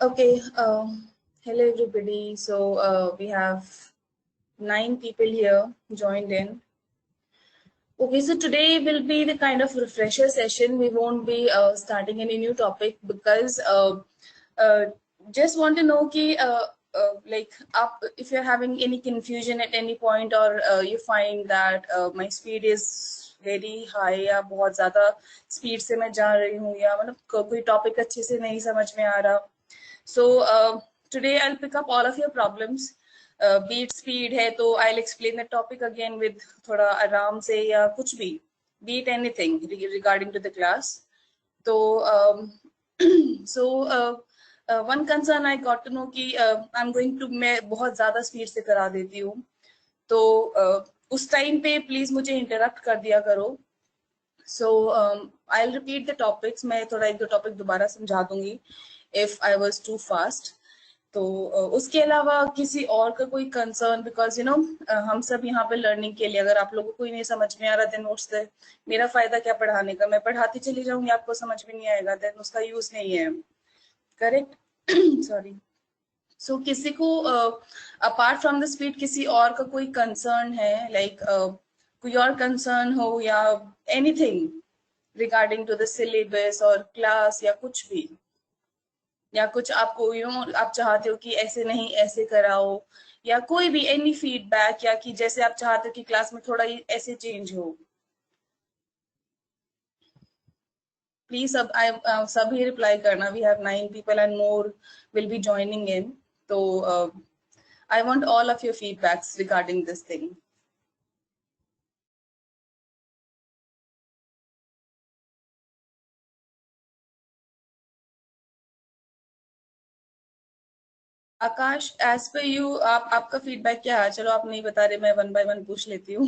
Okay, hello everybody. So we have 9 people here joined in. Okay, so today will be the kind of refresher session. We won't be starting any new topic because uh, just want to know कि like if you're having any confusion at any point or you find that my speed is very high या बहुत ज़्यादा speed से मैं जा रही हूँ या मतलब कोई topic अच्छे से नहीं समझ में आ रहा. So today I'll pick up all of your problems. Beat speed है तो I'll explain the topic again with थोड़ा आराम से या कुछ भी. Beat anything regarding to the class. तो so one concern I got to know कि I'm going to मैं बहुत ज़्यादा speed से करा देती हूँ. तो उस टाइम पे प्लीज मुझे इंटरप्ट कर दिया करो. So I'll repeat the topics. मैं थोड़ा एक दो टॉपिक दोबारा समझा दूंगी if I was too fast. तो उसके अलावा किसी और का कोई कंसर्न बिकॉज हम सब यहाँ पे लर्निंग के लिए, अगर आप लोगों को कोई नहीं समझ में आ रहा देन नोट्स दे मेरा फायदा क्या पढ़ाने का. मैं पढ़ाती चली जाऊंगी, आपको समझ में नहीं आएगा देन उसका यूज नहीं है. करेक्ट. सॉरी. सो किसी को अपार्ट फ्रॉम द स्पीड किसी और का कोई कंसर्न है लाइक कोई और कंसर्न हो या anything regarding to the syllabus और क्लास या कुछ भी, या कुछ आपको आप चाहते हो कि ऐसे नहीं ऐसे कराओ या कोई भी एनी फीडबैक या कि जैसे आप चाहते हो कि क्लास में थोड़ा ऐसे चेंज हो. प्लीज सब सभी रिप्लाई करना. We have 9 people and more will be joining in. तो I want all of your feedbacks regarding this thing. Akash, as per you आपका फीडबैक क्या है? चलो आप नहीं बता रहे, मैं वन बाय वन पूछ लेती हूँ.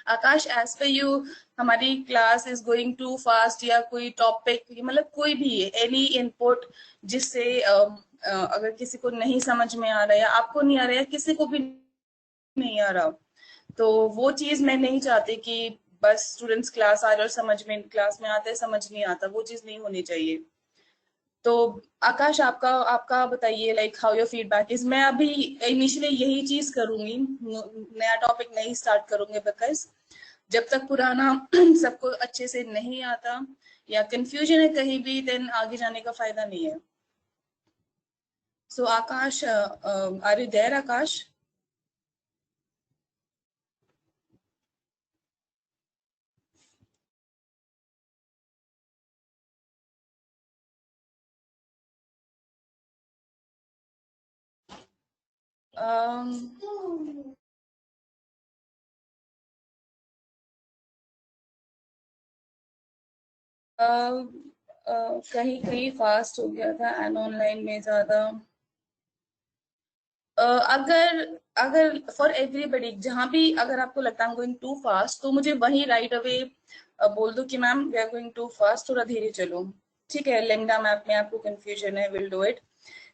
आकाश, एज पर यू हमारी class is going too fast या कोई टॉपिक मतलब कोई भी एनी इनपुट जिससे अगर किसी को नहीं समझ में आ रहा है या आपको नहीं आ रहा है किसी को भी नहीं आ रहा, तो वो चीज मैं नहीं चाहती कि बस स्टूडेंट्स क्लास आ रहे और समझ में क्लास में आते समझ नहीं आता. वो चीज नहीं होनी चाहिए. तो आकाश, आपका आपका बताइए like how your feedback is. मैं अभी इनिशियली यही चीज करूंगी, नया टॉपिक नहीं स्टार्ट करूंगी बिकॉज जब तक पुराना सबको अच्छे से नहीं आता या कंफ्यूजन है कहीं भी देन आगे जाने का फायदा नहीं है. So Akash, are you there आकाश? कहीं कहीं फास्ट हो गया था एंड ऑनलाइन में ज्यादा. अगर अगर फॉर एवरीबडी जहां भी अगर आपको लगता है गोइंग टू फास्ट तो मुझे वही राइट अवे बोल दो कि ma'am we are going too fast, थोड़ा धीरे चलो. ठीक है, लेमडा मैप में आपको कंफ्यूजन है, विल डू इट.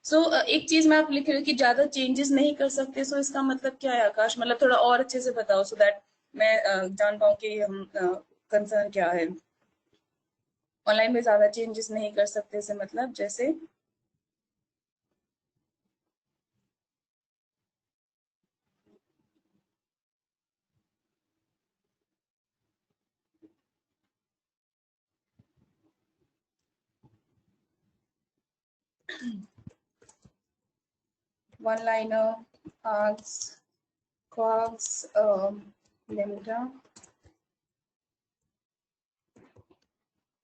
सो एक चीज में आप लिख रहे हो कि ज्यादा चेंजेस नहीं कर सकते. सो इसका मतलब क्या है आकाश? मतलब थोड़ा और अच्छे से बताओ सो दैट मैं जान पाऊँ कि हम कंसर्न क्या है. ऑनलाइन में ज्यादा चेंजेस नहीं कर सकते से मतलब जैसे 1 liner, arcs, cogs, lambda,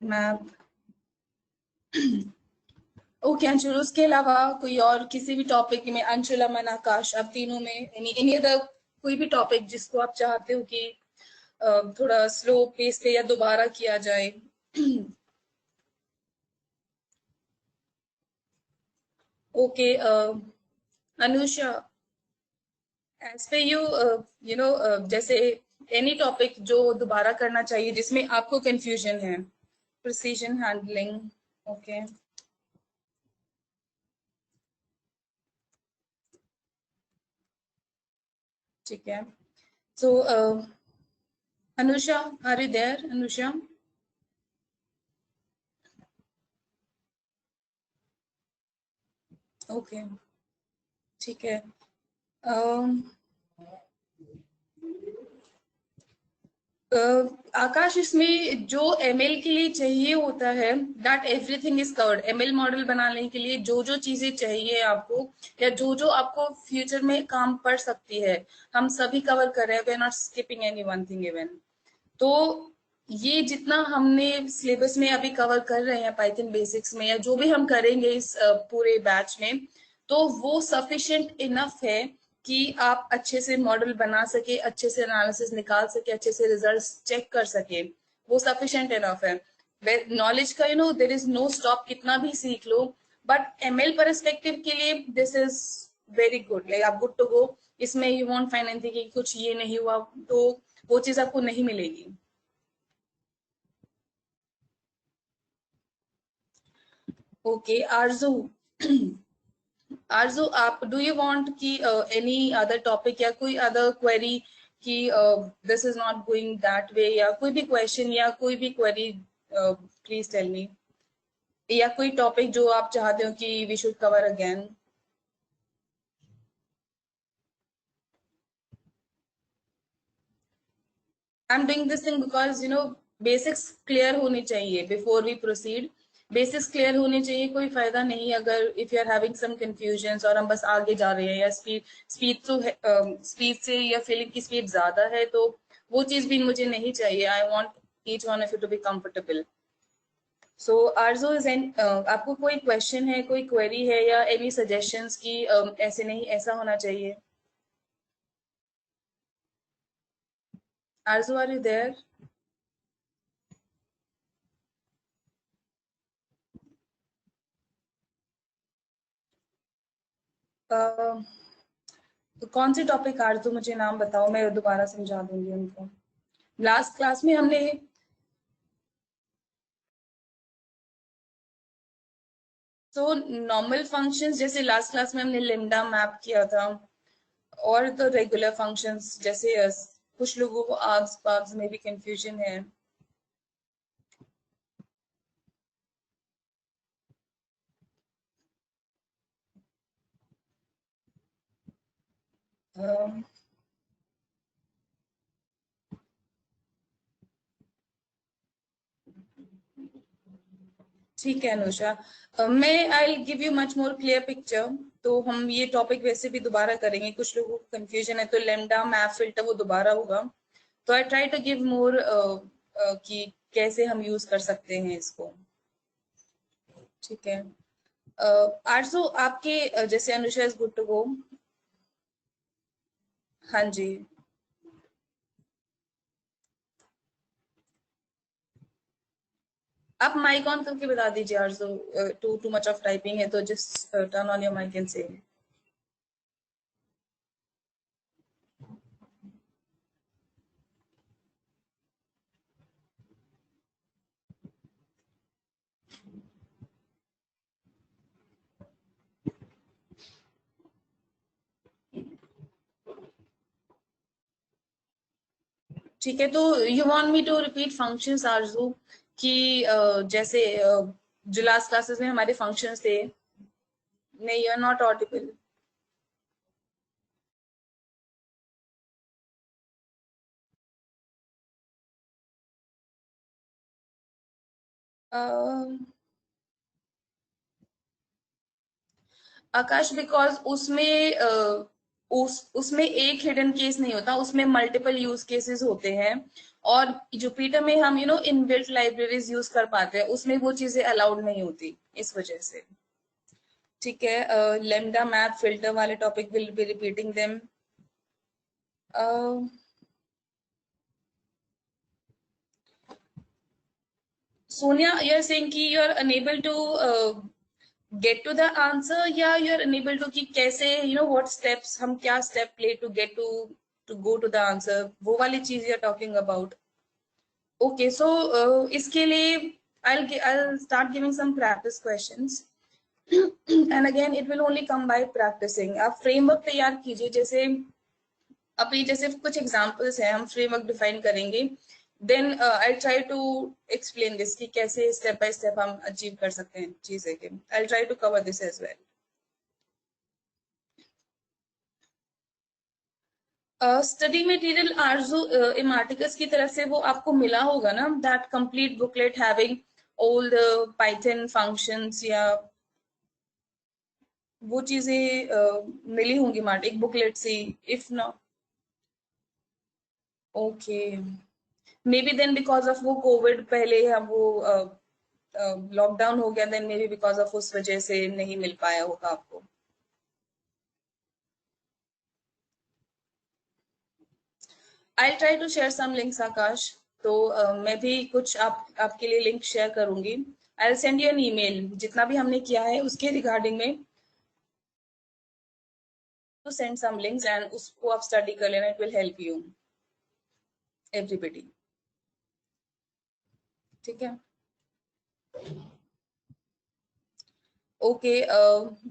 map. Okay Anshul, उसके अलावा कोई और किसी भी टॉपिक में, अंशुल, अमन, आकाश, आप तीनों में एनी अदर कोई भी टॉपिक जिसको आप चाहते हो कि थोड़ा स्लो पेस पे या दोबारा किया जाए. ओके अनुषा, एज पे यू यू नो जैसे एनी टॉपिक जो दोबारा करना चाहिए जिसमें आपको कंफ्यूजन है. Precision handling. ओके, ठीक है. So Anusha, are you there Anusha? Okay, ठीक है। अम, आकाश, इसमें जो एमएल के लिए चाहिए होता है, that everything is covered. ML model बनाने के लिए जो जो चीजें चाहिए आपको, या जो जो आपको फ्यूचर में काम पड़ सकती है, हम सभी कवर कर रहे हैं। We are not skipping any one thing even. तो ये जितना हमने सिलेबस में अभी कवर कर रहे हैं पाइथन बेसिक्स में, या जो भी हम करेंगे इस पूरे बैच में, तो वो सफिशिएंट इनफ है कि आप अच्छे से मॉडल बना सके, अच्छे से एनालिसिस निकाल सके, अच्छे से रिजल्ट्स चेक कर सके। वो सफिशिएंट इनफ है। नॉलेज का देयर इज नो स्टॉप, कितना भी सीख लो। बट एमएल परस्पेक्टिव के लिए this is very good, like आप गुड टू गो। इसमें यू वॉन्ट फाइंड एनीथिंग कि कुछ ये नहीं हुआ, तो वो चीज आपको नहीं मिलेगी। ओके आरजू, आरजू आप डू यू वांट कि एनी अदर टॉपिक या कोई अदर क्वेरी कि this is not going that way, या कोई भी क्वेश्चन या कोई भी क्वेरी, प्लीज टेल मी। या कोई टॉपिक जो आप चाहते हो कि we should cover again. I am doing this thing because basics clear होनी चाहिए before we proceed. Basics clear होनी चाहिए, कोई फायदा नहीं अगर if you are having some confusion और हम बस आगे जा रहे हैं, या स्पीड तो स्पीड से या फीलिंग की स्पीड ज्यादा है, तो वो चीज भी मुझे नहीं चाहिए। I want each one of you to be comfortable. So Arzoo is an, आपको कोई क्वेश्चन है, कोई क्वेरी है, या एनी सजेशंस की ऐसे नहीं ऐसा होना चाहिए? Aarjo, are you there? तो कौन सी टॉपिक आज तो मुझे नाम बताओ, मैं दोबारा समझा दूंगी उनको। लास्ट क्लास में हमने, तो नॉर्मल फंक्शंस जैसे लास्ट क्लास में हमने लिम्डा मैप किया था, और तो रेगुलर फंक्शंस जैसे कुछ लोगों को आर्ग्स पार्ग्स में भी कंफ्यूजन है। अम, ठीक है अनुषा, मैं आई give you much more clear picture. तो हम ये टॉपिक वैसे भी दोबारा करेंगे, कुछ लोगों को कंफ्यूजन है, तो लेमडा मैप फिल्टर वो दोबारा होगा। तो I try to give more कि कैसे हम यूज कर सकते हैं इसको। ठीक है। आरजू आपके जैसे Anusha is good to go. हाँ जी। आप माइक ऑन करके बता दीजिए आरजू। टू मच ऑफ टाइपिंग है तो just turn on your mic and say. ठीक है, तो you want me to repeat functions Arzoo कि जैसे जो लास्ट क्लासेस में हमारे फंक्शंस थे। नहीं, you are not audible. Akash, because उसमें उसमें एक हिडन केस नहीं होता, उसमें मल्टीपल यूज केसेस होते हैं। और जुपिटर में हम इनबिल्ट लाइब्रेरीज यूज कर पाते हैं, उसमें वो चीजें अलाउड नहीं होती, इस वजह से। ठीक है, लेमडा मैप फिल्टर वाले topic will be repeating them. Sonia, you are saying कि you are unable to get to the answer, या यू आर अनेबल टू कि कैसे व्हाट स्टेप्स, हम क्या स्टेप ले to get to go to the answer, वो वाली चीज you are talking about? Okay, so इसके लिए I'll start giving some practice questions. And again it will only come by practicing. आप फ्रेमवर्क तैयार कीजिए, जैसे अभी जैसे कुछ एग्जांपल्स हैं, हम फ्रेमवर्क डिफाइन करेंगे, then I try to explain this कि कैसे स्टेप बाय स्टेप हम अचीव कर सकते हैं चीजें के। I try to cover this as well. Study material Arzoo Imarticus की तरफ से वो आपको मिला होगा ना, that complete booklet having all the Python functions, या वो चीजें मिली होंगी मार्ट एक बुकलेट से, if not. Okay, maybe then because of वो कोविड, पहले हम वो लॉकडाउन हो गया, then maybe because of उस वजह से नहीं मिल पाया होगा आपको। I try to share some links Akash. तो मैं भी कुछ आपके लिए लिंक शेयर करूंगी। I will send you N email जितना भी हमने किया है उसके रिगार्डिंग में, to send some links and उसको आप स्टडी कर लेना, it will help you everybody. ठीक है, okay.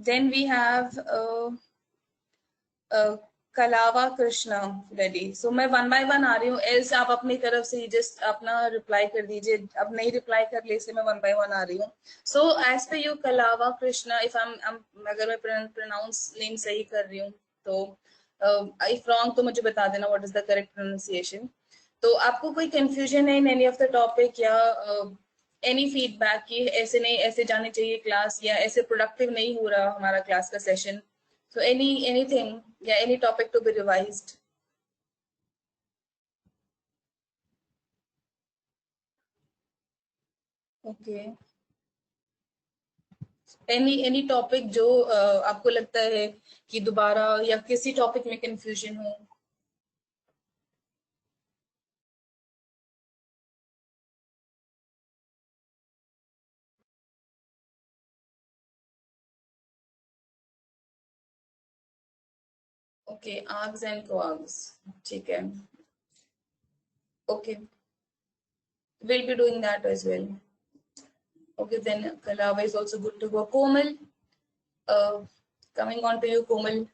Then we have Kalava Krishna Reddy. So मैं वन बाय वन आ रही हूँ, एल्स आप अपनी तरफ से जस्ट अपना रिप्लाई कर दीजिए। अब नहीं रिप्लाई कर ले, इसलिए मैं वन बाय वन आ रही हूँ। सो एज पे यू कलावा कृष्णा, इफ अगर मैं प्रोनाउंस नेम सही कर रही हूँ तो, इफ रॉन्ग तो मुझे बता देना what is the correct pronunciation. तो आपको कोई कंफ्यूजन है in any of the topic, या एनी फीडबैक की ऐसे नहीं ऐसे जानी चाहिए क्लास, या ऐसे प्रोडक्टिव नहीं हो रहा हमारा क्लास का session? So anything, yeah, any topic to be revised. Okay. Any topic जो आपको लगता है कि दोबारा या किसी टॉपिक में कंफ्यूजन हो? ओके, आर्ग्स एंड कोआर्ग्स, ठीक है। Okay, we'll be doing that as well. Okay, then Kalava is also good to go. Komal, uh, coming on to you, Komal.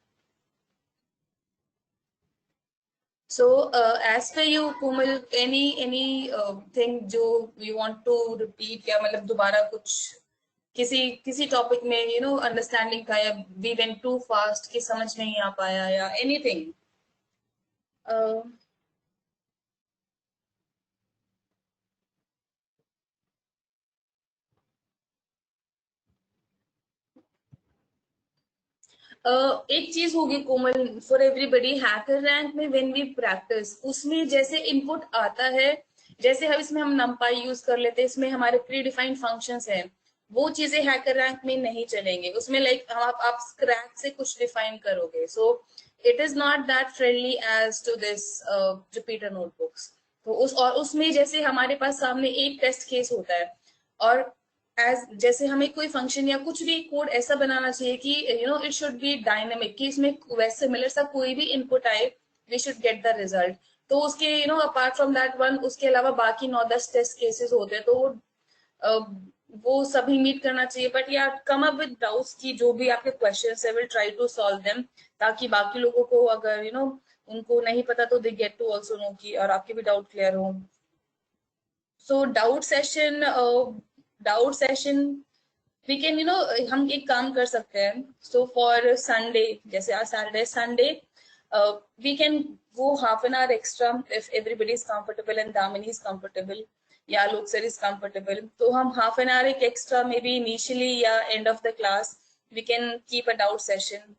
So, as per you, Komal, any thing जो you want to repeat, या मतलब दोबारा कुछ किसी topic में understanding था, या we went too fast कि समझ नहीं आ पाया, या एनीथिंग? एक चीज होगी कोमल, फॉर एवरीबडी, हैकर रैंक में व्हेन वी प्रैक्टिस, उसमें जैसे इनपुट आता है, जैसे हम इसमें हम नमपाई यूज कर लेते हैं, इसमें हमारे प्री डिफाइंड फंक्शंस हैं, वो चीजें हैकर रैंक में नहीं चलेंगे। उसमें लाइक आप स्क्रैच से कुछ डिफाइन करोगे, so it is not that friendly as to this repeater notebooks. तो और उसमें जैसे हमारे पास सामने एक टेस्ट केस होता है, और एज जैसे हमें कोई फंक्शन या कुछ भी कोड ऐसा बनाना चाहिए कि इट शुड बी डायनेमिक, कि इसमें वैसे सिमिलर सा कोई भी इनपुट आए, we should get the result. तो उसके अपार्ट फ्रॉम दैट वन, उसके अलावा बाकी 9-10 टेस्ट केसेस होते हैं, तो uh, वो सभी मीट करना चाहिए। बट या कम अप विद डाउट्स की जो भी आपके क्वेश्चंस है, will try to solve them, ताकि बाकी लोगों को अगर उनको नहीं पता तो they get to also know की, और आपके भी डाउट क्लियर हो। So doubt session we can हम एक काम कर सकते हैं। सो फॉर संडे, जैसे आज Saturday, Sunday we can go half an hour extra if everybody is comfortable and Damini is comfortable, या लोग सर इज कंफर्टेबल, तो हम हाफ एन आवर एक एक्स्ट्रा, मे बी इनिशियली या end of the class, we can keep a doubt session.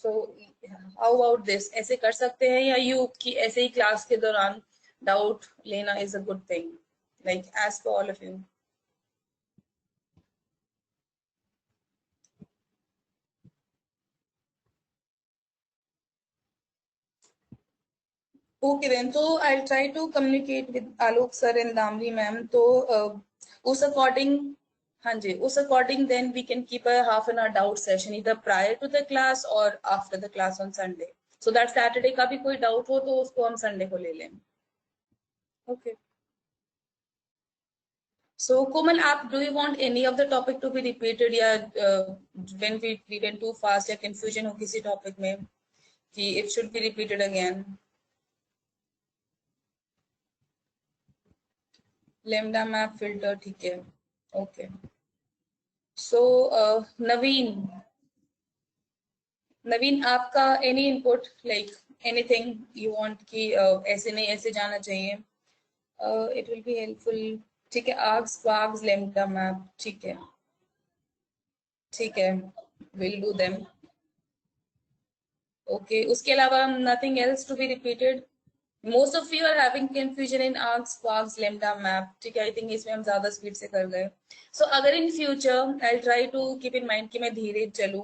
So how about this, ऐसे कर सकते हैं, या यू की ऐसे ही क्लास के दौरान डाउट लेना is a good thing, like as for all of you? Okay then, तो I try to communicate with Alok sir and Damri ma'am, तो उस अकॉर्डिंग, हाँ जी, उस according then we can keep a half an hour doubt session इधर prior to the class और after the class on Sunday, so that Saturday का भी कोई डाउट हो तो उसको हम संडे को ले लें। ओके, सो कोमल, आप do you want any of the topic to be repeated, या when we went too fast या कंफ्यूजन हो किसी टॉपिक में कि it should be repeated again? Lambda map filter, ठीक है, ओके। सो नवीन, आपका any input, like anything you want कि ऐसे नहीं ऐसे जाना चाहिए, इट विल बी हेल्पफुल। ठीक है, आर्क्स क्वार्क्स लैम्डा मैप, ठीक है, ठीक है, विल डू देम। ओके, उसके अलावा nothing else to be repeated. Most of you are having confusion in args kwargs lambda map, ठीक है, आई थिंक इसमें हम ज्यादा स्पीड से कर गए। सो अगर in future I try to keep in mind कि मैं धीरे चलूं,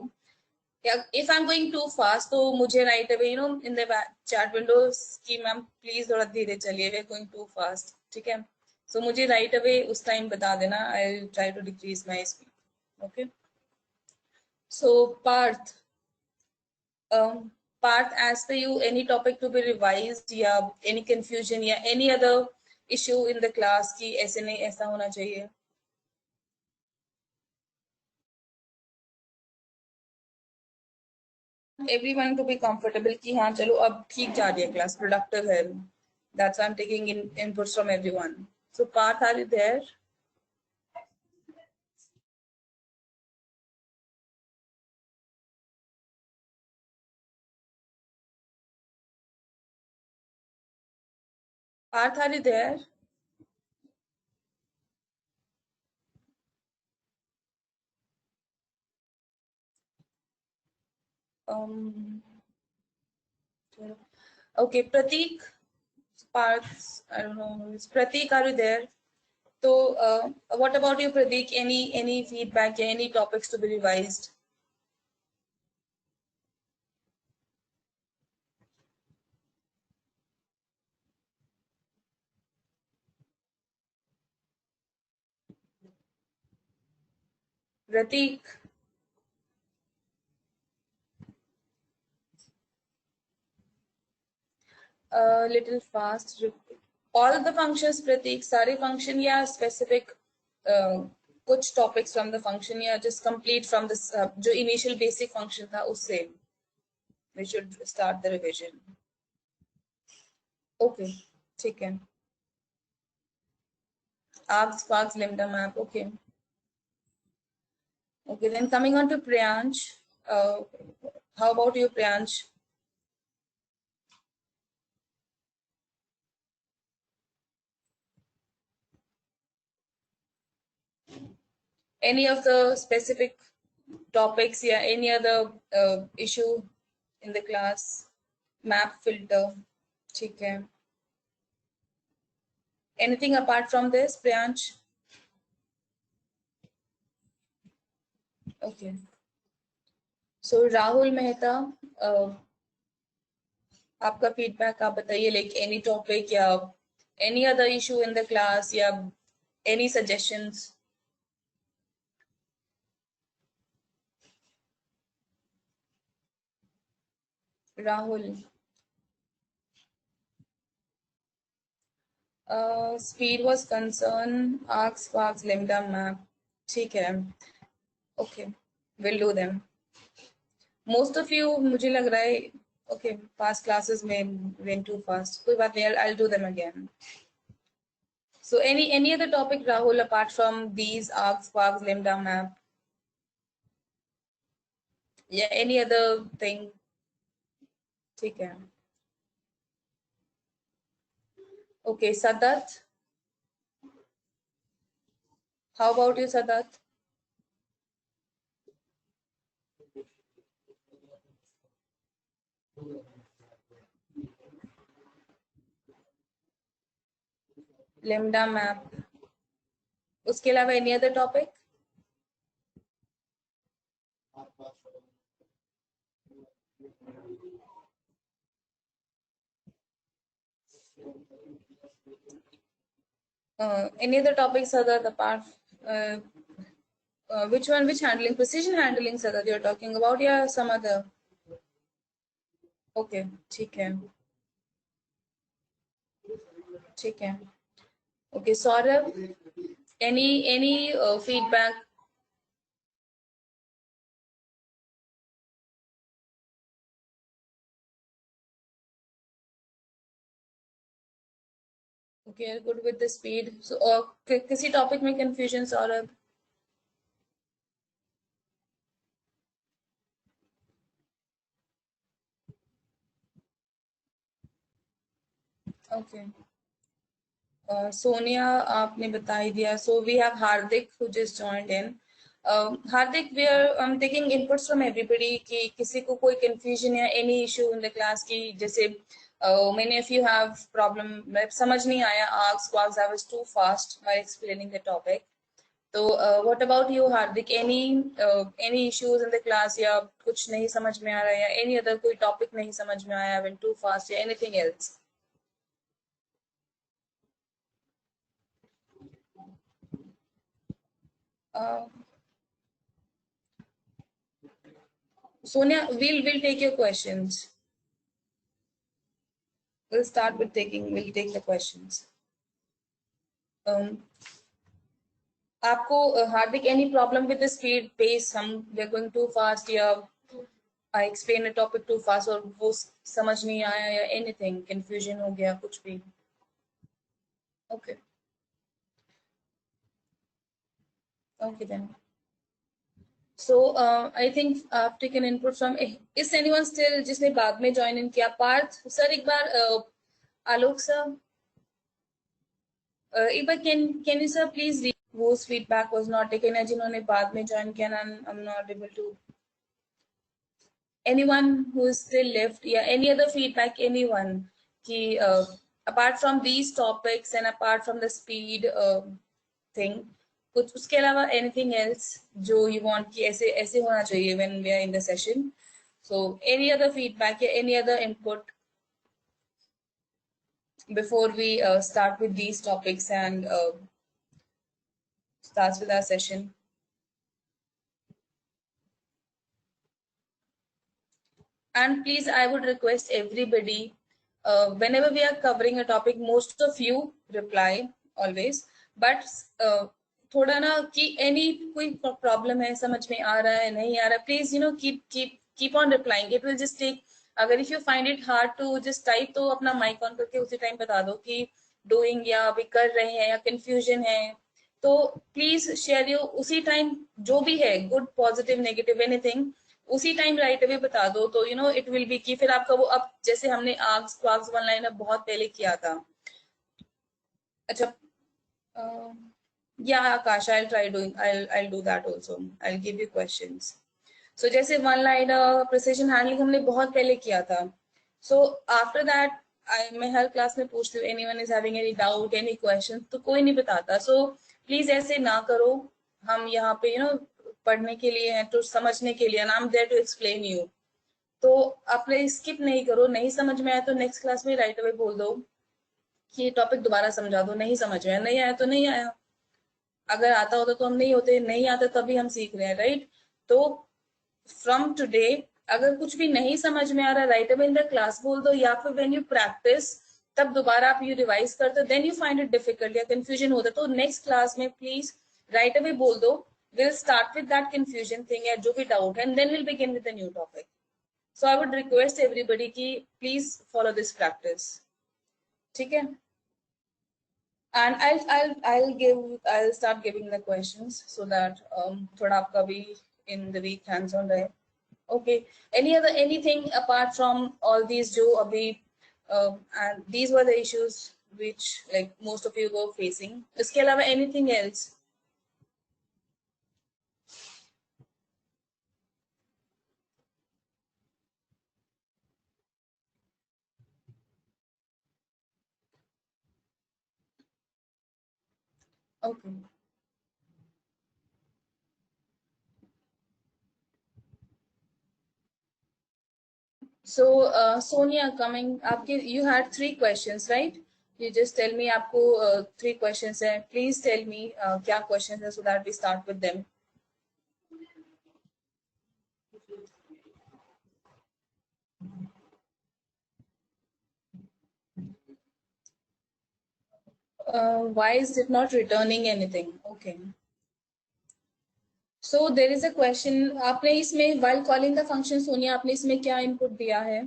if I am going too fast तो मुझे right away in the chat window की मैम प्लीज थोड़ा धीरे चलिए, we are going too fast, ठीक है। सो मुझे राइट अवे उस टाइम बता देना, I try to decrease my speed. Okay, so Parth, Parth, as per you any topic to be revised या any confusion या any other issue in the class की ऐसे नहीं ऐसा होना चाहिए? Everyone to be comfortable कि हाँ चलो अब ठीक जा रही है क्लास, productive है, that's why I'm taking in inputs from everyone. So Parth, are you there? Parth, are you there? Um, okay, Prateek, Parth, I don't know. Prateek, are you there? So, what about you, Prateek? Any feedback? Any topics to be revised? Prateek, little fast. All the functions, Prateek, सारे function या specific कुछ topics from the function या just complete from the जो initial basic function था उससे we should start the revision. Okay, ठीक है. Arcs, sparks, lambda map. Okay. Okay, then coming on to Priyansh. How about you, Priyansh? Any of the specific topics, yeah, any other issue in the class? Map filter, ठीक है. Anything apart from this, Priyansh? Okay. So Rahul Mehta, आपका feedback आप बताइए, like any topic या any other issue in the class या any suggestions? Rahul. Speed was concern, arcs, sparks, lambda map. ठीक है. Okay, we'll do them. Most of you मुझे लग रहा है okay, past classes में went too fast. कोई बात नहीं, I'll do them again. So any other topic, Rahul, apart from these arcs, sparks, lambda map? Yeah, any other thing? ठीक है. Okay, Sadat. How about you, Sadat? Lambda map. उसके अलावा any other topic? Any other topics, Sadat, apart? Which one? Which handling? Precision handling, Sadat, you're talking about, या some other? Okay, ठीक है. ठीक है. Okay, Saurabh, any feedback? Okay, good with the speed. So, किसी topic में confusion, Saurabh? Okay, Sonia आपने बता ही दिया. So we have Hardik who just joined in. Hardik, we are taking inputs from everybody कि किसी को कोई confusion या any issue in the class की, जैसे many of you have problem, समझ नहीं आया, ask I was too fast by explaining the topic. तो what about you Hardik, any issues in the class, या कुछ नहीं समझ में आ रहा है, या any other कोई topic नहीं समझ में आया, went too fast, या anything else? Uh, Sonia, we'll take your questions. We'll take the questions. आपको हार्दिक any problem with the speed pace, हम we're going too fast, या I explain a topic too fast, और वो समझ नहीं आया, या anything confusion हो गया, कुछ भी? Okay, okay then. So I think I've taken input from. Is anyone still जिसने बाद में join in किया? पार्थ सर एक बार, आलोक सर एक बार can you sir please read whose feedback was not taken है, जिन्होंने बाद में join किया ना, I'm not able to. Anyone who is still left, या any other feedback, anyone कि apart from these topics and apart from the speed thing, कुछ उसके अलावा anything else जो you want कि ऐसे ऐसे होना चाहिए when we are in the session? So any other feedback या any other input before we start with these topics and starts with our session? And please, I would request everybody, whenever we are covering a topic, most of you reply always, but थोड़ा ना कि any कोई problem है, समझ में आ रहा है, नहीं आ रहा, please, keep on replying. It will just take, अगर if you find it hard to just type, तो अपना mic on करके उसी time बता दो कि doing, या अभी कर रहे हैं, या confusion है, तो please share you उसी time, जो भी है, good, positive, negative, anything, उसी टाइम राइट अवे बता दो, तो इट विल बी कि फिर आपका वो, अब जैसे हमने आर्क्स क्वार्क्स वन लाइन बहुत पहले किया था. अच्छा, या Akash, I try doing, I do that also, I give you questions. So जैसे वन लाइन प्रिसिजन हैंडलिंग हमने बहुत पहले किया था. सो आफ्टर दैट मैं हर क्लास में पूछती हूँ, anyone is having any doubt, any question, तो कोई नहीं बताता. सो प्लीज ऐसे ना करो, हम यहाँ पे पढ़ने के लिए हैं, तो समझने के लिए, I am there to explain you. तो आपने स्किप नहीं करो, नहीं समझ में आया तो नेक्स्ट क्लास में राइट अवे बोल दो कि टॉपिक दोबारा समझा दो, नहीं समझ में आया, नहीं आया तो नहीं आया, अगर आता होता तो हम नहीं होते, नहीं आता तभी हम सीख रहे हैं, राइट? तो फ्रॉम टुडे अगर कुछ भी नहीं समझ में आ रहा, right away in the class बोल दो, या फिर व्हेन यू प्रैक्टिस तब दोबारा आप यू रिवाइज करते हो, then you find it difficult या कंफ्यूजन होता, तो नेक्स्ट क्लास में प्लीज राइट अवे बोल दो, we'll start with that confusion thing या जो भी डाउट है, and then we'll begin with the new topic. So I would request everybody कि please follow this practice. ठीक है? And I'll start giving the questions so that थोड़ा आपका भी in the week hands on रहे. Okay. Anything apart from all these जो अभी and these were the issues which like most of you were facing. इसके अलावा anything else? Okay. So Sonia, coming आपके, you had 3 questions, right? You just tell me आपको 3 questions हैं. Please tell me क्या questions हैं so that we start with them. Why is it not returning anything? Okay. So there is a question. आपने इसमें while calling the function, Sonia आपने इसमें क्या input दिया है?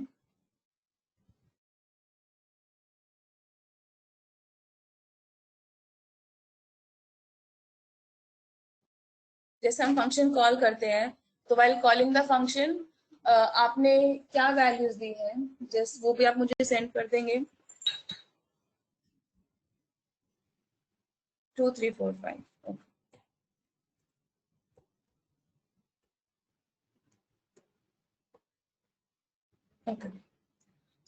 जैसे हम फंक्शन कॉल करते हैं, तो while calling the function आपने क्या वैल्यूज दी है, जस्ट वो भी आप मुझे सेंड कर देंगे. 2 3 4 5. Okay.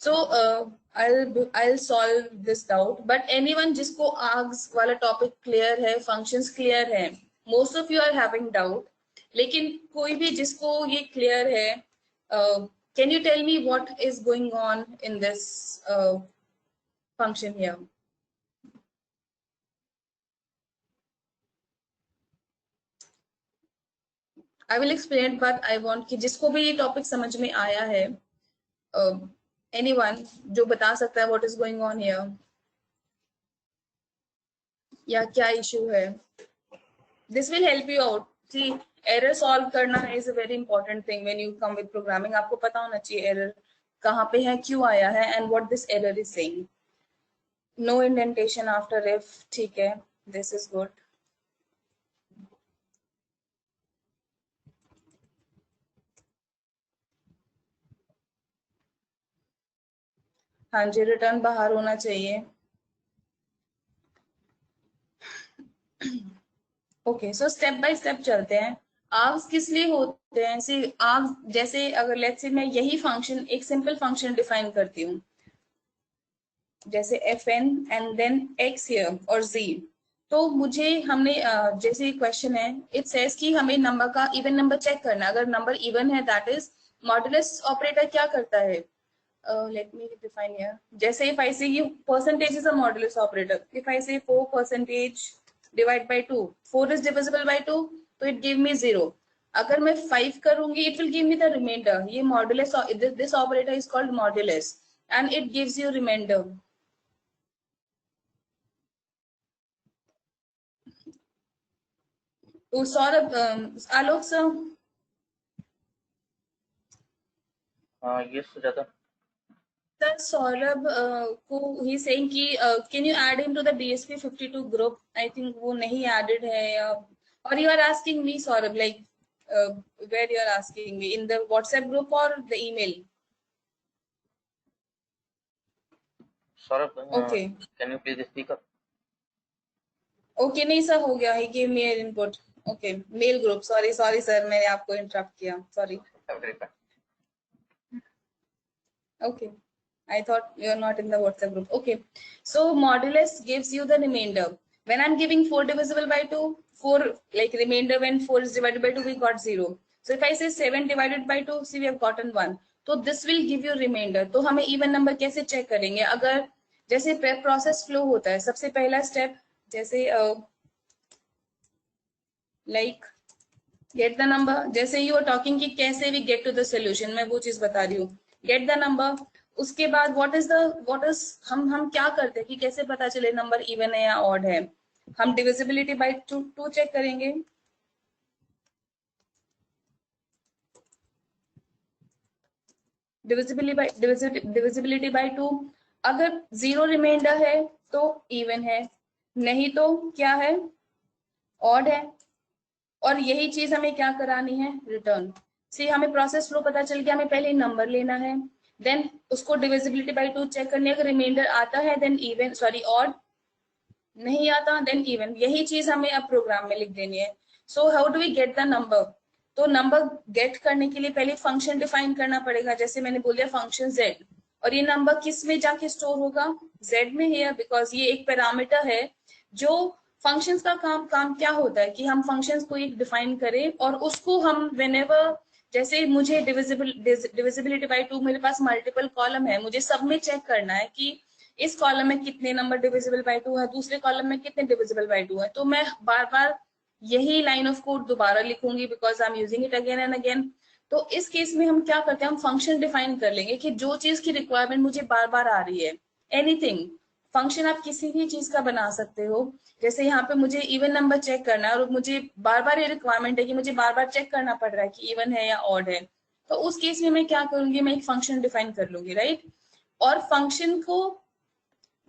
So I'll solve this doubt. But anyone जिसको args वाला topic clear है, functions clear है, most of you are having doubt. लेकिन कोई भी जिसको ये clear है, can you tell me what is going on in this function here? I will explain, but I want कि जिसको भी ये topic समझ में आया है, anyone जो बता सकता है what is going on here, या क्या issue है? This will help you out. See, error solve करना is a very important thing when you come with programming. आपको पता होना चाहिए error कहाँ पे है, क्यों आया है, and what this error is saying. No indentation after if, ठीक है, this is good. हाँ जी, रिटर्न बाहर होना चाहिए. Okay, so step by step चलते हैं. आर्ग्स किस लिए होते हैं? सी आर्ग्स, जैसे अगर लेट्स से मैं यही फंक्शन, एक सिंपल फंक्शन डिफाइन करती हूँ, जैसे fn and then x here और z, तो मुझे हमने जैसे क्वेश्चन है, इट सेज कि हमें नंबर का इवन नंबर चेक करना है. अगर नंबर इवन है, दैट इज मॉडुलस ऑपरेटर क्या करता है? Let me define here. जैसे इफ आई से ये percentage is a modulus operator, if I से 4% divide by 2, 4 is divisible by 2, तो इट गिव मी 0. अगर मैं 5 करूंगी, it will give me the reminder. ये modulus, this operator is called modulus and it gives you reminder. तो सौरभ, आलोक sir. ये Sujata. Sir, Saurabh को he saying कि can you add him to the DSP 52 group? I think वो नहीं added है, या or you are asking me, Saurabh, like where you are asking me, in the WhatsApp group or the email? Saurabh, Okay. can you please speak up? Okay, नहीं sir, हो गया. He gave me an input. Okay, mail group. Sorry sir, मैंने आपको interrupt किया. Sorry. Okay. I thought you're not in the WhatsApp group. Okay. So modulus gives you the remainder. When I'm giving 4 divisible by 2, 4, like remainder when 4 is divided by 2, we got 0. So if I say 7 divided by 2, see we have gotten 1. So this will give you remainder. तो हमें even number कैसे check करेंगे? अगर जैसे process flow होता है, सबसे पहला step जैसे like get the number, जैसे you are talking कि कैसे we get to the solution, मैं वो चीज बता रही हूँ. Get the number. उसके बाद what is हम क्या करते हैं कि कैसे पता चले नंबर इवन है या ऑड है? हम डिविजिबिलिटी बाय 2 चेक करेंगे. Divisibility by 2. अगर 0 रिमाइंडर है तो इवन है, नहीं तो क्या है? ऑड है. और यही चीज हमें क्या करानी है? रिटर्न. सी हमें प्रोसेस फ्लो पता चल गया, हमें पहले नंबर लेना है, देन उसको डिविजिबिलिटी बाय 2 चेक करनी है. अगर रिमाइंडर आता है देन इवन, सॉरी ऑड, नहीं आता देन इवन. यही चीज हमें अब प्रोग्राम में लिख देनी है. So how do we get the number? तो नंबर गेट करने के लिए पहले फंक्शन डिफाइन करना पड़ेगा. जैसे मैंने बोल दिया फंक्शन z, और ये नंबर किस में जाके स्टोर होगा? z में है, बिकॉज ये एक पैरामीटर है. जो फंक्शंस का काम क्या होता है कि हम फंक्शंस को एक डिफाइन करें और उसको हम व्हेनेवर, जैसे मुझे डिविजिबिलिटी बाय 2, मेरे पास मल्टीपल कॉलम है, मुझे सब में चेक करना है कि इस कॉलम में कितने नंबर डिविजिबल बाय 2 है, दूसरे कॉलम में कितने डिविजिबल बाय 2 है. तो मैं बार बार यही लाइन ऑफ कोड दोबारा लिखूंगी because I am using it again and again. तो इस केस में हम क्या करते हैं, हम फंक्शन डिफाइन कर लेंगे कि जो चीज की रिक्वायरमेंट मुझे बार बार आ रही है, एनीथिंग. फंक्शन आप किसी भी चीज का बना सकते हो. जैसे यहाँ पे मुझे इवन नंबर चेक करना है और मुझे बार बार ये रिक्वायरमेंट है कि मुझे बार बार चेक करना पड़ रहा है कि इवन है या ऑड है. तो उस केस में मैं क्या करूंगी, मैं एक फंक्शन डिफाइन कर लूंगी, राइट. और फंक्शन को,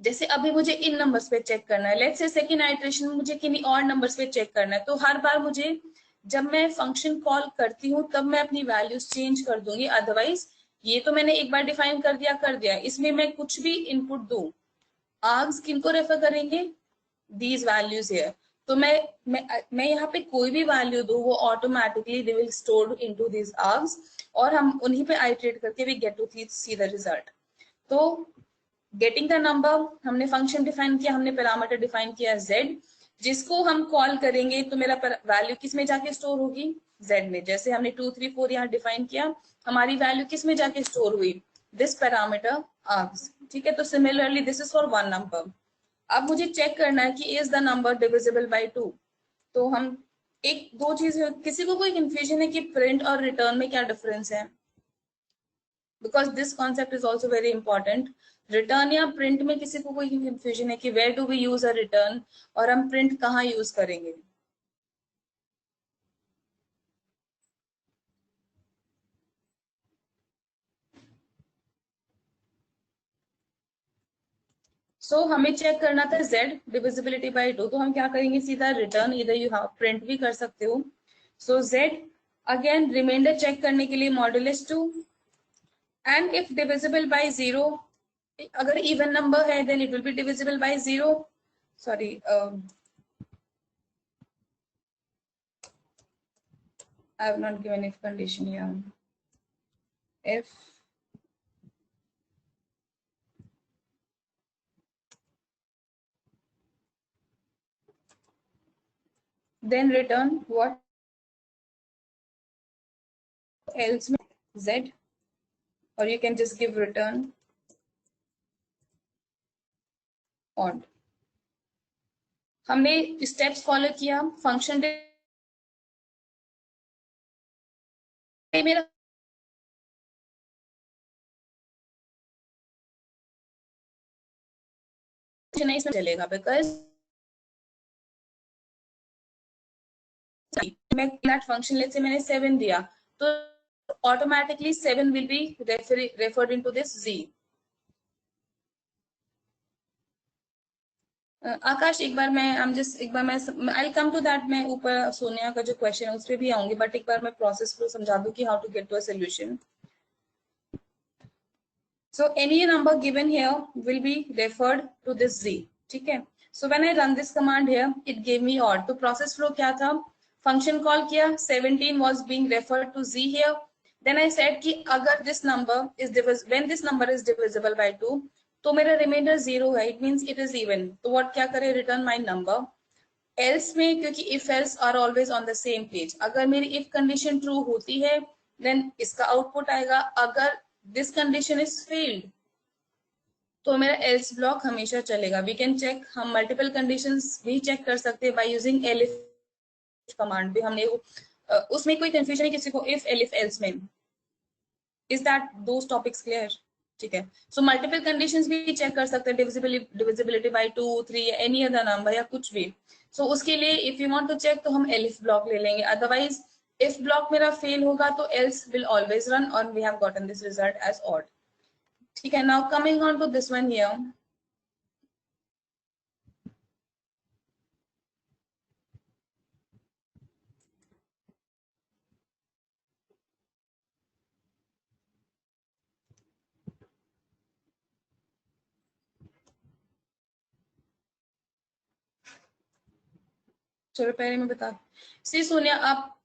जैसे अभी मुझे इन नंबर्स पे चेक करना है, लेट्स से सेकंड आइटरेशन में मुझे किन्हीं और नंबर्स पे चेक करना है, तो हर बार मुझे जब मैं फंक्शन कॉल करती हूँ तब मैं अपनी वैल्यूज चेंज कर दूंगी. अदरवाइज ये तो मैंने एक बार डिफाइन कर दिया, इसमें मैं कुछ भी इनपुट दूं. आर्ग्स किनको रेफर करेंगे? these values here. तो मैं यहाँ पे कोई भी वैल्यू दूँ वो automatically they will stored into these args और हम उन्हीं पे आइटरेट करके we get to see the result. तो गेटिंग द नंबर, हमने फंक्शन डिफाइन किया, हमने पैरामीटर डिफाइन किया z, जिसको हम कॉल करेंगे तो मेरा वैल्यू किस में जाके स्टोर होगी, z में. जैसे हमने 2 3 4 यहाँ डिफाइन किया, हमारी वैल्यू किस में जाके स्टोर हुई, दिस पैरामीटर आर्ग्स. ठीक है, तो similarly this is for one number. अब मुझे चेक करना है कि is the number divisible by 2. तो हम एक दो चीज, किसी को कोई कंफ्यूजन है कि प्रिंट और रिटर्न में क्या डिफरेंस है, because this concept is also very important. Return या प्रिंट में किसी को कोई कंफ्यूजन है कि where do we use a return और हम प्रिंट कहाँ यूज करेंगे. हमें चेक करना था z डिविजिबिलिटी बाय 2, तो हम क्या करेंगे, सीधा रिटर्न, इधर यू हैव प्रिंट भी कर सकते हो. z अगेन रिमाइंडर चेक करने के लिए modulus 2, and if divisible by 0, अगर इवन नंबर है then it will be divisible by 0. Sorry, I have not given if condition here. If then return what else z, or you can just give return odd. हमने steps follow किया, function मेरा नहीं इसमें चलेगा, because मैं that function let's say मैंने 7 दिया, तो automatically 7 will be referred into this z. आकाश एक बार मैं आई कम टू दैट, मैं ऊपर सोनिया का जो क्वेश्चन है उस पर भी आऊंगी, बट एक बार मैं प्रोसेस को समझा दूं कि how to get to a solution. So any number given here will be referred to this z. ठीक है, so when I run this command here, it gave me odd. तो process flow क्या था, function call किया, 17 was being referred to z here. Then I said कि अगर this number is when this number is divisible by 2, तो मेरा reminder 0 है, it means it is even. तो what क्या करे, return my number. else में, क्योंकि if else are always on the same page, अगर मेरी if condition true होती है then इसका आउटपुट आएगा, अगर this condition is failed तो मेरा else ब्लॉक हमेशा चलेगा. वी कैन चेक, हम मल्टीपल कंडीशंस भी चेक कर सकते हैं बाय यूजिंग elif कमांड भी. हमने उसमें कोई कंफ्यूजन है किसी को if elif else में, is that those topics clear? ठीक है, सो मल्टीपल कंडीशंस भी चेक कर सकते हैं, divisibility by 2 3 any other number या कुछ भी. सो उसके लिए if you want to check तो हम एलिफ ब्लॉक ले लेंगे, अदरवाइज इफ ब्लॉक मेरा फेल होगा तो एल्स विल ऑलवेज रन और we have gotten this result as odd. ठीक है, now coming on to this one here. चलो पहले मैं बता सी सोनिया,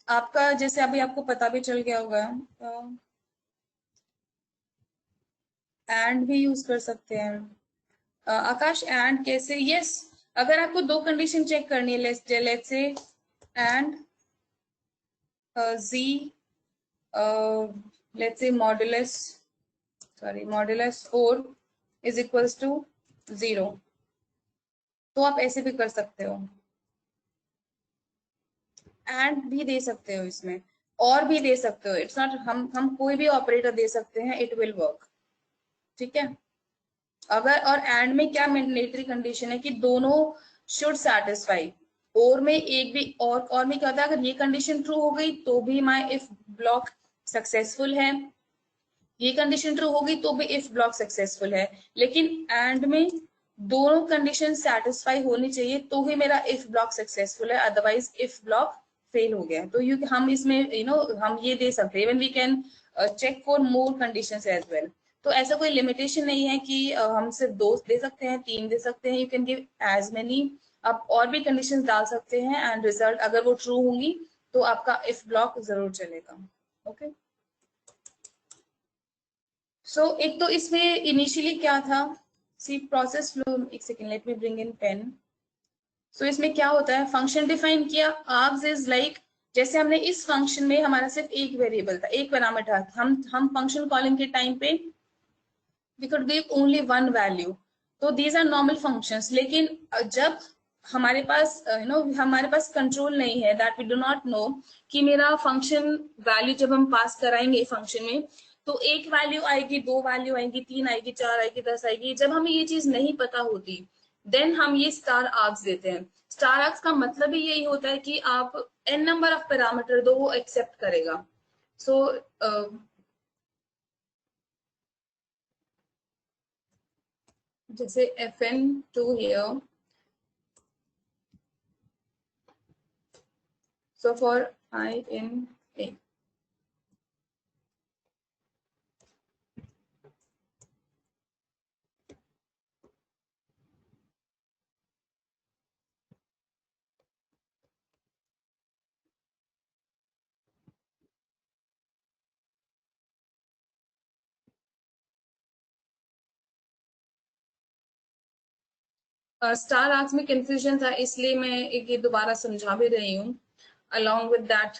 आपका जैसे अभी आपको पता भी चल गया होगा, एंड भी यूज कर सकते हैं. आकाश एंड कैसे, यस अगर आपको दो कंडीशन चेक करनी है, let's say and z let's say modulus 4 is equals to 0, तो आप ऐसे भी कर सकते हो, एंड भी दे सकते हो इसमें, और भी दे सकते हो. इट्स नॉट, हम कोई भी ऑपरेटर दे सकते हैं, इट विल वर्क. ठीक है, अगर और एंड में क्या मैंडेटरी कंडीशन है कि दोनों शुड सेटिस्फाई, और में एक भी और में क्या होता है, अगर ये कंडीशन ट्रू हो गई तो भी माय इफ ब्लॉक सक्सेसफुल है, ये कंडीशन ट्रू होगी तो भी इफ ब्लॉक सक्सेसफुल है. लेकिन एंड में दोनों कंडीशन सेटिस्फाई होनी चाहिए तो ही मेरा इफ ब्लॉक सक्सेसफुल है, अदरवाइज इफ ब्लॉक फेल हो गया. तो हम इसमें हम ये दे सकते हैं, even we can check for more conditions as well. तो ऐसा कोई लिमिटेशन नहीं है कि हम सिर्फ 2 दे सकते हैं, 3 दे सकते हैं, you can give as many आप और भी कंडीशंस डाल सकते हैं एंड रिजल्ट अगर वो ट्रू होंगी तो आपका इफ ब्लॉक जरूर चलेगा। ओके सो एक तो इसमें इनिशियली क्या था, सी प्रोसेस फ्लो, एक second let me bring in pen. So इसमें क्या होता है, फंक्शन डिफाइन किया, आर्ग्स इज लाइक जैसे हमने इस फंक्शन में हमारा सिर्फ एक वेरिएबल था, एक पैरामीटर, हम फंक्शन कॉलिंग के टाइम पे we could give only one value, तो these are normal functions। लेकिन जब हमारे पास हमारे पास कंट्रोल नहीं है, that we do not know कि मेरा फंक्शन वैल्यू जब हम पास कराएंगे फंक्शन में तो एक वैल्यू आएगी, दो वैल्यू आएगी, तीन आएगी, चार आएगी, 10 आएगी, जब हमें ये चीज नहीं पता होती देन हम ये स्टार आर्क्स देते हैं। स्टार आर्क्स का मतलब ही यही होता है कि आप n नंबर ऑफ पैरामीटर दो, वो एक्सेप्ट करेगा। सो जैसे fn2 here, so for I in A, star args में कंफ्यूजन था इसलिए मैं एक ये दोबारा समझा भी रही हूँ। along with that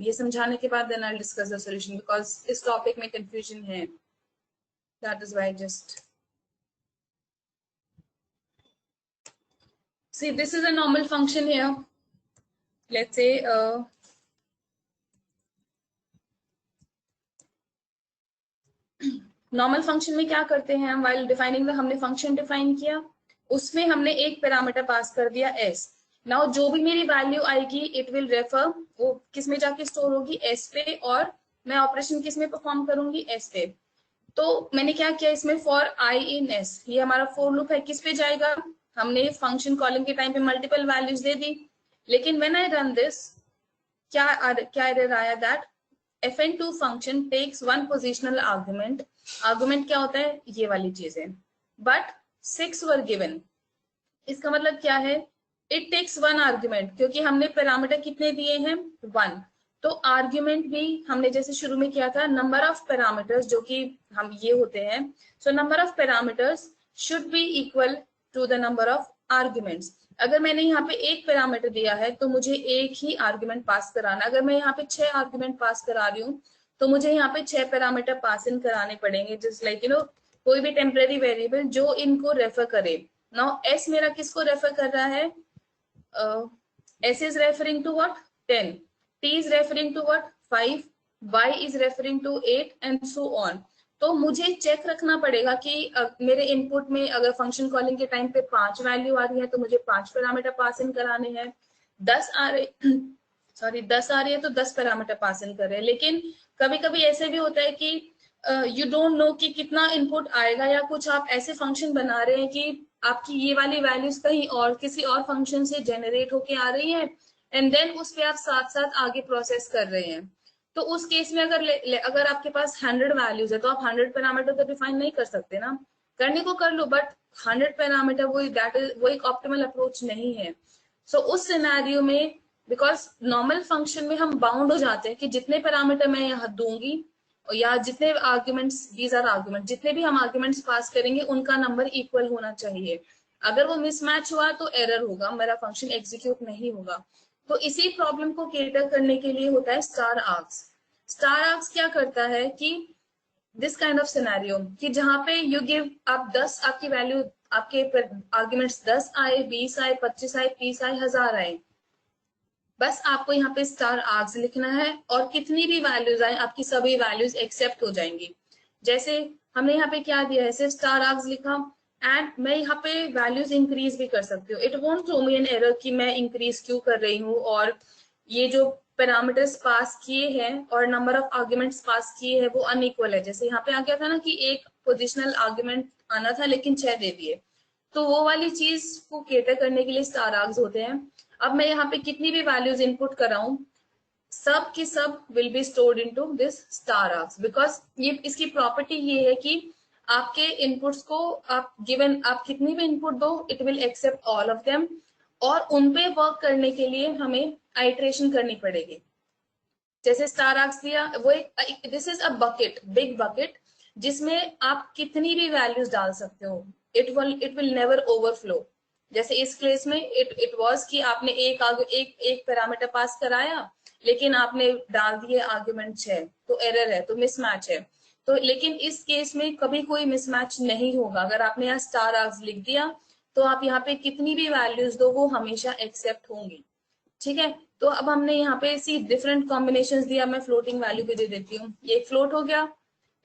ये समझाने के बाद then I'll discuss the solution because इस टॉपिक में कंफ्यूजन है, that is why I just see this is a normal function here, let's say normal function में क्या करते हैं हम, while defining the हमने फंक्शन डिफाइन किया, उसमें हमने एक पैरामीटर पास कर दिया s। नाउ जो भी मेरी वैल्यू आएगी इट विल रेफर, वो किस में जाके स्टोर होगी, s पे, और मैं ऑपरेशन किस में परफॉर्म करूंगी, s पे। तो मैंने क्या किया इसमें, फॉर i इन s, ये हमारा फॉर लूप है, किस पे जाएगा, हमने फंक्शन कॉलिंग के टाइम पे मल्टीपल वैल्यूज दे दी, लेकिन व्हेन आई रन दिस क्या एरर आया, that fn2 function takes one positional argument. Argument क्या होता है, ये वाली चीजें, बट 6 वर गिवन। इसका मतलब क्या है, इट टेक्स वन आर्ग्यूमेंट, क्योंकि हमने पैरामीटर कितने दिए हैं, 1। तो आर्ग्यूमेंट भी हमने जैसे शुरू में किया था, नंबर ऑफ पैरामीटर्स जो कि हम ये होते हैं, so number of parameters should be equal to the number of arguments. अगर मैंने यहाँ पे एक पैरामीटर दिया है तो मुझे एक ही आर्ग्यूमेंट पास कराना, अगर मैं यहाँ पे 6 आर्ग्यूमेंट पास करा रही हूँ तो मुझे यहाँ पे 6 पैरामीटर पास इन कराने पड़ेंगे, जस्ट लाइक कोई भी टेम्परेरी वेरिएबल जो इनको रेफर करे। नाउ s मेरा किसको रेफर कर रहा है, s is referring to what, 10, t is referring to what, 5, y is referring to 8 and so on। तो मुझे चेक रखना पड़ेगा कि मेरे इनपुट में अगर फंक्शन कॉलिंग के टाइम पे 5 वैल्यू आ रही है तो मुझे 5 पैरामीटर पास इन कराने हैं, 10 आ रहे सॉरी 10 आ रही है तो 10 पैरामीटर पास इन कर रहे हैं। लेकिन कभी कभी ऐसे भी होता है कि यू डोंट नो कि कितना इनपुट आएगा, या कुछ आप ऐसे फंक्शन बना रहे हैं कि आपकी ये वाली वैल्यूज कहीं और किसी और फंक्शन से जनरेट होके आ रही है एंड देन उस पे आप साथ साथ आगे प्रोसेस कर रहे हैं। तो उस केस में अगर आपके पास 100 वैल्यूज है तो आप 100 पैरामीटर तो डिफाइन नहीं कर सकते ना, करने को कर लो बट 100 पैरामीटर वो एक ऑप्टिमल अप्रोच नहीं है। सो उस सिनेरियो में बिकॉज नॉर्मल फंक्शन में हम बाउंड हो जाते हैं कि जितने पैरामीटर मैं यहाँ दूंगी या जितने आर्ग्यूमेंट्स, दीज आर आर्ग्यूमेंट, जितने भी हम आर्ग्यूमेंट्स पास करेंगे उनका नंबर इक्वल होना चाहिए। अगर वो मिसमैच हुआ तो एरर होगा, मेरा फंक्शन एग्जीक्यूट नहीं होगा। तो इसी प्रॉब्लम को केटर करने के लिए होता है स्टार आर्क्स। स्टार आर्क्स क्या करता है कि दिस काइंड ऑफ सिनेरियो कि जहां पे यू गिव, आप 10 आपकी वैल्यू, आपके आर्ग्यूमेंट्स 10 आए, 20 आए, 25 आए, 30 आए, 1000 आए, बस आपको यहाँ पे स्टार आर्क्स लिखना है और कितनी भी वैल्यूज आए आपकी सभी वैल्यूज एक्सेप्ट हो जाएंगी। जैसे हमने यहाँ पे क्या दिया है, सिर्फ स्टार आर्क्स लिखा एंड मैं यहाँ पे वैल्यूज इंक्रीज भी कर सकती हूँ। It won't throw me an error कि मैं इंक्रीज क्यों कर रही हूँ और ये जो पैरामीटर्स पास किए हैं और नंबर ऑफ आर्ग्यूमेंट्स पास किए हैं वो अनइक्वल है। जैसे यहाँ पे आ गया था ना कि एक पोजिशनल आर्ग्यूमेंट आना था लेकिन 6 दे दिए, तो वो वाली चीज को केटर करने के लिए स्टार आर्क्स होते हैं। अब मैं यहाँ पे कितनी भी वैल्यूज इनपुट कर रहा हूँ, सब की सब will be stored into this star arcs, because ये इसकी प्रॉपर्टी ये है कि आपके इनपुट्स को आप गिवन आप कितनी भी इनपुट दो it will accept all of them, और उन पे वर्क करने के लिए हमें आइट्रेशन करनी पड़ेगी। जैसे स्टार आर्क्स दिया, वो एक this is a bucket, big bucket, जिसमें आप कितनी भी वैल्यूज डाल सकते हो, इट विल नेवर ओवरफ्लो। जैसे इस केस में इट वाज कि आपने एक पैरामीटर पास कराया, लेकिन आपने डाल दिए आर्ग्यूमेंट 6, तो एरर है, तो मिसमैच है। तो लेकिन इस केस में कभी कोई मिसमैच नहीं होगा। अगर आपने यहाँ स्टार आर्क्स लिख दिया, तो आप यहाँ पे कितनी भी वैल्यूज दो, वो हमेशा एक्सेप्ट होंगी। ठीक है, तो अब हमने यहाँ पे सी डिफरेंट कॉम्बिनेशंस दिया, मैं फ्लोटिंग वैल्यू भी दे देती हूँ। ये एक फ्लोट हो गया,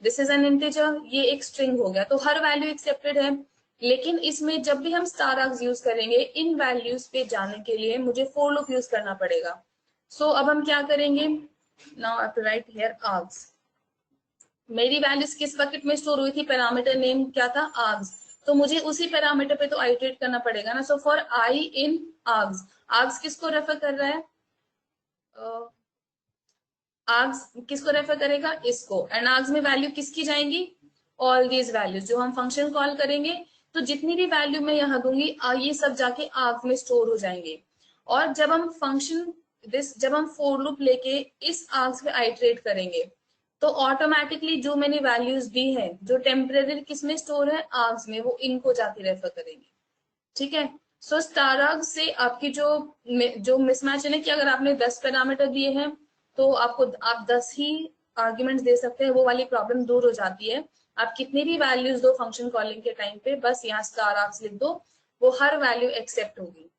दिस इज एन इंटीजर, ये एक स्ट्रिंग हो गया, तो हर वैल्यू एक्सेप्टेड है। लेकिन इसमें जब भी हम स्टार आर्क्स यूज करेंगे, इन वैल्यूज पे जाने के लिए मुझे फॉर लूप यूज करना पड़ेगा। सो अब हम क्या करेंगे, now I have to write here args. मेरी वैल्यूज किस बकेट में स्टोर हुई थी, पैरामीटर नेम क्या था, आर्क्स, तो मुझे उसी पैरामीटर पे तो आइटरेट करना पड़ेगा ना। So for I in args, arcs किसको रेफर कर रहा है, आर्क्स किसको रेफर करेगा, इसको। एंड आर्क्स में वैल्यू किसकी जाएंगी, ऑल दीज वैल्यूज जो हम फंक्शन कॉल करेंगे, तो जितनी भी वैल्यू मैं यहाँ दूंगी ये सब जाके आर्क्स में स्टोर हो जाएंगे। और जब हम फंक्शन जब हम फोर लूप लेके इस आर्क्स में आइटरेट करेंगे, तो ऑटोमेटिकली जो मैंने वैल्यूज दी है, जो टेम्परेरी किसमें स्टोर है, आर्क्स में, वो इनको जाके रेफर करेंगे। ठीक है, सो स्टार आर्क्स से आपकी जो मिसमैच है ना, कि अगर आपने 10 पैरामीटर दिए हैं, तो आप 10 ही आर्ग्यूमेंट्स दे सकते हैं, वो वाली प्रॉब्लम दूर हो जाती है। आप कितनी भी वैल्यूज दो फंक्शन कॉलिंग के टाइम पे, बस यहाँ स्टार आर्क्स लिख दो, वो हर वैल्यू एक्सेप्ट होगी।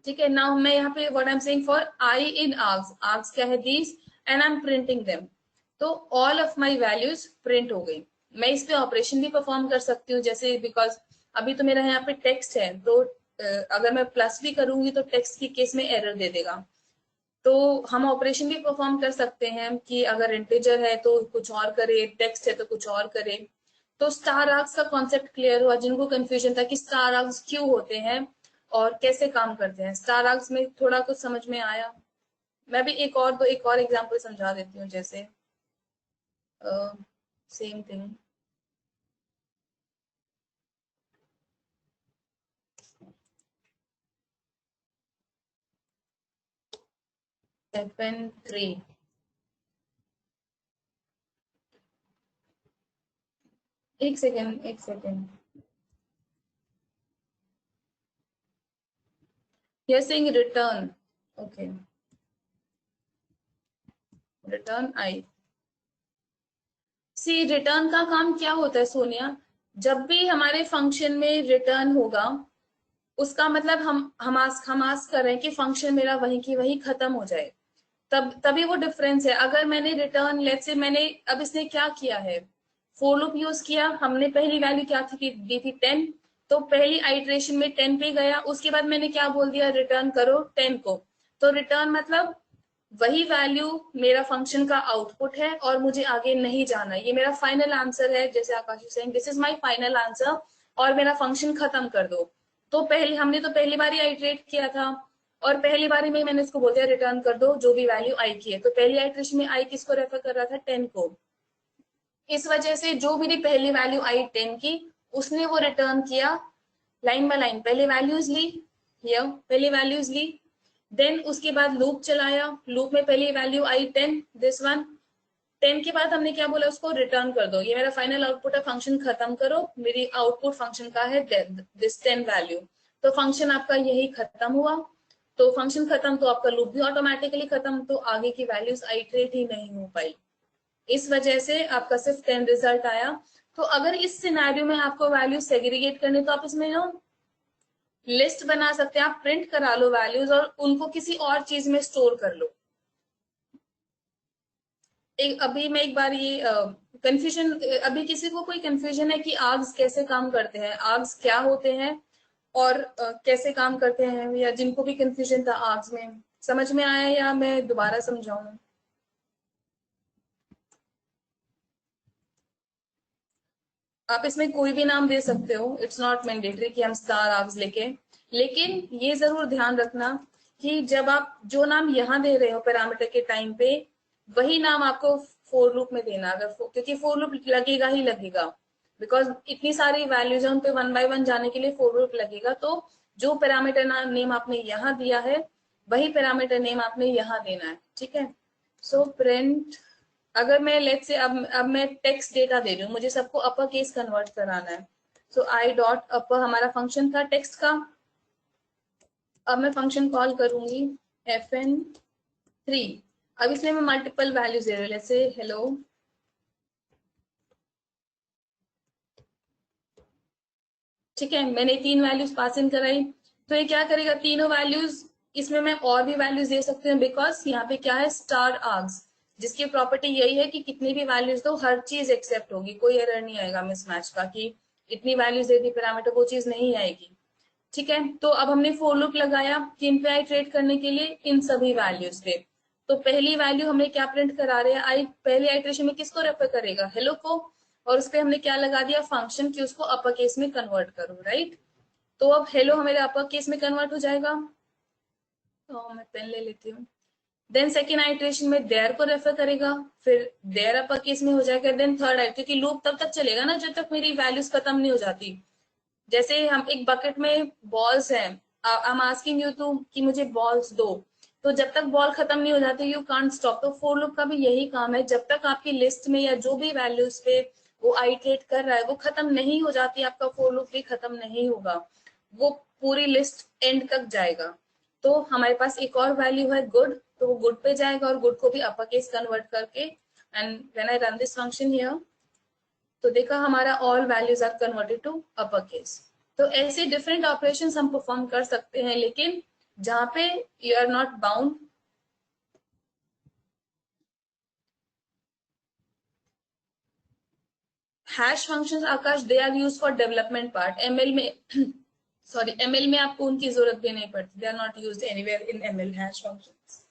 ठीक है, नाउ मैं यहाँ पे what I am saying for I in args, args क्या है, these, and I am printing them, तो all of my values print हो गई। मैं इस पे ऑपरेशन भी परफॉर्म कर सकती हूँ, जैसे बिकॉज अभी तो मेरा यहाँ पे टेक्स्ट है, तो अगर मैं प्लस भी करूंगी तो टेक्स्ट के केस में एरर दे देगा। तो हम ऑपरेशन भी परफॉर्म कर सकते हैं कि अगर इंटीजर है तो कुछ और करे, टेक्स्ट है तो कुछ और करे। तो स्टार आर्क्स का कॉन्सेप्ट क्लियर हुआ, जिनको कंफ्यूजन था कि स्टार आर्क्स क्यों होते हैं और कैसे काम करते हैं, स्टार आर्क्स में थोड़ा कुछ समझ में आया। मैं भी एक और एग्जांपल समझा देती हूँ, जैसे सेम थिंग, FN3, एक second, you're saying return, okay, return I, see return का काम क्या होता है सोनिया, जब भी हमारे फंक्शन में रिटर्न होगा, उसका मतलब हम आस्क कर रहे हैं कि फंक्शन मेरा वहीं की वहीं खत्म हो जाए, तभी वो डिफरेंस है। अगर मैंने रिटर्न, लेट्स से मैंने, अब इसने क्या किया है, फोर लूप यूज किया, हमने पहली वैल्यू क्या थी, दी थी 10, तो पहली आइट्रेशन में 10 पे गया, उसके बाद मैंने क्या बोल दिया, रिटर्न करो 10 को। तो रिटर्न मतलब वही वैल्यू मेरा फंक्शन का आउटपुट है और मुझे आगे नहीं जाना, ये मेरा फाइनल आंसर है, जैसे Akash saying this is my final answer, और मेरा फंक्शन खत्म कर दो। तो हमने तो पहली बार ही आइट्रेट किया था, और पहली बारी में मैंने इसको बोल दिया रिटर्न कर दो जो भी वैल्यू आई की है, तो पहली आइट्रेशन में आई किसको रेफर कर रहा था, 10 को। इस वजह से जो मेरी पहली वैल्यू आई 10 की, उसने वो रिटर्न किया लाइन बाय लाइन, पहले वैल्यूज ली, ये पहली वैल्यूज ली, देन उसके बाद लूप चलाया, लूप में पहली वैल्यू आई 10, दिस वन, 10 के बाद हमने क्या बोला, उसको रिटर्न कर दो, ये मेरा फाइनल आउटपुट है, फंक्शन खत्म करो, मेरी आउटपुट फंक्शन का है दिस 10 वैल्यू। तो फंक्शन आपका यही खत्म हुआ, तो फंक्शन खत्म तो आपका लूप भी ऑटोमेटिकली खत्म, तो आगे की वैल्यूज आइटरेट ही नहीं हो पाई, इस वजह से आपका सिर्फ 10 रिजल्ट आया। तो अगर इस सिनेरियो में आपको वैल्यू सेग्रीगेट करनी, तो आप इसमें जो लिस्ट बना सकते हैं, आप प्रिंट करा लो वैल्यूज और उनको किसी और चीज में स्टोर कर लो। अभी मैं एक बार ये कंफ्यूजन, अभी किसी को कोई कंफ्यूजन है कि आर्ग्स कैसे काम करते हैं, आर्ग्स क्या होते हैं और कैसे काम करते हैं, या जिनको भी कंफ्यूजन था आर्ग्स में, समझ में आया या मैं दोबारा समझाऊं? आप इसमें कोई भी नाम दे सकते हो, इट्स नॉट मैंडेटरी कि हम स्टार आर्ग्स लेके, लेकिन ये जरूर ध्यान रखना कि जब आप जो नाम यहाँ दे रहे हो पैरामीटर के टाइम पे, वही नाम आपको फोर लूप में देना, क्योंकि फोर लूप लगेगा ही लगेगा। बिकॉज इतनी सारी वैल्यूज है, उन पे वन बाय वन जाने के लिए फॉर लूप लगेगा। तो जो पैरामीटर नेम आपने यहाँ दिया है वही पैरामीटर नेम आपने यहाँ देना है, ठीक है। सो प्रिंट, अगर मैं लेट से अब मैं टेक्स्ट डेटा दे रही हूँ, मुझे सबको अपर केस कन्वर्ट कराना है। सो आई डॉट अपर हमारा फंक्शन था टेक्स्ट का। अब मैं फंक्शन कॉल करूंगी fn3। अब इसमें मैं मल्टीपल वैल्यूज दे रही हूँ, जैसे हेलो, ठीक है। मैंने 3 वैल्यूज पास इन कराई, तो ये क्या करेगा, तीनों वैल्यूज, इसमें मैं और भी वैल्यूज दे सकती हूँ, बिकॉज यहाँ पे क्या है, स्टार आर्ग्स, जिसकी प्रॉपर्टी यही है कि कितनी भी वैल्यूज दो हर चीज एक्सेप्ट होगी, कोई एरर नहीं आएगा मिसमैच का कि इतनी वैल्यूज दे दी पैरामीटर, वो चीज नहीं आएगी, ठीक है। तो अब हमने फॉर लूप लगाया किन पे, आइटरेट करने के लिए, इन सभी वैल्यूज पे। तो पहली वैल्यू हमने क्या प्रिंट करा रहे हैं, आई पहले आइटरेशन में किसको रेफर करेगा, हेलो को, और उस पर हमने क्या लगा दिया, फंक्शन की उसको अपर केस में कन्वर्ट करो, राइट। तो अब हेलो हमारे अपर केस में कन्वर्ट हो जाएगा, तो मैं पेन ले लेती हूँ। देन सेकेंड आइटरेशन में देयर को रेफर करेगा, फिर देयर अपर केस में हो जाएगा। देन थर्ड आई, क्योंकि लूप तब तक चलेगा ना जब तक मेरी वैल्यूज खत्म नहीं हो जाती। जैसे हम एक बकेट में बॉल्स हैं, I am asking you to कि मुझे बॉल्स दो, तो जब तक बॉल खत्म नहीं हो जाती यू कांट स्टॉप। तो फॉर लूप का भी यही काम है, जब तक आपकी लिस्ट में या जो भी वैल्यूज पे वो आइटरेट कर रहा है वो खत्म नहीं हो जाती, आपका फॉर लूप भी खत्म नहीं होगा, वो पूरी लिस्ट एंड तक जाएगा। तो हमारे पास एक और वैल्यू है गुड, तो वो गुड पे जाएगा और गुड को भी अपर केस कन्वर्ट करके, and when I run this function here, तो देखा हमारा all values are converted to upper case. तो ऐसे डिफरेंट ऑपरेशंस हम परफॉर्म कर सकते हैं, लेकिन जहां पे you are not bound. Hash functions Akash, they are use for development part, ML में सॉरी एमएल में आपको उनकी जरूरत भी नहीं पड़ती, they are not used anywhere in ML hash functions.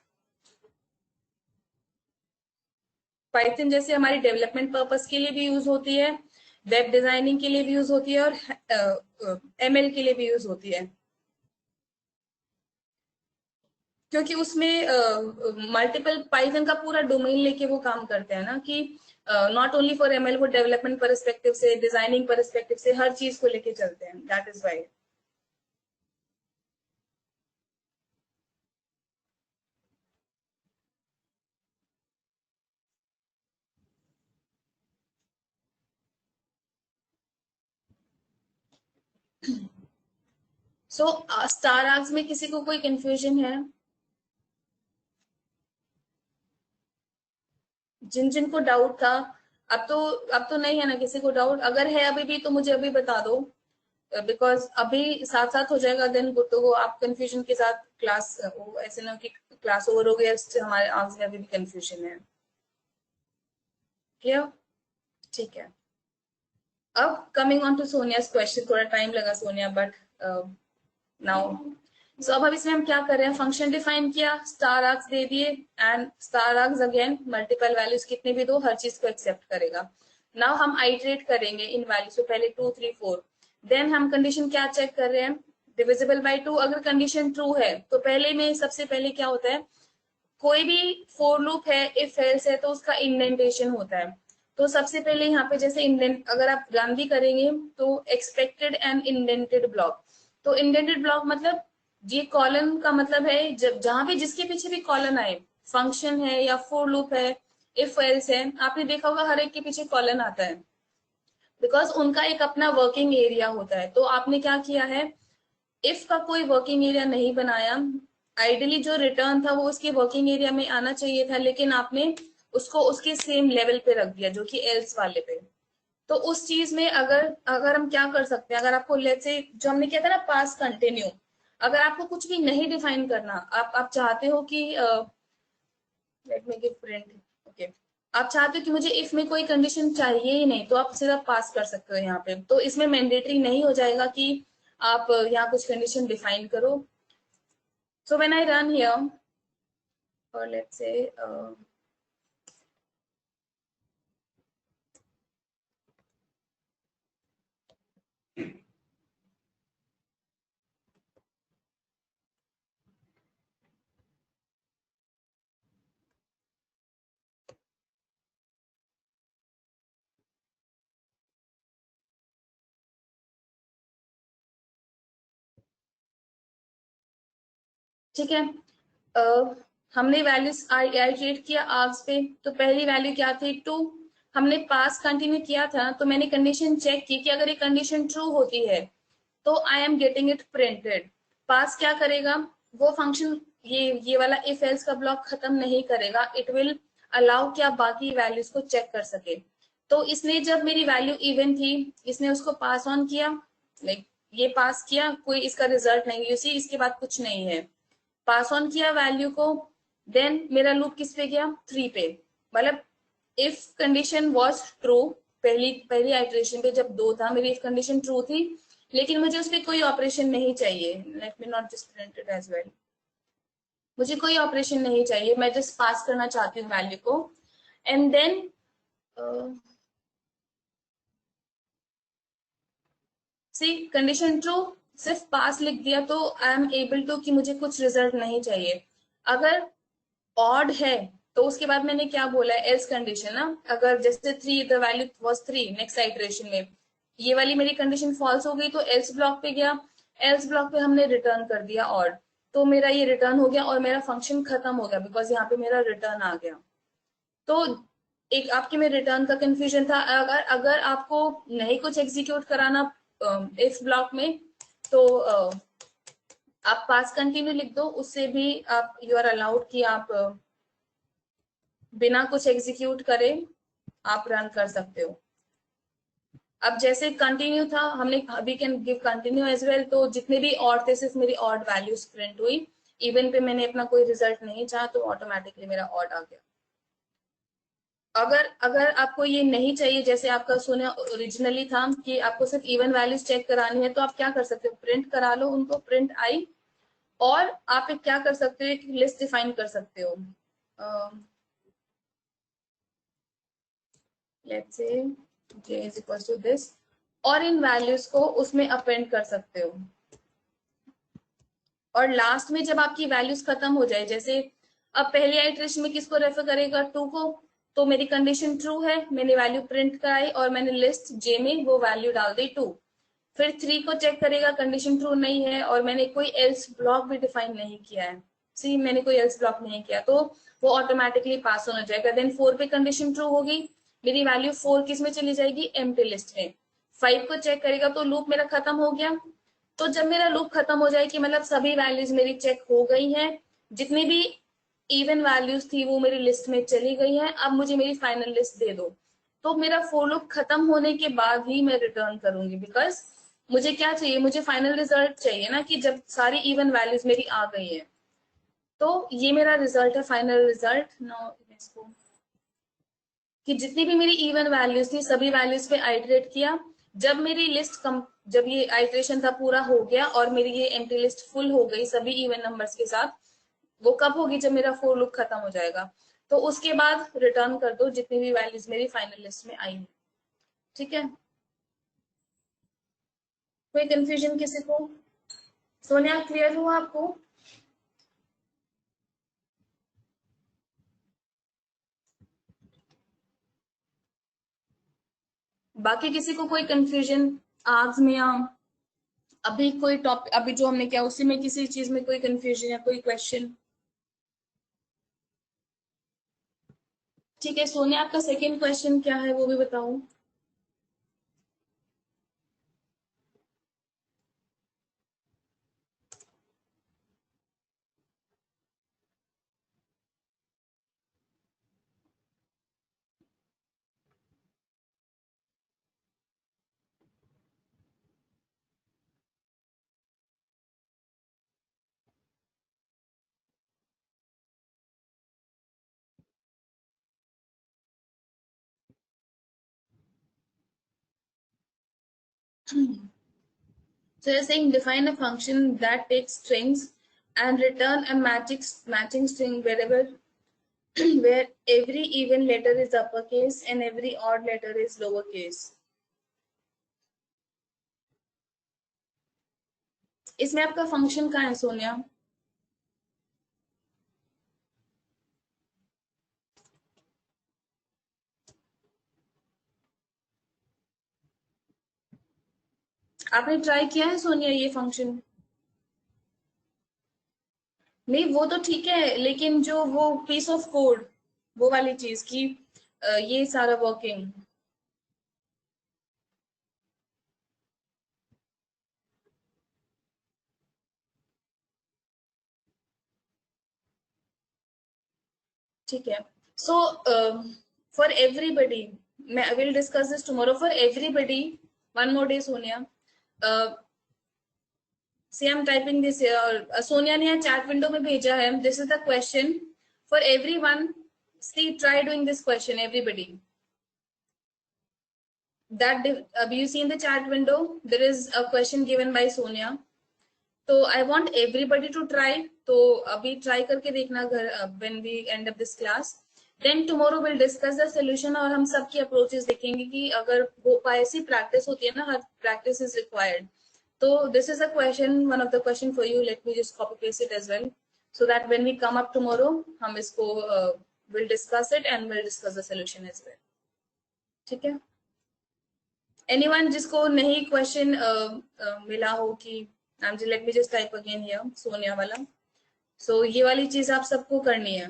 Python जैसे हमारी डेवलपमेंट पर्पस के लिए भी यूज होती है, वेब डिजाइनिंग के लिए भी यूज होती है, और एमएल के लिए भी यूज होती है, क्योंकि उसमें मल्टीपल पाइथन का पूरा डोमेन लेके वो काम करते हैं ना, कि नॉट ओनली फॉर एमएल, वो डेवलपमेंट परस्पेक्टिव से, डिजाइनिंग परस्पेक्टिव से, हर चीज को लेके चलते हैं, that is why. So star args में किसी को कोई कंफ्यूजन है, जिन जिन को डाउट था, अब तो नहीं है ना किसी को डाउट, अगर है अभी भी तो मुझे अभी बता दो, बिकॉज अभी साथ साथ हो जाएगा, देन तो वो आप कंफ्यूजन के साथ क्लास, वो ऐसे ना कि क्लास ओवर हो गया, इससे हमारे आर्क्स में अभी भी कंफ्यूजन है, क्लियर, ठीक है। अब coming on to Sonia's question, थोड़ा टाइम लगा सोनिया, बट नाउ, सो अब इसमें हम क्या कर रहे हैं, फंक्शन डिफाइन किया, स्टार आर्क्स दे दिए, and star arcs again multiple values कितने भी दो हर चीज को एक्सेप्ट करेगा। नाउ हम आइटरेट करेंगे इन वैल्यूज पे, पहले 2 3 4, देन हम कंडीशन क्या चेक कर रहे हैं, डिविजिबल बाय 2, अगर कंडीशन ट्रू है तो पहले में सबसे पहले क्या होता है, कोई भी फॉर लूप है, इफ एल्स है, तो उसका इंडेंटेशन होता है। तो सबसे पहले यहाँ पे जैसे इंडेंट अगर आप रन भी करेंगे तो एक्सपेक्टेड एंड इंडेंटेड ब्लॉक, तो इंडेंटेड ब्लॉक मतलब ये कॉलन का मतलब है, जब जहां पे जिसके पीछे भी कॉलन आए, फंक्शन है या फॉर लूप है, इफ एल्स है, आपने देखा होगा हर एक के पीछे कॉलन आता है, बिकॉज उनका एक अपना वर्किंग एरिया होता है। तो आपने क्या किया है, इफ का कोई वर्किंग एरिया नहीं बनाया, आइडियली जो रिटर्न था वो उसके वर्किंग एरिया में आना चाहिए था, लेकिन आपने उसको उसके सेम लेवल पे रख दिया जो कि एल्स वाले पे। तो उस चीज में अगर अगर हम क्या कर सकते हैं, अगर आपको लेट्स से जो हमने किया था ना पास कंटिन्यू, अगर आपको कुछ भी नहीं डिफाइन करना, आप चाहते हो कि let me give print, okay, आप चाहते हो कि मुझे इफ में कोई कंडीशन चाहिए ही नहीं, तो आप सिर्फ पास कर सकते हो यहाँ पे, तो इसमें मैंडेटरी नहीं हो जाएगा कि आप यहाँ कुछ कंडीशन डिफाइन करो। So when I run here, or let's say ठीक है। हमने वैल्यूज आइटरेट किया आर्ग्स पे, तो पहली वैल्यू क्या थी 2। हमने पास कंटिन्यू किया था, तो मैंने कंडीशन चेक की कि अगर ये कंडीशन ट्रू होती है तो I am getting it printed. Pass क्या करेगा, वो फंक्शन ये वाला इफ एल्स का ब्लॉक खत्म नहीं करेगा, इट विल अलाउ कि आप बाकी वैल्यूज को चेक कर सके। तो इसने जब मेरी वैल्यू इवन थी, इसने उसको पास ऑन किया, लाइक ये पास किया, कोई इसका रिजल्ट नहीं, यू सी इसके बाद कुछ नहीं है, पास ऑन किया वैल्यू को। देन मेरा लूप किस पे गया, 3 पे। मतलब इफ कंडीशन वॉज ट्रू, पहली पहली आइट्रेशन पे जब 2 था, मेरी इफ कंडीशन ट्रू थी, लेकिन मुझे उसपे कोई ऑपरेशन नहीं चाहिए। Let me not just print it as well. मुझे कोई ऑपरेशन नहीं चाहिए, मैं जस्ट पास करना चाहती हूँ वैल्यू को। And then see condition true, सिर्फ पास लिख दिया तो आई एम एबल टू कि मुझे कुछ रिजल्ट नहीं चाहिए। अगर ऑड है तो उसके बाद मैंने क्या बोला है, एल्स कंडीशन ना। अगर जैसे 3 the value was 3 next iteration में, ये वाली मेरी कंडीशन फॉल्स हो गई तो एल्स ब्लॉक पे गया, एल्स ब्लॉक पे हमने रिटर्न कर दिया ऑड, तो मेरा ये रिटर्न हो गया और मेरा फंक्शन खत्म हो गया, बिकॉज यहाँ पे मेरा रिटर्न आ गया। तो एक आपके में रिटर्न का कंफ्यूजन था। अगर अगर आपको नहीं कुछ एग्जीक्यूट कराना इफ ब्लॉक में, तो आप पास कंटिन्यू लिख दो, उससे भी आप यू आर अलाउड कि आप बिना कुछ एग्जीक्यूट करे आप रन कर सकते हो। अब जैसे कंटिन्यू था, हमने we can give continue as well, तो जितने भी ऑड थे सिर्फ मेरी ऑड वैल्यूज प्रिंट हुई। इवन पे मैंने अपना कोई रिजल्ट नहीं चाहा, तो ऑटोमेटिकली मेरा ऑड आ गया। अगर अगर आपको ये नहीं चाहिए, जैसे आपका सुना ओरिजिनली था कि आपको सिर्फ इवन वैल्यूज चेक करानी है, तो आप क्या कर सकते हो, प्रिंट करा लो उनको, प्रिंट आई। और आप एक क्या कर सकते हो, एक लिस्ट डिफाइन कर सकते हो, let's say j is equals to this, और इन वैल्यूज को उसमें अपेंड कर सकते हो। और लास्ट में जब आपकी वैल्यूज खत्म हो जाए, जैसे अब पहले आइटरेशन में किसको रेफर करेगा, 2 को, तो मेरी कंडीशन ट्रू है, मैंने वैल्यू प्रिंट कराई और मैंने लिस्ट जे में वो वैल्यू डाल दी 2। फिर 3 को चेक करेगा, कंडीशन ट्रू नहीं है और मैंने कोई एल्स ब्लॉक भी डिफाइन नहीं किया है, सी मैंने कोई एल्स ब्लॉक नहीं किया, तो वो ऑटोमेटिकली पास हो जाएगा। देन 4 पे कंडीशन ट्रू होगी, मेरी वैल्यू 4 किस में चली जाएगी, एम्प्टी लिस्ट में। 5 को चेक करेगा तो लूप मेरा खत्म हो गया। तो जब मेरा लूप खत्म हो जाए कि मतलब सभी वैल्यूज मेरी चेक हो गई हैं, जितनी भी इवन वैल्यूज थी वो मेरी लिस्ट में चली गई हैं, अब मुझे मेरी फाइनल लिस्ट दे दो, तो मेरा फोर लूप खत्म होने के बाद ही मैं रिटर्न करूंगी। बिकॉज मुझे क्या चाहिए, मुझे फाइनल रिजल्ट चाहिए ना, कि जब सारी इवन वैल्यूज मेरी आ गई है, तो ये मेरा रिजल्ट है, फाइनल रिजल्ट। नो इसको कि जितनी भी मेरी इवन वैल्यूज थी सभी वैल्यूज पे आइटरेट किया, जब मेरी लिस्ट कम, जब ये आइटरेशन था पूरा हो गया और मेरी ये एम्प्टी लिस्ट फुल हो गई सभी इवन नंबर्स के साथ, वो कब होगी, जब मेरा फोर लूप खत्म हो जाएगा, तो उसके बाद रिटर्न कर दो जितनी भी वैल्यूज मेरी फाइनल लिस्ट में आई है। ठीक है, कोई कंफ्यूजन किसी को, सोनिया क्लियर हुआ आपको? बाकी किसी को कोई कंफ्यूजन आर्ग्स में, या अभी कोई टॉपिक अभी जो हमने किया उसी में किसी चीज में कोई कंफ्यूजन या कोई क्वेश्चन? ठीक है, सोनिया आपका सेकंड क्वेश्चन क्या है वो भी बताओ। So you're saying define a function that takes strings and return a matching string wherever where every even letter is uppercase and every odd letter is lowercase. इसमें आपका फंक्शन कहाँ है सोनिया? आपने ट्राई किया है सोनिया ये फंक्शन? नहीं वो तो ठीक है, लेकिन जो वो पीस ऑफ कोड, वो वाली चीज की ये सारा वर्किंग। ठीक है। सो फॉर एवरीबडी, मैं I will discuss this tomorrow for everybody. One more day Sonia, see I am typing this, Sonia ने चैट विंडो में भेजा है, this is the question for everyone. See try doing this question everybody, that you see in the chat window there is a question given by Sonia, तो I want everybody to try. तो अभी try करके देखना घर, when we end up this class, then tomorrow will discuss the solution, और हम सबकी approaches देखेंगे कि अगर हो पाए, ऐसी प्रैक्टिस होती है ना, हर प्रैक्टिस इज रिक्वायर्ड। तो this is a question, one of the question for you, let me just copy paste it as well, so that when we come up tomorrow हम इसको will discuss it and will discuss the solution as well. ठीक है। Anyone जिसको नहीं question मिला हो कि let me just type again here Sonia वाला, सो ये वाली चीज आप सबको करनी है।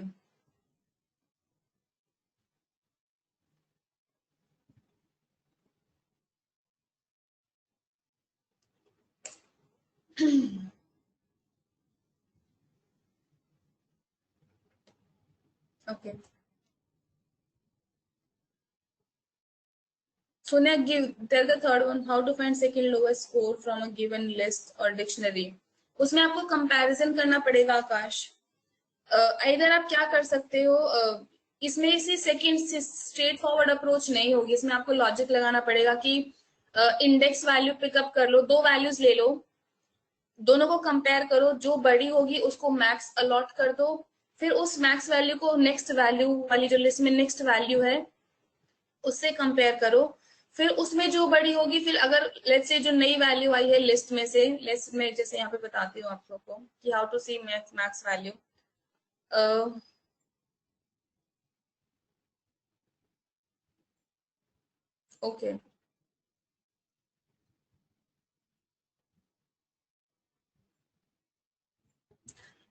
Okay Sonia, give tell the third one, how to find second lowest score from a given list और डिक्शनरी। उसमें आपको कंपैरिजन करना पड़ेगा आकाश। इधर आप क्या कर सकते हो, इसमें इसी सेकंड स्ट्रेट फॉरवर्ड अप्रोच नहीं होगी, इसमें आपको लॉजिक लगाना पड़ेगा कि इंडेक्स वैल्यू पिकअप कर लो, दो वैल्यूज ले लो, दोनों को कंपेयर करो, जो बड़ी होगी उसको मैक्स अलॉट कर दो, फिर उस मैक्स वैल्यू को नेक्स्ट वैल्यू वाली जो लिस्ट में नेक्स्ट वैल्यू है उससे कंपेयर करो, फिर उसमें जो बड़ी होगी, फिर अगर लेट्स से जो नई वैल्यू आई है लिस्ट में से, लिस्ट में जैसे यहाँ पे बताती हूँ आप लोगों को कि how to see max max value. Okay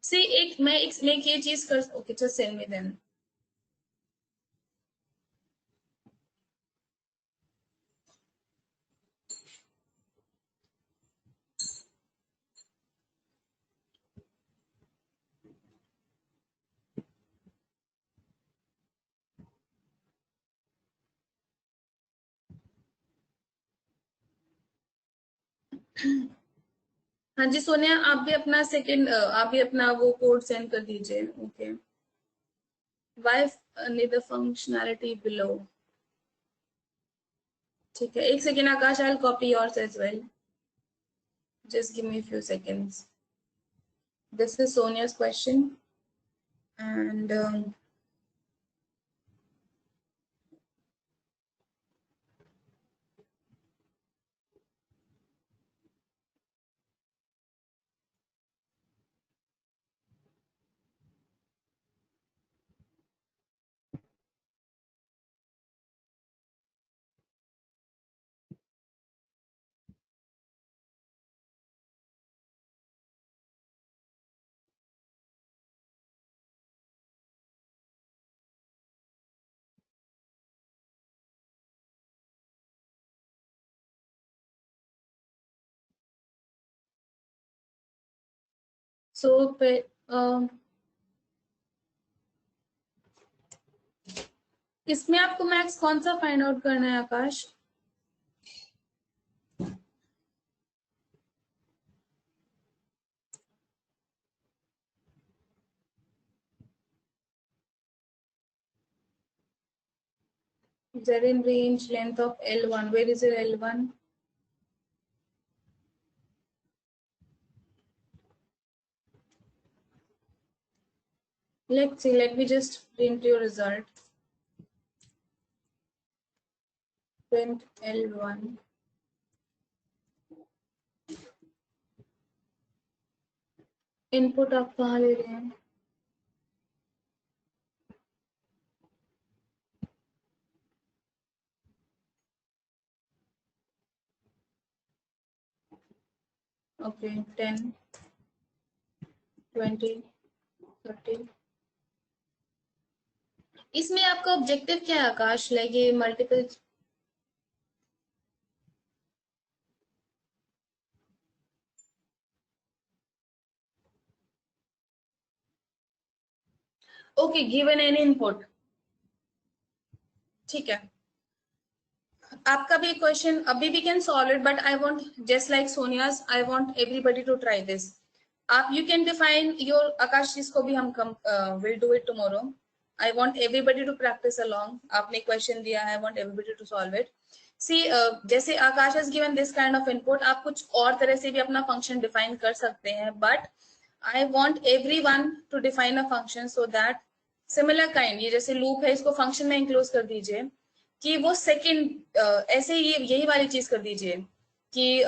see मैं एक ये चीज कर, okay just send me then. हाँ जी सोनिया, आप भी अपना सेकंड, आप भी अपना वो कोड सेंड कर दीजिए। Okay, why need the functionality below. ठीक है, एक second Akash, I will copy yours as well, just give me few seconds. This is Sonia's question and so इसमें आपको मैक्स कौन सा फाइंड आउट करना है आकाश? Z in range length of L1, where is your L1? Let's see, let me just print your result. Print L1. Input आप कहाँ ले रहे हैं? ओके 10, 20, 13। इसमें आपका ऑब्जेक्टिव क्या है आकाश? लाइक ये multiple okay, given any input, ठीक है। आपका भी क्वेश्चन अभी we can solve it, but I want just like Sonia's, I want everybody to try this. आप you can define your, Akash जिसको भी हम will do it tomorrow. I want everybody to practice along. आपने क्वेश्चन दिया है, I want everybody to solve it. See जैसे Akash has given this kind of input, आप कुछ और तरह से भी अपना फंक्शन डिफाइन कर सकते हैं, but I want everyone to define a function so that similar kind, ये जैसे लूप है इसको फंक्शन में इंक्लूड कर दीजिए कि वो सेकंड ऐसे ही यही वाली चीज कर दीजिए कि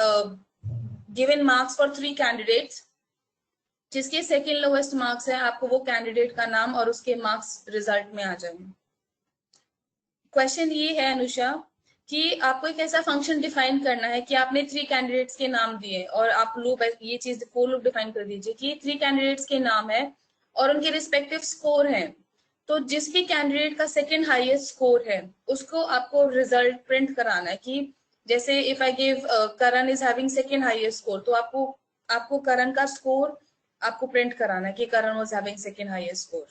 गिवन मार्क्स फॉर 3 कैंडिडेट्स, जिसके सेकंड लोवेस्ट मार्क्स है, आपको वो कैंडिडेट का नाम और उसके मार्क्स रिजल्ट में आ जाए। क्वेश्चन ये है अनुषा कि आपको एक ऐसा फंक्शन डिफाइन करना है कि आपने 3 कैंडिडेट्स के नाम दिए और आप लूप, ये चीज फोर लूप डिफाइन कर दीजिए कि 3 कैंडिडेट्स के नाम है और उनके रिस्पेक्टिव स्कोर है। तो जिस भी कैंडिडेट का सेकंड हाईएस्ट स्कोर है उसको आपको रिजल्ट प्रिंट कराना है कि जैसे if I give Karan is having second highest score, तो आपको करण का स्कोर आपको प्रिंट कराना है कि Karan was having second highest score.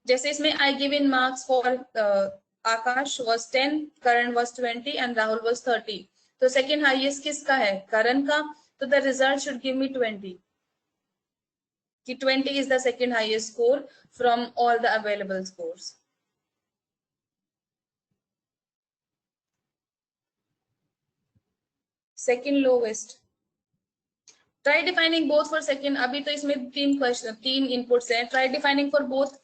जैसे इसमें I give in marks for Akash was 10, Karan was 20 and Rahul was 30। तो सेकंड हाईएस्ट किसका है? करण का। तो the result should give me 20, कि 20 is the second highest score from all the available scores. Second lowest. Try defining both for second. अभी तो इसमें 3 inputs हैं. Try defining for both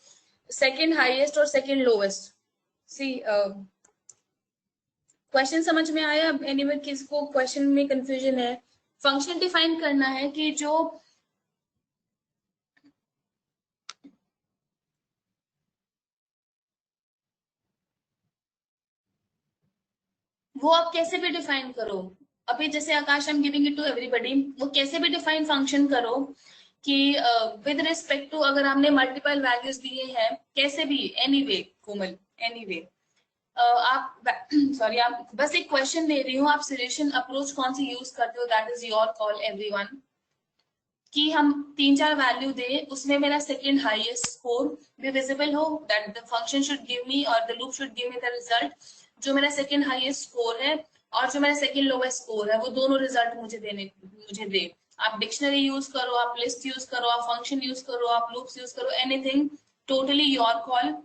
second highest और second lowest. See, क्वेश्चन समझ में आया? Anyway, किसको क्वेश्चन में कंफ्यूजन है? फंक्शन डिफाइन करना है कि जो वो आप कैसे भी डिफाइन करो। अभी जैसे Akash I am giving it to everybody, वो कैसे भी डिफाइन फंक्शन करो कि विद रिस्पेक्ट टू, अगर आपने मल्टीपल वैल्यूज दिए हैं कैसे भी, एनीवे कोमल, एनीवे आप सॉरी आप बस एक क्वेश्चन दे रही हूँ, आप सॉल्यूशन अप्रोच कौन सी यूज करते हो that is your call everyone. कि हम 3-4 वैल्यू दे, उसमें मेरा सेकंड हाईएस्ट स्कोर भी विजिबल हो, that the function should give me और the loop should give me the result जो मेरा सेकंड हाईएस्ट स्कोर है और जो मेरा सेकंड लोवेस्ट स्कोर है, वो दोनों रिजल्ट मुझे दे। आप डिक्शनरी यूज करो, आप लिस्ट यूज करो, आप फंक्शन यूज करो, आप लूप्स यूज करो, anything, totally your call.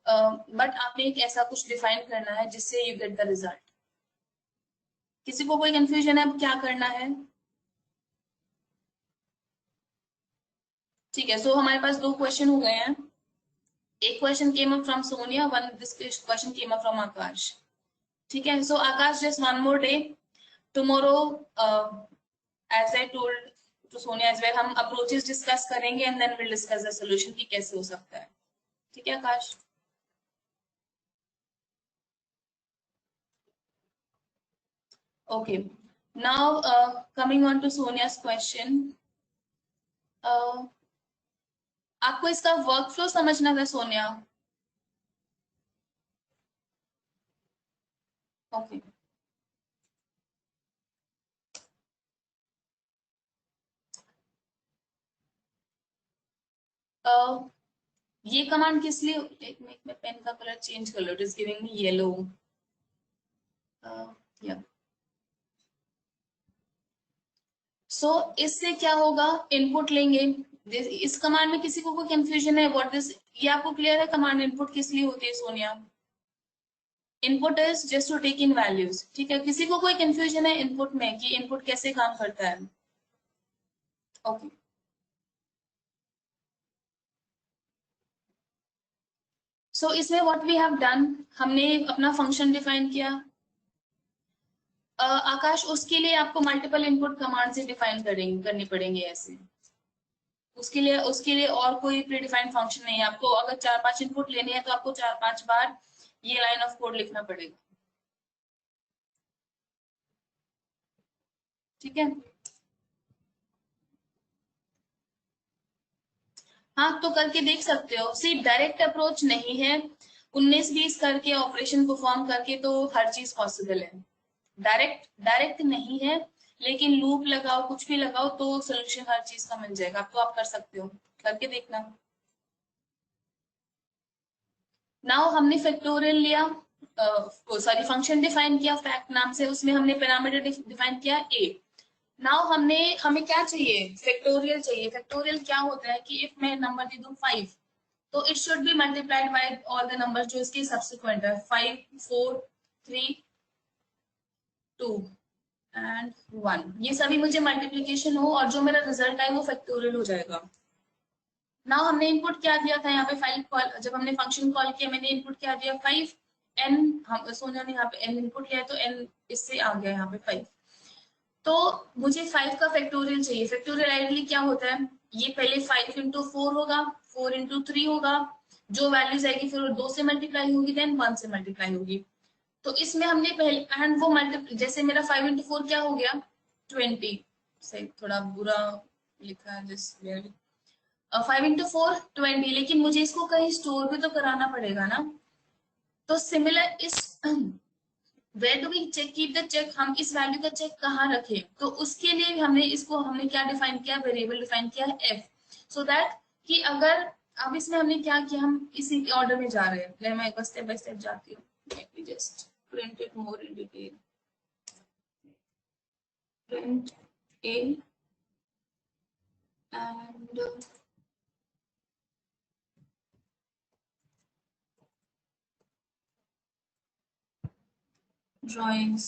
But आपने एक ऐसा कुछ डिफाइन करना है जिससे यू गेट द रिजल्ट। किसी को कोई कंफ्यूजन है अब क्या करना है? ठीक है, सो हमारे पास 2 क्वेश्चन हो गए हैं। एक question came up from Sonia, one this question came up from Akash. ठीक है, so Akash just one more day, tomorrow as I told to Sonia as well, हम अप्रोचेस डिस्कस करेंगे and then will discuss the solution कि कैसे हो सकता है। ठीक है Akash? Okay, now coming on to Sonia's question, आपको इसका वर्क फ्लो समझना था सोनिया? ओके, ये कमांड किस लिए, एक मिनट में पेन का कलर चेंज कर लो, it is giving me yellow. या सो इससे क्या होगा, इनपुट लेंगे। इस कमांड में किसी को कोई कंफ्यूजन है? व्हाट दिस, ये आपको क्लियर है कमांड इनपुट किस लिए होती है Sonia? Input is just to take in values. ठीक है, किसी को कोई कंफ्यूजन है इनपुट में कि इनपुट कैसे काम करता है? ओके, सो इसमें व्हाट वी हैव डन, हमने अपना फंक्शन डिफाइन किया। आकाश, उसके लिए आपको मल्टीपल इनपुट कमांड से डिफाइन करनी पड़ेंगे ऐसे। उसके लिए और कोई प्री डिफाइंड फंक्शन नहीं है। आपको अगर 4-5 इनपुट लेने हैं तो आपको 4-5 बार ये लाइन ऑफ कोड लिखना पड़ेगा। ठीक है। हाँ, तो करके देख सकते हो। सिर्फ डायरेक्ट अप्रोच नहीं है, 19-20 करके ऑपरेशन परफॉर्म करके तो हर चीज पॉसिबल है। डायरेक्ट डायरेक्ट नहीं है, लेकिन लूप लगाओ, कुछ भी लगाओ तो सोल्यूशन हर चीज का मिल जाएगा। तो आप कर सकते हो, करके देखना। नाउ हमने फैक्टोरियल लिया, सॉरी फंक्शन डिफाइन किया फैक्ट नाम से, उसमें हमने पैरामीटर डिफाइन किया ए। नाउ हमें क्या चाहिए, फैक्टोरियल चाहिए। फैक्टोरियल क्या होता है कि इफ मैं नंबर दे दूं 5, तो it should B multiplied by all the number जो इसके सब्सिक्वेंट है, 5, 4, 3, 2 एंड 1। ये सभी मुझे मल्टीप्लीकेशन हो और जो मेरा रिजल्ट आए वो फैक्टोरियल हो जाएगा। नाउ हमने इनपुट क्या दिया था यहाँ पे, 5 कॉल, जब हमने फंक्शन कॉल किया मैंने इनपुट क्या दिया, 5 n। हम सोचा ने यहाँ पे n इनपुट लिया तो n इससे आ गया यहाँ पे 5। तो मुझे 5 का फैक्टोरियल चाहिए। फैक्टोरियल आइडियली क्या होता है, ये पहले 5 इंटू 4 होगा, 4 इंटू 3 होगा, जो वैल्यूज आएगी फिर वो 2 से मल्टीप्लाई होगी, देन 1 से मल्टीप्लाई होगी। तो इसमें हमने पहले एंड वो मल्टीप्लाई, जैसे मेरा 5 इंटू 4 क्या हो गया 20, सही थोड़ा बुरा लिखा है जिस 5 इंटू 4 20, लेकिन मुझे इसको कहीं स्टोर भी तो कराना पड़ेगा ना। तो similar is where do we check, keep the check, हम इस वैल्यू का चेक कहाँ रखें, तो उसके लिए हमने क्या डिफाइन किया, वेरिएबल डिफाइन किया है एफ, सो दैट कि अगर अब इसमें हमने क्या किया, हम इसी ऑर्डर में जा रहे हैं। मैं एक बार स्टेप बाय स्टेप जाती हूँ, late me just print it more in detail. Print A and drawings।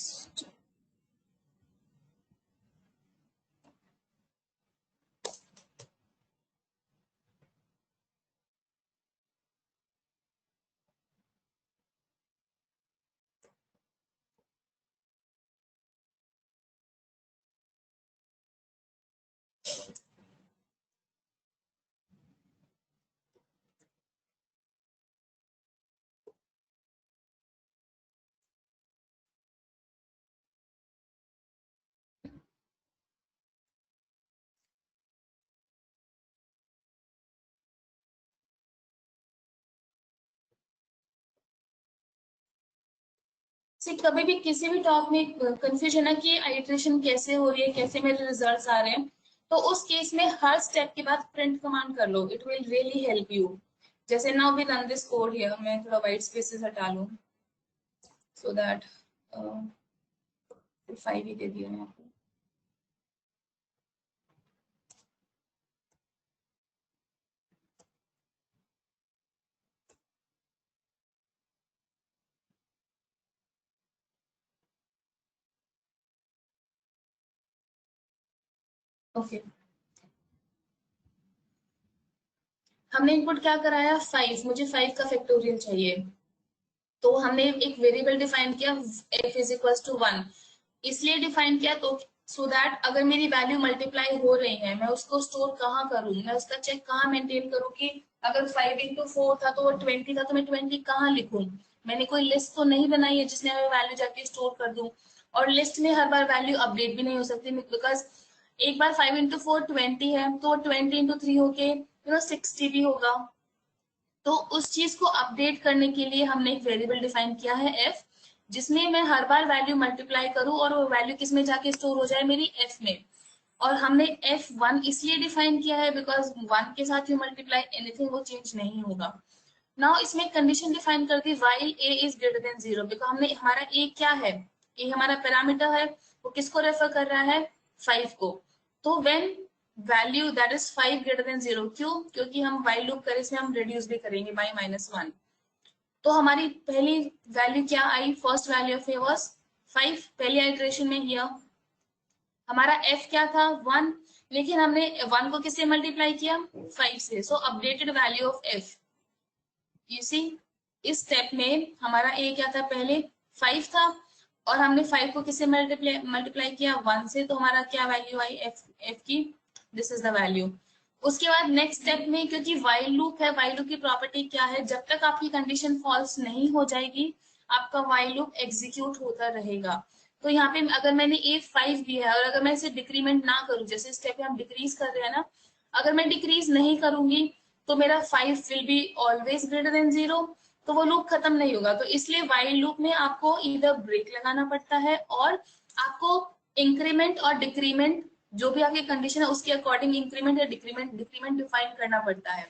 से कभी भी किसी भी टॉप में कंफ्यूजन है कि आइट्रेशन कैसे हो रही है, कैसे मेरे रिजल्ट्स आ रहे हैं, तो उस केस में हर स्टेप के बाद प्रिंट कमांड कर लो, it will really help you. जैसे now we run this code here, मैं थोड़ा वाइट स्पेसेस हटा लूं सो दैट 5 ही दे दिया यहाँ पे। ओके, हमने इनपुट क्या कराया 5, मुझे 5 का फैक्टोरियल चाहिए। तो हमने एक वेरिएबल डिफाइन किया f इज इक्वल टू 1, इसलिए डिफाइन किया तो सो दैट अगर मेरी वैल्यू मल्टीप्लाई हो रही है मैं उसको स्टोर कहाँ करूँ, मैं उसका चेक कहाँ मेंटेन करूँ कि अगर 5 इंटू 4 था तो वो 20 था तो मैं 20 कहाँ लिखूं। मैंने कोई लिस्ट तो नहीं बनाई है जिसमें मैं वैल्यू जाके स्टोर कर दूं, और लिस्ट में हर बार वैल्यू अपडेट भी नहीं हो सकती बिकॉज एक बार 5 इंटू 4 20 है तो 20 इंटू 3 होके 60 भी होगा। तो उस चीज को अपडेट करने के लिए हमने एक वेरिएबल डिफाइन किया है f, जिसमें मैं हर बार वैल्यू मल्टीप्लाई करूं और वो वैल्यू किस में जाके स्टोर हो जाए, मेरी f में। और हमने f1 इसलिए डिफाइन किया है बिकॉज 1 के साथ यू मल्टीप्लाई एनीथिंग वो चेंज नहीं होगा। नाउ इसमें कंडीशन डिफाइन कर दी while a is greater than 0, because हमने हमारा a क्या है, a हमारा पैरामीटर है, वो किसको रेफर कर रहा है 5 को। तो when value that is 5 greater than 0, क्यों, क्योंकि हम व्हाइल लूप करें इसमें हम रिड्यूस भी करेंगे बाय -1। तो हमारी पहली वैल्यू क्या आई, first value of a was 5, पहली आइटरेशन में किया। हमारा f क्या था 1, लेकिन हमने 1 को किससे मल्टीप्लाई किया 5 से, so updated value of f। You see, इस स्टेप में हमारा a क्या था, पहले 5 था और हमने 5 को किससे मल्टीप्लाई किया 1 से, तो हमारा क्या वैल्यू आई f की, दिस इज द वैल्यू। उसके बाद नेक्स्ट स्टेप में, क्योंकि व्हाइल लूप है, व्हाइल लूप की प्रॉपर्टी क्या है, जब तक आपकी कंडीशन फॉल्स नहीं हो जाएगी आपका व्हाइल लूप एग्जीक्यूट होता रहेगा। तो यहाँ पे अगर मैंने ए 5 दिया है और अगर मैं इसे डिक्रीमेंट ना करूँ, जैसे स्टेप पे हम डिक्रीज कर रहे हैं ना, अगर मैं डिक्रीज नहीं करूंगी तो मेरा 5 will be always greater than 0, तो वो लूप खत्म नहीं होगा। तो इसलिए व्हाइल लूप में आपको इधर ब्रेक लगाना पड़ता है और आपको इंक्रीमेंट और डिक्रीमेंट जो भी आपकी कंडीशन है उसके अकॉर्डिंग इंक्रीमेंट या डिक्रीमेंट डिफाइन करना पड़ता है।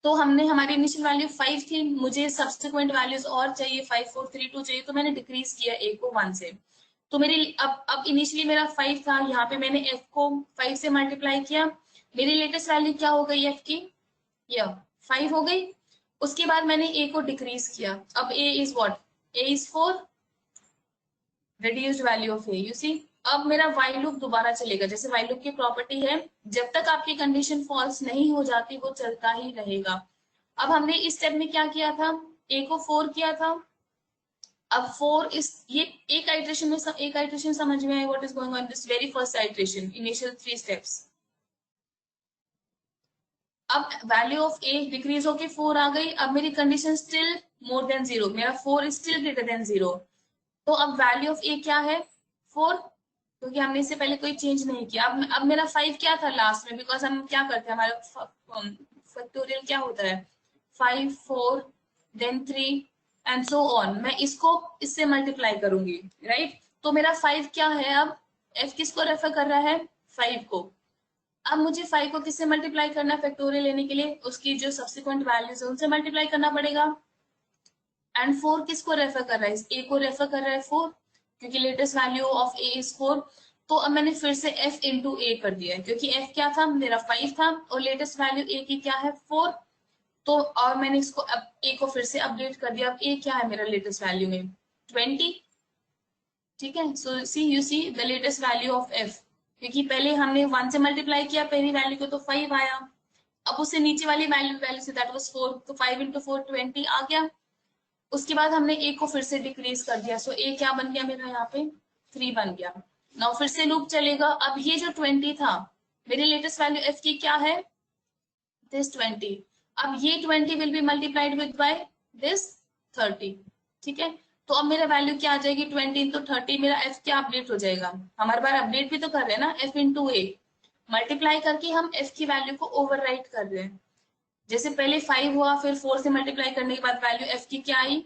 तो हमने हमारी इनिशियल वैल्यू 5 थी, मुझे सब्सिक्वेंट वैल्यूज और चाहिए 5 4 3 2 चाहिए, तो मैंने डिक्रीज किया a को 1 से। तो मेरी अब इनिशियली मेरा 5 था, यहाँ पे मैंने f को 5 से मल्टीप्लाई किया, मेरी लेटेस्ट वैल्यू क्या हो गई f की, यह 5 हो गई। उसके बाद मैंने a को डिक्रीज किया, अब a is what, a is 4, reduced value of a, you see। अब मेरा while लूप दोबारा चलेगा, जैसे while लूप की प्रॉपर्टी है जब तक आपकी कंडीशन फॉल्स नहीं हो जाती वो चलता ही रहेगा। अब हमने इस स्टेप में क्या किया था, a को 4 किया था, अब 4 इस ये एक आइट्रेशन समझ में आए what is going on this very first iteration, initial 3 steps. अब वैल्यू ऑफ a डिक्रीज होके 4 आ गई, अब मेरी कंडीशन स्टिल मोर देन 0, मेरा 4 इज स्टिल ग्रेटर देन 0। तो अब वैल्यू ऑफ a क्या है, 4, क्योंकि हमने इससे पहले कोई चेंज नहीं किया। अब मेरा 5 क्या था लास्ट में, बिकॉज हम क्या करते हैं, हमारा फैक्टोरियल क्या होता है, 5 4 देन 3 एंड सो ऑन, मैं इसको इससे मल्टीप्लाई करूंगी, राइट। तो मेरा 5 क्या है, अब f किसको रेफर कर रहा है, 5 को। अब मुझे 5 को किससे मल्टीप्लाई करना है फैक्टोरियल लेने के लिए, उसकी जो सब्सिक्वेंट वैल्यूज है उनसे मल्टीप्लाई करना पड़ेगा। एंड 4 किसको रेफर कर रहा है, a को रेफर कर रहा है 4, क्योंकि latest value of a is 4। तो अब मैंने फिर से f इंटू a कर दिया है, क्योंकि f क्या था, मेरा 5 था और लेटेस्ट वैल्यू a की क्या है, 4। तो और मैंने इसको अब a को फिर से अपडेट कर दिया, अब a क्या है मेरा लेटेस्ट वैल्यू में, 20, ठीक है। So see you see the latest value of f, क्योंकि पहले हमने 1 से मल्टीप्लाई किया पहली वैल्यू को तो 5 आया, अब उससे नीचे वाली वैल्यू से दैट वाज 4, तो 5 इंटू 4 20 आ गया। उसके बाद हमने a को फिर से डिक्रीज कर दिया, सो a क्या बन गया मेरा यहाँ पे 3 बन गया। नाउ फिर से लूप चलेगा, अब ये जो 20 था मेरी लेटेस्ट वैल्यू f की क्या है, दिस 20, अब ये 20 will be multiplied with by this 30, ठीक है। तो अब मेरा वैल्यू क्या आ जाएगी, 20 इंटू 30, मेरा f क्या अपडेट हो जाएगा, हमारे बार अपडेट भी तो कर रहे हैं ना, f इंटू a मल्टीप्लाई करके हम f की वैल्यू को ओवरराइट कर रहे हैं। जैसे पहले 5 हुआ, फिर 4 से मल्टीप्लाई करने के बाद वैल्यू f की क्या आई,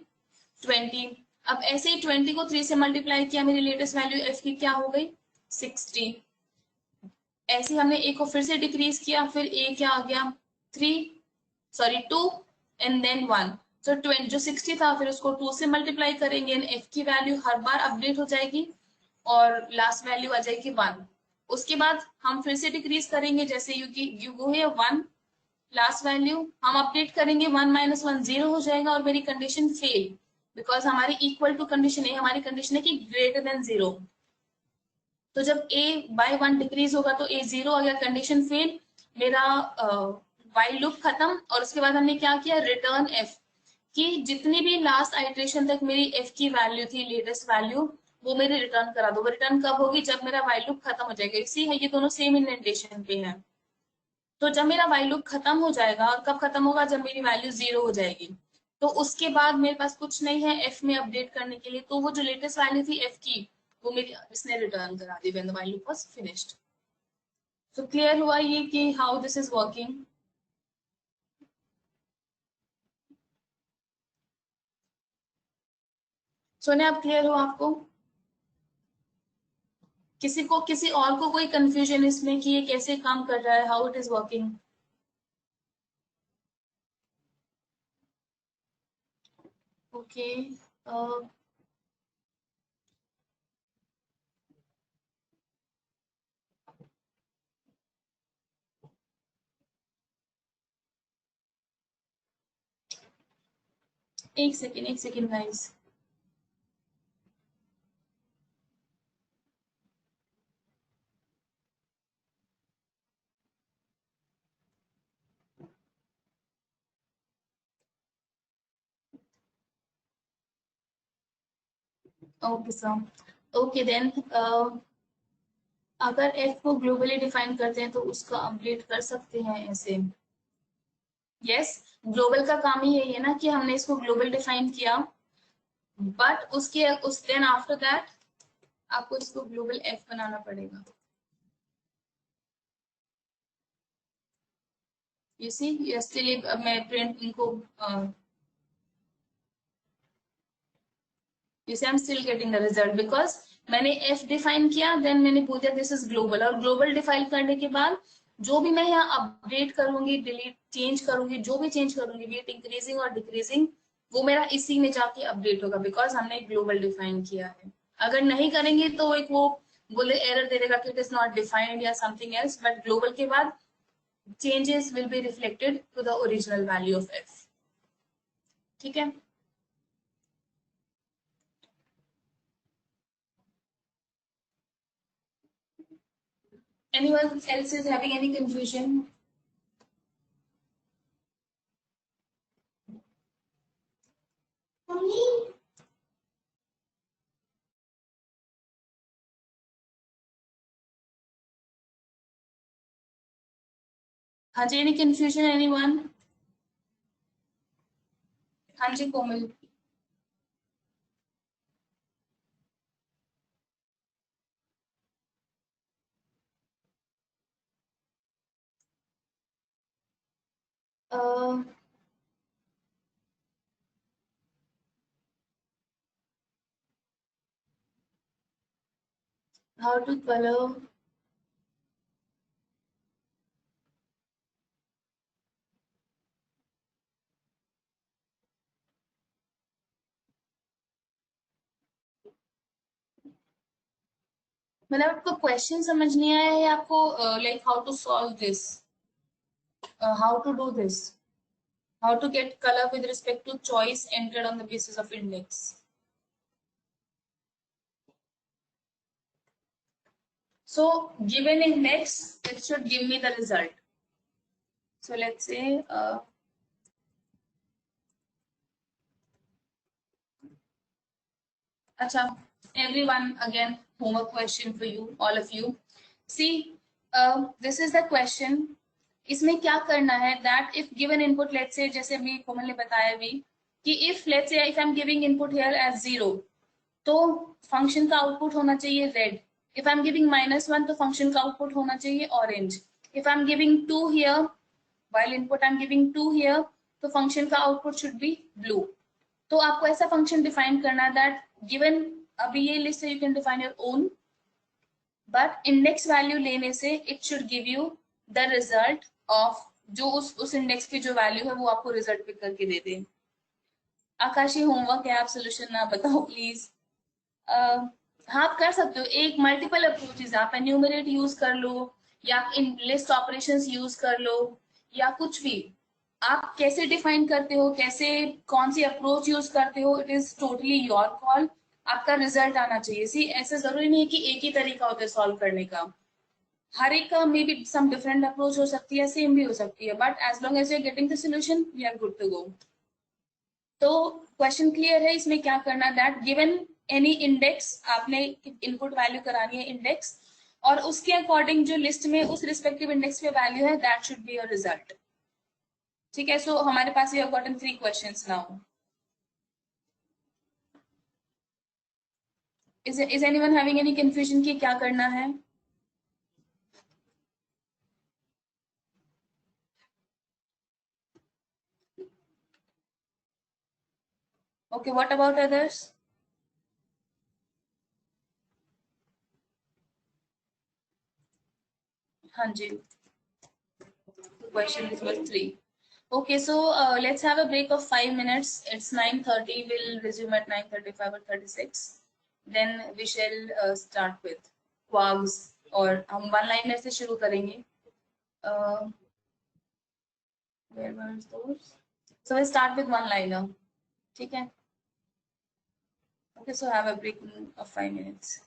20। अब ऐसे ही 20 को 3 से मल्टीप्लाई किया, मेरी लेटेस्ट वैल्यू f की क्या हो गई, 60। ऐसे हमने a को फिर से डिक्रीज किया, फिर a क्या आ गया 2 एंड देन 1। तो 20 जो 60 था फिर उसको 2 से मल्टीप्लाई करेंगे, f की वैल्यू हर बार अपडेट हो जाएगी और लास्ट वैल्यू आ जाएगी 1। उसके बाद हम फिर से डिक्रीज करेंगे, जैसे यू गो है 1, लास्ट वैल्यू हम अपडेट करेंगे, 1 माइनस 1 0 हो जाएगा और मेरी कंडीशन फेल, बिकॉज हमारी इक्वल टू कंडीशन है, हमारी कंडीशन है कि ग्रेटर देन 0। तो जब a बाय 1 डिक्रीज होगा तो a 0 आ गया, कंडीशन फेल, मेरा while लूप खत्म। और उसके बाद हमने क्या किया, रिटर्न f, कि जितनी भी लास्ट आइट्रेशन तक मेरी f की वैल्यू थी, लेटेस्ट वैल्यू, वो मेरी रिटर्न करा दो। वो रिटर्न कब होगी, जब मेरा while लूप खत्म हो जाएगा। इसी है, ये दोनों सेम इंडेंटेशन पे है। तो जब मेरा while लूप खत्म हो जाएगा, और कब खत्म होगा, जब मेरी वैल्यू 0 हो जाएगी, तो उसके बाद मेरे पास कुछ नहीं है f में अपडेट करने के लिए, तो वो जो लेटेस्ट वैल्यू थी f की वो मेरी इसने रिटर्न करा दी when the while loop was finished। तो क्लियर हुआ ये कि हाउ दिस इज वर्किंग। सोने आप क्लियर हो आपको, किसी और को कोई कंफ्यूजन इसमें कि ये कैसे काम कर रहा है, how it is working. Okay, एक second guys. Okay sir, okay then अगर f को ग्लोबली डिफाइन करते हैं तो उसका अपडेट कर सकते हैं ऐसे। यस, ग्लोबल का काम ही यही है ना कि हमने इसको ग्लोबल डिफाइन किया, बट उसके देन आफ्टर दैट आपको इसको ग्लोबल एफ बनाना पड़ेगा। यू सी यस्टरडे मैं प्रिंट इनको you see I am still getting the result because मैंने एफ डिफाइन किया, देन मैंने बोल दिया दिस इज ग्लोबल, और ग्लोबल डिफाइन करने के बाद जो भी मैं यहाँ अपडेट करूंगी, डिलीट चेंज करूंगी, जो भी चेंज करूंगी बी इट इंक्रीजिंग और डिक्रीजिंग, वो मेरा इसी में जाके अपडेट होगा बिकॉज हमने ग्लोबल डिफाइन किया है। अगर नहीं करेंगे तो एक वो बोले एरर दे देगा कि इट इज नॉट डिफाइंड या समथिंग एल्स, बट ग्लोबल के बाद changes will be reflected to the original value of f। ठीक है, anyone else is having any confusion? हाँ जी, any confusion anyone? हाँ जी कोमल। uh, how to color मतलब आपको question समझ नहीं आया है आपको like how to solve this, how to do this, how to get color with respect to choice entered on the basis of index? So given index it should give me the result. So let's say Acha, everyone, again, homework question for you, all of you. See, this is the question. इसमें क्या करना है that if given input, let's say जैसे अभी कोमल ने बताया भी कि if let's say if I'm giving input here as 0, तो फंक्शन का आउटपुट होना चाहिए रेड। if I'm giving -1 तो फंक्शन का आउटपुट होना चाहिए orange. if I'm giving 2 here, while input I'm giving 2 here, तो फंक्शन का आउटपुट should be blue। तो आपको ऐसा फंक्शन डिफाइन करना दैट गिवन, अभी ये लिस्ट है, you can define your own, but index value लेने से it should give you the result of जो उस इंडेक्स की जो वैल्यू है वो आपको रिजल्ट पिक करके दे दे। आकाशी होमवर्क है, आप सोल्यूशन ना बताओ प्लीज। हाँ आप कर सकते हो, एक मल्टीपल अप्रोचेज, आप एन्यूमरेट यूज कर लो या इन लिस्ट ऑपरेशंस यूज कर लो या कुछ भी, आप कैसे डिफाइन करते हो, कैसे कौन सी अप्रोच यूज करते हो, it is totally your call. आपका रिजल्ट आना चाहिए। सी ऐसा जरूरी नहीं है कि एक ही तरीका होता है सॉल्व करने का, हर एक का may be some different approach हो सकती है, सेम भी हो सकती है, but as long as you are getting the solution we are good to go. तो क्वेश्चन क्लियर है, इसमें क्या करना दैट गिवन एनी इंडेक्स, आपने इनपुट वैल्यू करानी है इंडेक्स, और उसके अकॉर्डिंग जो लिस्ट में उस रिस्पेक्टिव इंडेक्स पे वैल्यू है that should be your result. ठीक है, सो हमारे पास ये gotten 3 questions now. is anyone having any confusion कि क्या करना है? Okay, what about others? हाँ जी, question number 3. Okay, so let's have a break of 5 minutes. It's 9:30. We'll resume at 9:35 or 36. Then we shall start with quarks, और हम one liner से शुरू करेंगे। Where were those? So we'll start with one liner. ठीक है? Okay, so have a break of 5 minutes.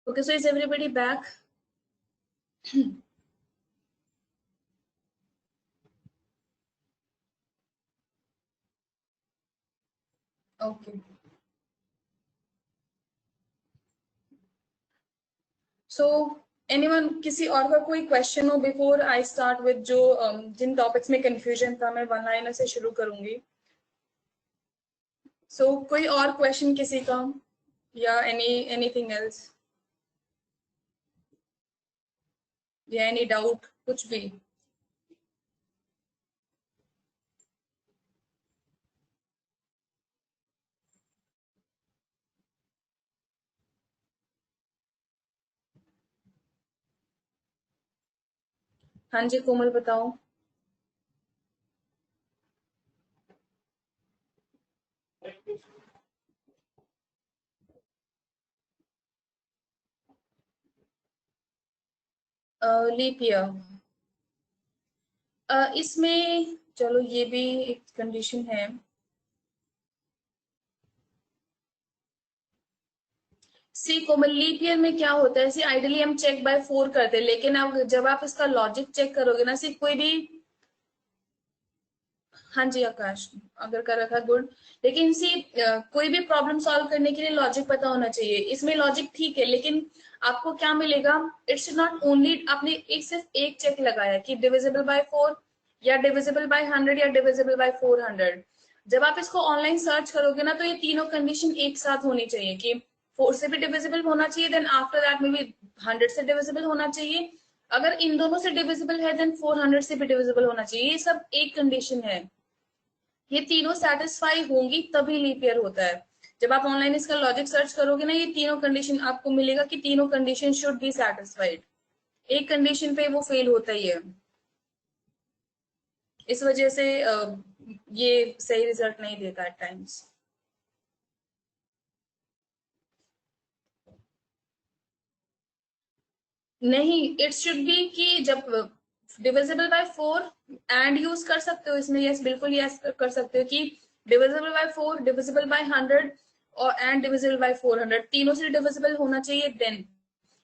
Okay, so is everybody back? Okay. So anyone, किसी और का कोई क्वेश्चन हो बिफोर आई स्टार्ट विद जो जिन टॉपिक्स में कंफ्यूजन था मैं वन लाइनर से शुरू करूंगी. So कोई और क्वेश्चन किसी का या एनीथिंग एल्स या एनी डाउट कुछ भी. हाँ जी कोमल बताओ. लीप ईयर इसमें चलो ये भी एक कंडीशन है. सी कोमल लीप ईयर में क्या होता है, सी आइडियली हम चेक बाय 4 करते हैं, लेकिन अब जब आप इसका लॉजिक चेक करोगे ना, सी कोई भी. हाँ जी आकाश, अगर कर रखा गुड. लेकिन सी कोई भी प्रॉब्लम सॉल्व करने के लिए लॉजिक पता होना चाहिए. इसमें लॉजिक ठीक है, लेकिन आपको क्या मिलेगा, इट्स नॉट ओनली आपने एक सिर्फ एक चेक लगाया कि डिविजिबल बाय 4 या डिविजिबल बाय 100 या डिविजिबल बाय 400. जब आप इसको ऑनलाइन सर्च करोगे ना, तो ये तीनों कंडीशन एक साथ होनी चाहिए कि 4 से भी डिविजिबल होना चाहिए, देन आफ्टर दैट में भी 100 से डिविजिबल होना चाहिए. अगर इन दोनों से डिविजिबल है देन 400 से भी डिविजिबल होना चाहिए. ये सब एक कंडीशन है. ये तीनों सेटिस्फाई होंगी तभी लीप ईयर होता है. जब आप ऑनलाइन इसका लॉजिक सर्च करोगे ना, ये तीनों कंडीशन आपको मिलेगा कि तीनों कंडीशन शुड बी सेटिस्फाइड. एक कंडीशन पे वो फेल होता ही है. इस वजह से ये सही रिजल्ट नहीं देता एट टाइम्स. नहीं, इट शुड बी कि जब डिविजिबल बाय 4 एंड यूज कर सकते हो इसमें. यस बिल्कुल यस कर सकते हो कि डिविजिबल बाय 4, डिविजिबल बाय 100 और एंड डिविजिबल बाय 400 तीनों से डिविजिबल होना चाहिए देन.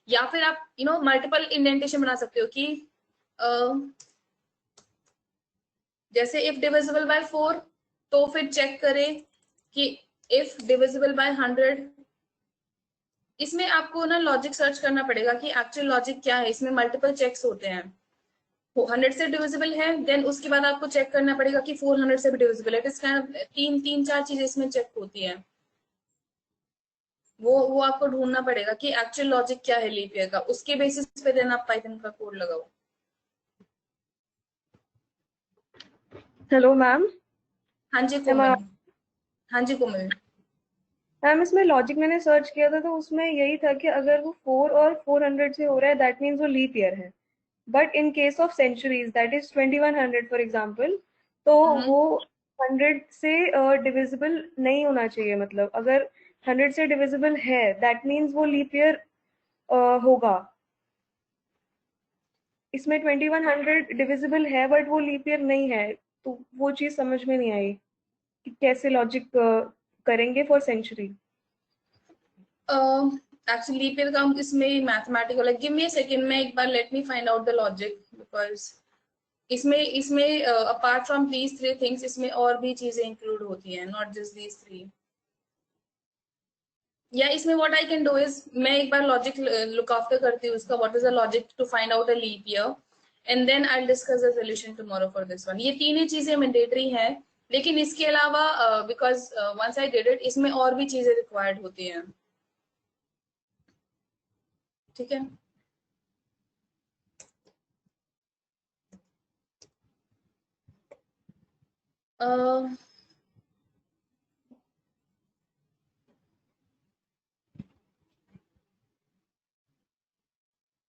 या फिर आप मल्टीपल इंडेंटेशन बना सकते हो कि जैसे इफ डिविजिबल बाय 4 तो फिर चेक करें कि इफ डिविजिबल बाय 100. इसमें आपको ना लॉजिक सर्च करना पड़ेगा कि एक्चुअल लॉजिक क्या है. इसमें मल्टीपल चेक्स होते हैं. 100 से डिविजिबल है, देन उसके बाद आपको चेक करना पड़ेगा कि 400 से भी डिविजिबल है. इस काइंड तीन चार चीजें इसमें चेक होती है. वो आपको ढूंढना पड़ेगा कि एक्चुअल लॉजिक क्या है लीप ईयर का. उसके बेसिस पे देन आप पाइथन का कोड लगाओ. Hello ma'am. हाँ जी कोमल. हाँ जी कोमल. मैम इसमें लॉजिक मैंने सर्च किया था, तो उसमें यही था कि अगर वो 4 और 400 से हो रहा है दैट मीन्स वो लीप ईयर है. But in case of centuries that is 2100 for example, तो वो 100 से डिविजिबल नहीं होना चाहिए. मतलब अगर 100 से डिविजिबल है दैट मीन्स वो लीप ईयर होगा. इसमें 2100 डिविजिबल है बट वो लीप ईयर नहीं है, तो वो चीज समझ में नहीं आई कि कैसे लॉजिक करेंगे for century. Actually leap year का हम इसमें मैथमेटिकल है. गिव मी अ सेकंड, मैं एक बार let me find out the logic because इसमें इसमें अपार्ट फ्रॉम दीज 3 थिंग्स इसमें और भी चीजें इंक्लूड होती हैं, नॉट जस्ट दीज 3. या इसमें what I can do is मैं एक बार लॉजिक लुक आफ्टर करती हूँ उसका, what is the logic to find out a leap year, and then I discuss the solution tomorrow for this one. ये तीन ही चीजें मैंडेटरी हैं, लेकिन इसके अलावा because once I did it इसमें और भी चीजें रिक्वायर्ड होती हैं. ठीक है. uh,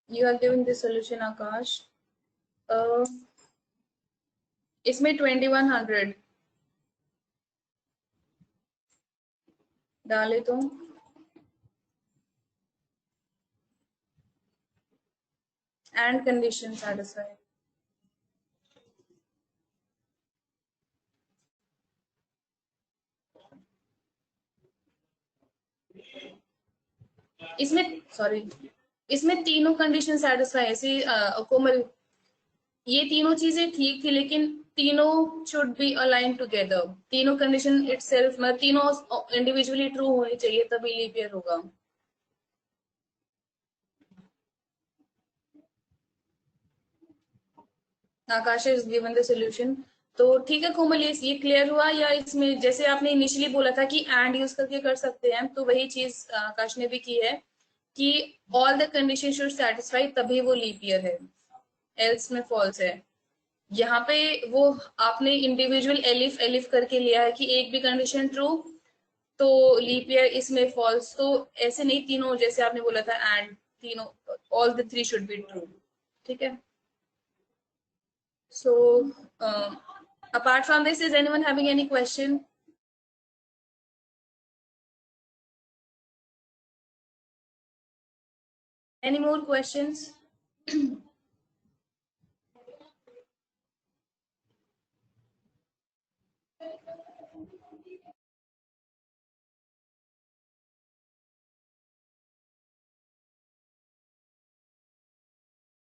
you are giving this solution Akash. इसमें 2100 डाले तो एंड कंडीशन सेटिस्फाई. इसमें तीनों कंडीशन सेटिस्फाई ऐसे कोमल, ये तीनों चीजें ठीक थी लेकिन तीनों शुड बी अलाइन टुगेदर, तीनों कंडीशन इटसेल्फ मतलब तीनों इंडिविजुअली ट्रू होनी चाहिए तभी लीप ईयर होगा। आकाश इज गिवन द सोल्यूशन। तो ठीक है कोमल, ये क्लियर हुआ, या इसमें जैसे आपने इनिशियली बोला था कि एंड यूज करके कर सकते हैं, तो वही चीज आकाश ने भी की है कि all the condition should satisfy तभी वो लीप ईयर है, एल्स में फॉल्स है। यहाँ पे वो आपने इंडिविजुअल एलिफ एलिफ करके लिया है कि एक भी कंडीशन ट्रू तो लीप ईयर, इसमें फॉल्स, तो ऐसे नहीं, तीनों जैसे आपने बोला था एंड तीनों all the three should be true. ठीक है, so apart from this, is anyone having any question? Any more questions?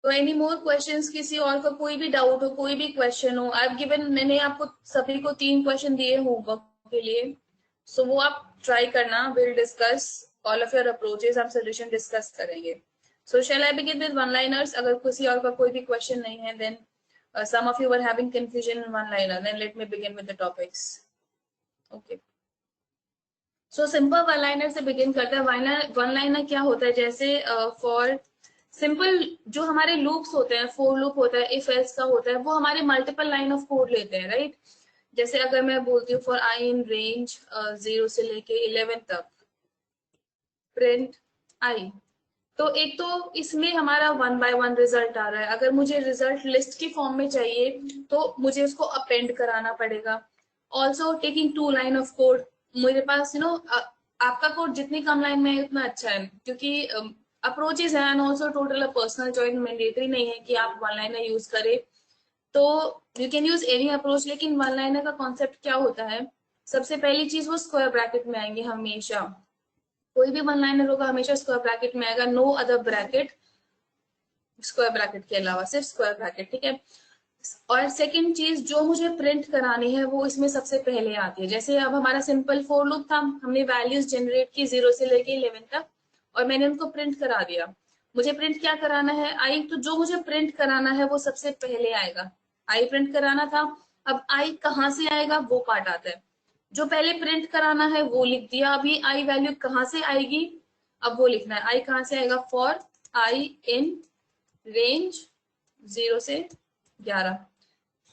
तो एनी मोर क्वेश्चंस, किसी और का कोई भी डाउट हो, कोई भी क्वेश्चन हो, आई गिवन, मैंने आपको सभी को 3 क्वेश्चन दिए होमवर्क के लिए, सो वो आप ट्राई करना, will discuss all of your approaches, हम सोल्यूशन डिस्कस करेंगे। So shall I begin with one liners? अगर किसी और का कोई भी क्वेश्चन नहीं है, then some of you were having confusion in one liner, then let me begin with the topics. Okay, so simple one liner से begin करते हैं। वन लाइनर क्या होता है, जैसे फॉर सिंपल जो हमारे लूप्स होते हैं, फोर लूप होता है, इफ एल्स का होता है, वो हमारे मल्टीपल लाइन ऑफ कोड लेते हैं, राइट? जैसे अगर मैं बोलती हूँ फॉर आई इन रेंज 0 से लेके 11 तक प्रिंट आई, तो एक तो इसमें हमारा 1 बाय 1 रिजल्ट आ रहा है। अगर मुझे रिजल्ट लिस्ट की फॉर्म में चाहिए तो मुझे उसको अपेंड कराना पड़ेगा। Also taking 2 line of code, मेरे पास आपका कोड जितनी कम लाइन में है उतना अच्छा है, क्योंकि अप्रोचेस है and also total personal choice, mandatory नहीं है कि आप वन लाइनर यूज करें, तो you can use any approach. लेकिन वन लाइनर का कॉन्सेप्ट क्या होता है, सबसे पहली चीज वो स्क्वायर ब्रैकेट में आएंगे हमेशा, कोई भी वन लाइनर होगा हमेशा स्क्वायर ब्रैकेट में आएगा, no other bracket square bracket के अलावा, सिर्फ स्क्वायर ब्रैकेट, ठीक है। और सेकंड चीज जो मुझे प्रिंट करानी है वो इसमें सबसे पहले आती है। जैसे अब हमारा सिंपल फॉर लूप था, हमने वैल्यूज जनरेट की 0 से लेके 11 तक और मैंने उनको प्रिंट करा दिया। मुझे प्रिंट क्या कराना है, आई, तो जो मुझे प्रिंट कराना है वो सबसे पहले आएगा, आई प्रिंट कराना था। अब आई कहाँ से आएगा वो पार्ट आता है, जो पहले प्रिंट कराना है वो लिख दिया, अभी आई वैल्यू कहाँ से आएगी अब वो लिखना है। आई कहाँ से आएगा, फॉर आई इन रेंज 0 से 11,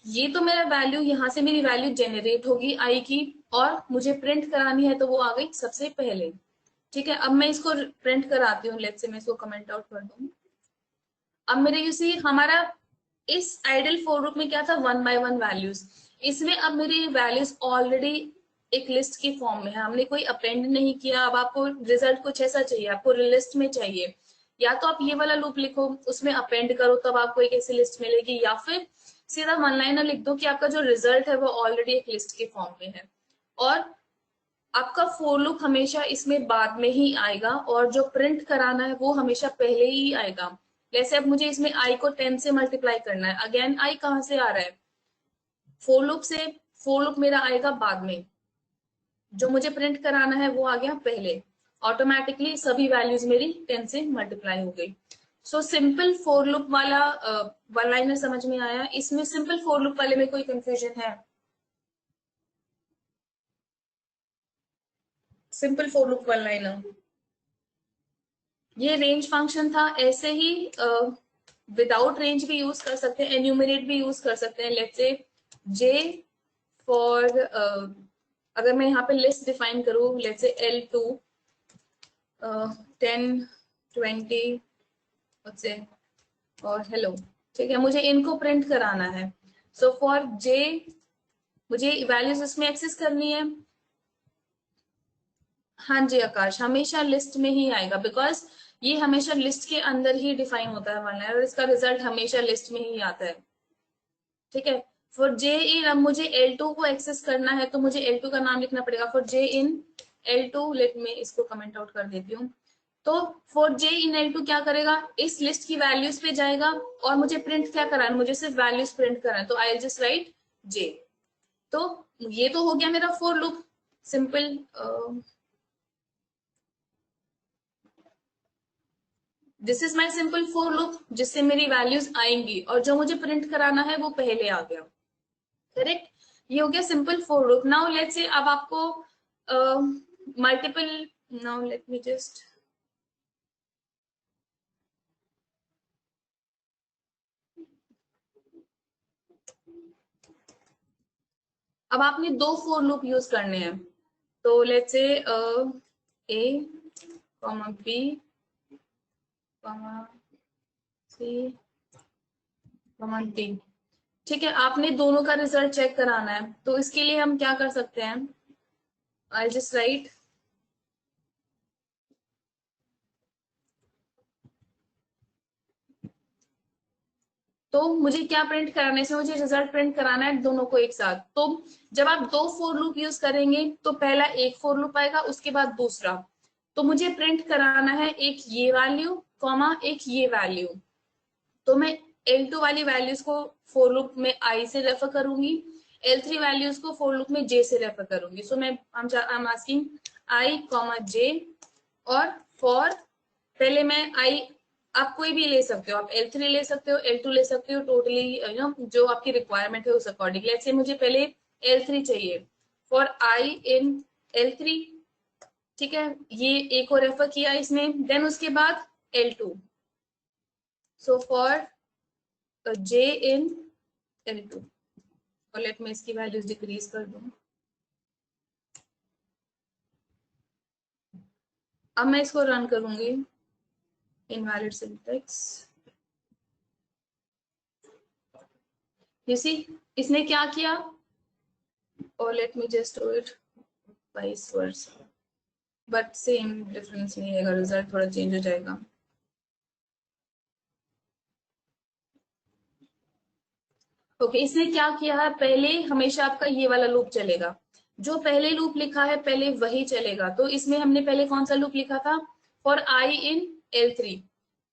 ये तो मेरा वैल्यू, यहाँ से मेरी वैल्यू जनरेट होगी आई की, और मुझे प्रिंट करानी है तो वो आ गई सबसे पहले। ठीक है, अब मैं इसको प्रिंट कराती हूँ, लेट्स से मैं इसको कमेंट आउट कर दूँ। अब मेरे यू सी हमारा इस आइडल फॉर लूप में क्या था, 1 बाय 1 वैल्यूज, इसमें अब मेरी वैल्यूज ऑलरेडी एक लिस्ट की फॉर्म में है, हमने कोई अपेंड नहीं किया। अब आपको रिजल्ट कुछ ऐसा चाहिए, आपको लिस्ट में चाहिए, या तो आप ये वाला लूप लिखो उसमें अपेंड करो तब आपको एक ऐसी लिस्ट मिलेगी, या फिर सीधा वन लाइनर लिख दो कि आपका जो रिजल्ट है वो ऑलरेडी एक लिस्ट के फॉर्म में है, और आपका फॉर लूप हमेशा इसमें बाद में ही आएगा, और जो प्रिंट कराना है वो हमेशा पहले ही आएगा। जैसे अब मुझे इसमें आई को 10 से मल्टीप्लाई करना है, अगेन आई कहाँ से आ रहा है, फॉर लूप से, फॉर लूप मेरा आएगा बाद में, जो मुझे प्रिंट कराना है वो आ गया पहले, ऑटोमेटिकली सभी वैल्यूज मेरी 10 से मल्टीप्लाई हो गई। सो सिंपल फॉर लूप वाला वन लाइनर समझ में आया। इसमें सिंपल फॉर लूप वाले में कोई कंफ्यूजन है? Simple for loop one liner, ये रेंज फंक्शन था, ऐसे ही विदाउट रेंज भी यूज कर सकते हैं, एन्यूमरेट भी यूज कर सकते हैं। लेट्स से जे फॉर अगर मैं यहाँ पे लिस्ट डिफाइन करूँ, लेट्स से L2 10 20 से और हेलो, ठीक है, मुझे इनको प्रिंट कराना है। सो फॉर जे मुझे वैल्यूज इसमें एक्सेस करनी है। हाँ जी आकाश, हमेशा लिस्ट में ही आएगा, बिकॉज ये हमेशा लिस्ट के अंदर ही डिफाइन होता है वन लाइनर, और इसका रिजल्ट हमेशा लिस्ट में ही आता है। ठीक है, फॉर जे इन, अब मुझे L2 को एक्सेस करना है तो मुझे L2 का नाम लिखना पड़ेगा, for J in L2, late में इसको कमेंट आउट कर देती हूँ, तो फॉर जे इन L2 क्या करेगा, इस लिस्ट की वैल्यूज पे जाएगा और मुझे प्रिंट क्या कराना है, मुझे सिर्फ वैल्यूज प्रिंट करना है, तो आई जस्ट राइट जे। तो ये तो हो गया मेरा for loop simple. This is my simple for loop जिससे मेरी वैल्यूज आएंगी और जो मुझे प्रिंट कराना है वो पहले आ गया। करेक्ट, ये हो गया simple for loop. Now let's say अब आपको multiple, now let me just, अब आपने दो फॉर लूप यूज करने हैं, तो let's say A comma B comma C comma D. ठीक है, आपने दोनों का रिजल्ट चेक कराना है, तो इसके लिए हम क्या कर सकते हैं, आई जस्ट राइट तो मुझे क्या प्रिंट कराना है, इसमें मुझे रिजल्ट प्रिंट कराना है दोनों को एक साथ। तो जब आप दो फॉर लूप यूज करेंगे तो पहला एक फॉर लूप आएगा, उसके बाद दूसरा। तो मुझे प्रिंट कराना है एक ये वैल्यू कॉमा एक ये वैल्यू। तो मैं L2 वाली वैल्यूज को फॉर लूप में I से रेफर करूंगी, L3 वैल्यूज को फॉर लूप में J से रेफर करूंगी। सो मैं आई am asking I comma J, और फॉर पहले मैं I, आप कोई भी ले सकते हो, आप L3 ले सकते हो, L2 ले सकते हो, टोटली जो आपकी रिक्वायरमेंट है उस अकॉर्डिंग। लेट्स से मुझे पहले L3 चाहिए, फॉर I इन L3, ठीक है, ये A को रेफर किया इसमें, देन उसके बाद L2, so for J in L2, और लेट मैं इसकी वैल्यूज डिक्रीज कर दूं। अब मैं इसको रन करूंगी, इनवैलिड सिंटैक्स, यू सी इसने क्या किया, और late me just do it vice versa, but same difference नहीं आएगा, रिजल्ट थोड़ा चेंज हो जाएगा। ओके, इसने क्या किया है, पहले हमेशा आपका ये वाला लूप चलेगा, जो पहले लूप लिखा है पहले वही चलेगा। तो इसमें हमने पहले कौन सा लूप लिखा था, फॉर I इन L3,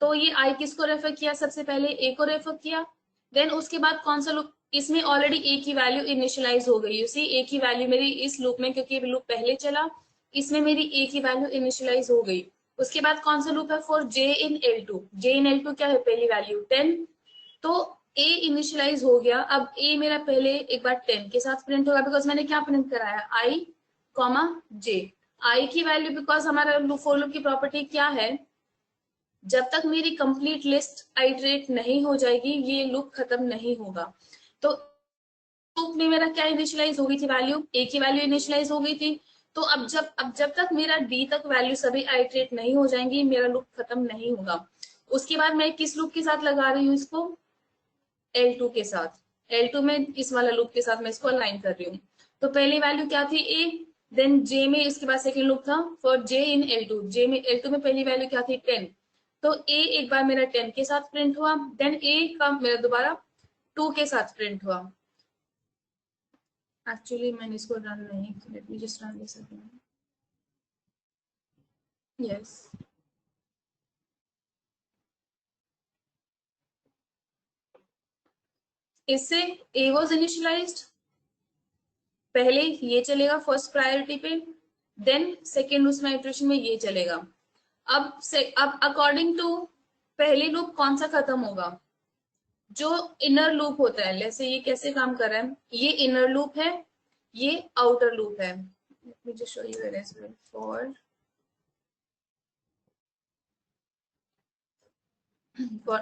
तो ये I किसको रेफर किया, सबसे पहले A को रेफर किया, देन उसके बाद कौन सा लूप, इसमें ऑलरेडी A की वैल्यू इनिशियलाइज हो गई, सी A की वैल्यू मेरी इस लूप में, क्योंकि लूप पहले चला, इसमें मेरी A की वैल्यू इनिशियलाइज हो गई। उसके बाद कौन सा लूप है, for J in L2, J in L2 क्या है, पहली वैल्यू 10, तो A इनिशियलाइज हो गया। अब A मेरा पहले एक बार 10 के साथ प्रिंट होगा, बिकॉज मैंने क्या प्रिंट कराया, I कॉमा J। I की वैल्यू, बिकॉज हमारा फॉर लूप की प्रॉपर्टी क्या है, जब तक मेरी कंप्लीट लिस्ट आइटरेट नहीं हो जाएगी ये लूप खत्म नहीं होगा। तो लूप में मेरा क्या इनिशियलाइज हो गई थी, वैल्यू A की वैल्यू इनिशियलाइज हो गई थी। तो अब जब तक मेरा D तक वैल्यू सभी आइटरेट नहीं हो जाएंगी मेरा लूप खत्म नहीं होगा। उसके बाद मैं किस लूप के साथ लगा रही हूँ इसको, L2 के साथ, L2 में इस वाला लूप के साथ मैं इसको अलाइन कर रही हूँ। तो पहली वैल्यू क्या थी A, देन J में इसके बाद सेकेंड लूप था for J in L2, J में L2 में पहली वैल्यू क्या थी 10, तो A एक बार मेरा 10 के साथ प्रिंट हुआ, देन A का मेरा दोबारा 2 के साथ प्रिंट हुआ। एक्चुअली मैंने इसको रन नहीं, late me just run this again, yes, इससे A वाज इनिशियलाइज्ड, पहले ये चलेगा फर्स्ट प्रायोरिटी पे, देन सेकेंड उसमें इटरेशन में ये चलेगा। अब अकॉर्डिंग टू पहले लूप कौन सा खत्म होगा, जो इनर लूप होता है, जैसे ये कैसे काम कर रहा है, ये इनर लूप है, ये आउटर लूप है। Let me just show you as well, for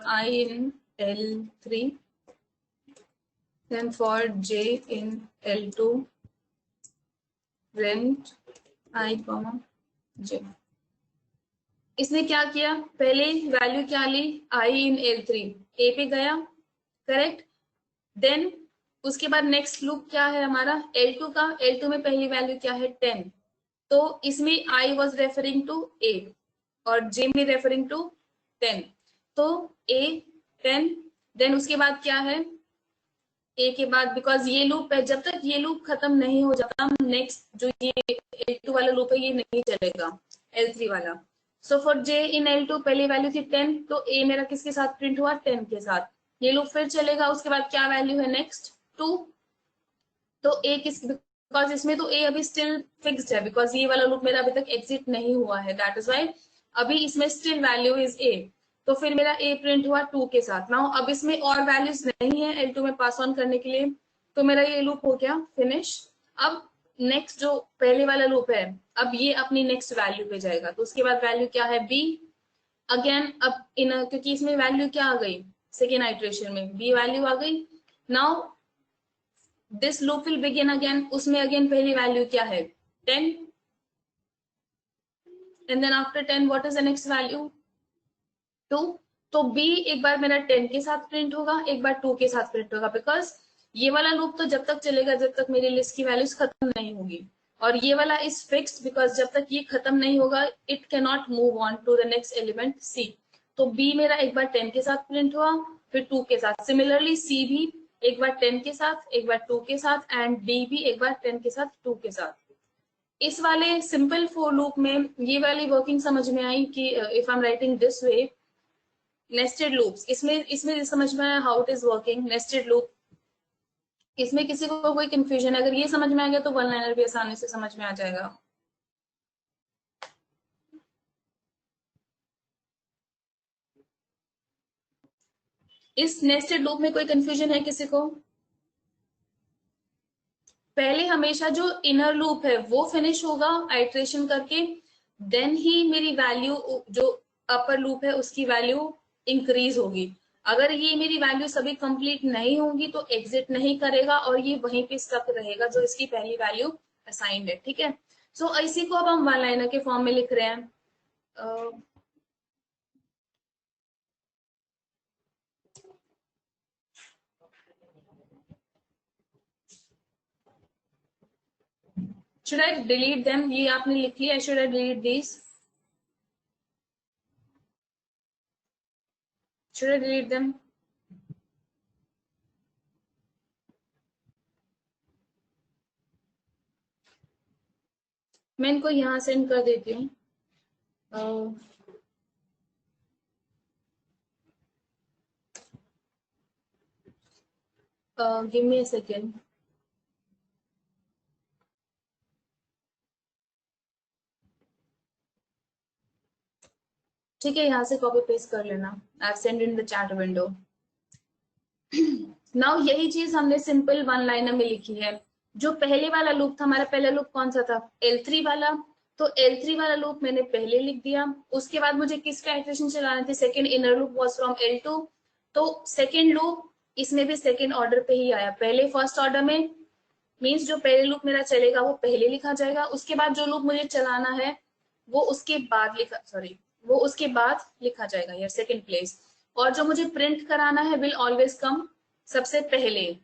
I in L3, then for J in L2, rent I comma J। इसने क्या किया, पहले वैल्यू क्या ली, I in L3, A पे गया, करेक्ट, देन उसके बाद नेक्स्ट लूप क्या है हमारा L2 का, L2 में पहली वैल्यू क्या है 10, तो इसमें I was referring to A और J में रेफरिंग टू 10, तो A 10, देन उसके बाद क्या है A के बाद, बिकॉज ये लूप है, जब तक ये लूप खत्म नहीं हो जाता नेक्स्ट जो ये L2 वाला लूप है ये नहीं चलेगा, L3 वाला। So for j in L2 पहली वैल्यू थी 10, तो a मेरा किसके साथ प्रिंट हुआ 10 के साथ। ये लूप फिर चलेगा, उसके बाद क्या वैल्यू है नेक्स्ट 2, तो a किस, बिकॉज इसमें तो a अभी स्टिल फिक्स्ड है, बिकॉज ये वाला लूप मेरा अभी तक एग्जिट नहीं हुआ है, दैट इज वाई अभी इसमें स्टिल वैल्यू इज a। तो फिर मेरा a प्रिंट हुआ 2 के साथ। नाउ अब इसमें और वैल्यूज नहीं है L2 में पास ऑन करने के लिए, तो मेरा ये लूप हो गया फिनिश। अब नेक्स्ट जो पहले वाला लूप है, अब ये अपनी नेक्स्ट वैल्यू पे जाएगा, तो उसके बाद वैल्यू क्या है b अगेन। अब इन क्योंकि इसमें वैल्यू क्या आ गई, सेकेंड आइट्रेशन में b वैल्यू आ गई। Now this loop will begin again, उसमें अगेन पहली वैल्यू क्या है 10, and then after 10 what is the next value 2। तो b एक बार मेरा 10 के साथ प्रिंट होगा, एक बार 2 के साथ प्रिंट होगा, बिकॉज ये वाला लूप तो जब तक चलेगा जब तक मेरी लिस्ट की वैल्यूज खत्म नहीं होगी, और ये वाला इज फिक्स्ड बिकॉज जब तक ये खत्म नहीं होगा it can not move on to the next element c। तो b मेरा एक बार 10 के साथ प्रिंट हुआ, फिर 2 के साथ। सिमिलरली c भी एक बार 10 के साथ, एक बार 2 के साथ, एंड d भी एक बार 10 के साथ 2 के साथ। इस वाले सिंपल फॉर लूप में ये वाली वर्किंग समझ में आई कि if I am writing this way nested loops, इसमें समझ में आया how it is working nested loop. इसमें किसी को कोई कंफ्यूजन है? अगर ये समझ में आ गया तो वन लाइनर भी आसानी से समझ में आ जाएगा। इस नेस्टेड लूप में कोई कंफ्यूजन है किसी को? पहले हमेशा जो इनर लूप है वो फिनिश होगा आइट्रेशन करके, देन ही मेरी वैल्यू जो अपर लूप है उसकी वैल्यू इंक्रीज होगी। अगर ये मेरी वैल्यू सभी कंप्लीट नहीं होंगी तो एग्जिट नहीं करेगा और ये वहीं पे स्टक रहेगा जो इसकी पहली वैल्यू असाइंड है, ठीक है। सो इसी को अब हम वन लाइनर के फॉर्म में लिख रहे हैं। should I delete them? ये आपने लिख लिया, should I delete these? should I delete them? मैं इनको यहाँ सेंड कर देती हूँ। Give me a second. ठीक है, यहाँ से कॉपी पेस्ट कर लेना। I send in the chat window. Now यही चीज हमने सिंपल वन लाइनर में लिखी है। जो पहले वाला लूप था, हमारा पहला लूप कौन सा था? L3 वाला। तो L3 वाला लूप मैंने पहले लिख दिया। उसके बाद मुझे किसका इटरेशन चलाना थी? Second inner loop was from L2। तो सेकेंड लूप इसमें भी सेकेंड ऑर्डर पे ही आया। पहले फर्स्ट ऑर्डर में मीन्स जो पहले लूप मेरा चलेगा वो पहले लिखा जाएगा, उसके बाद जो लूप मुझे चलाना है वो उसके बाद लिखा जाएगा यार, सेकेंड प्लेस। और जो मुझे प्रिंट कराना है विल ऑलवेज कम सबसे पहले।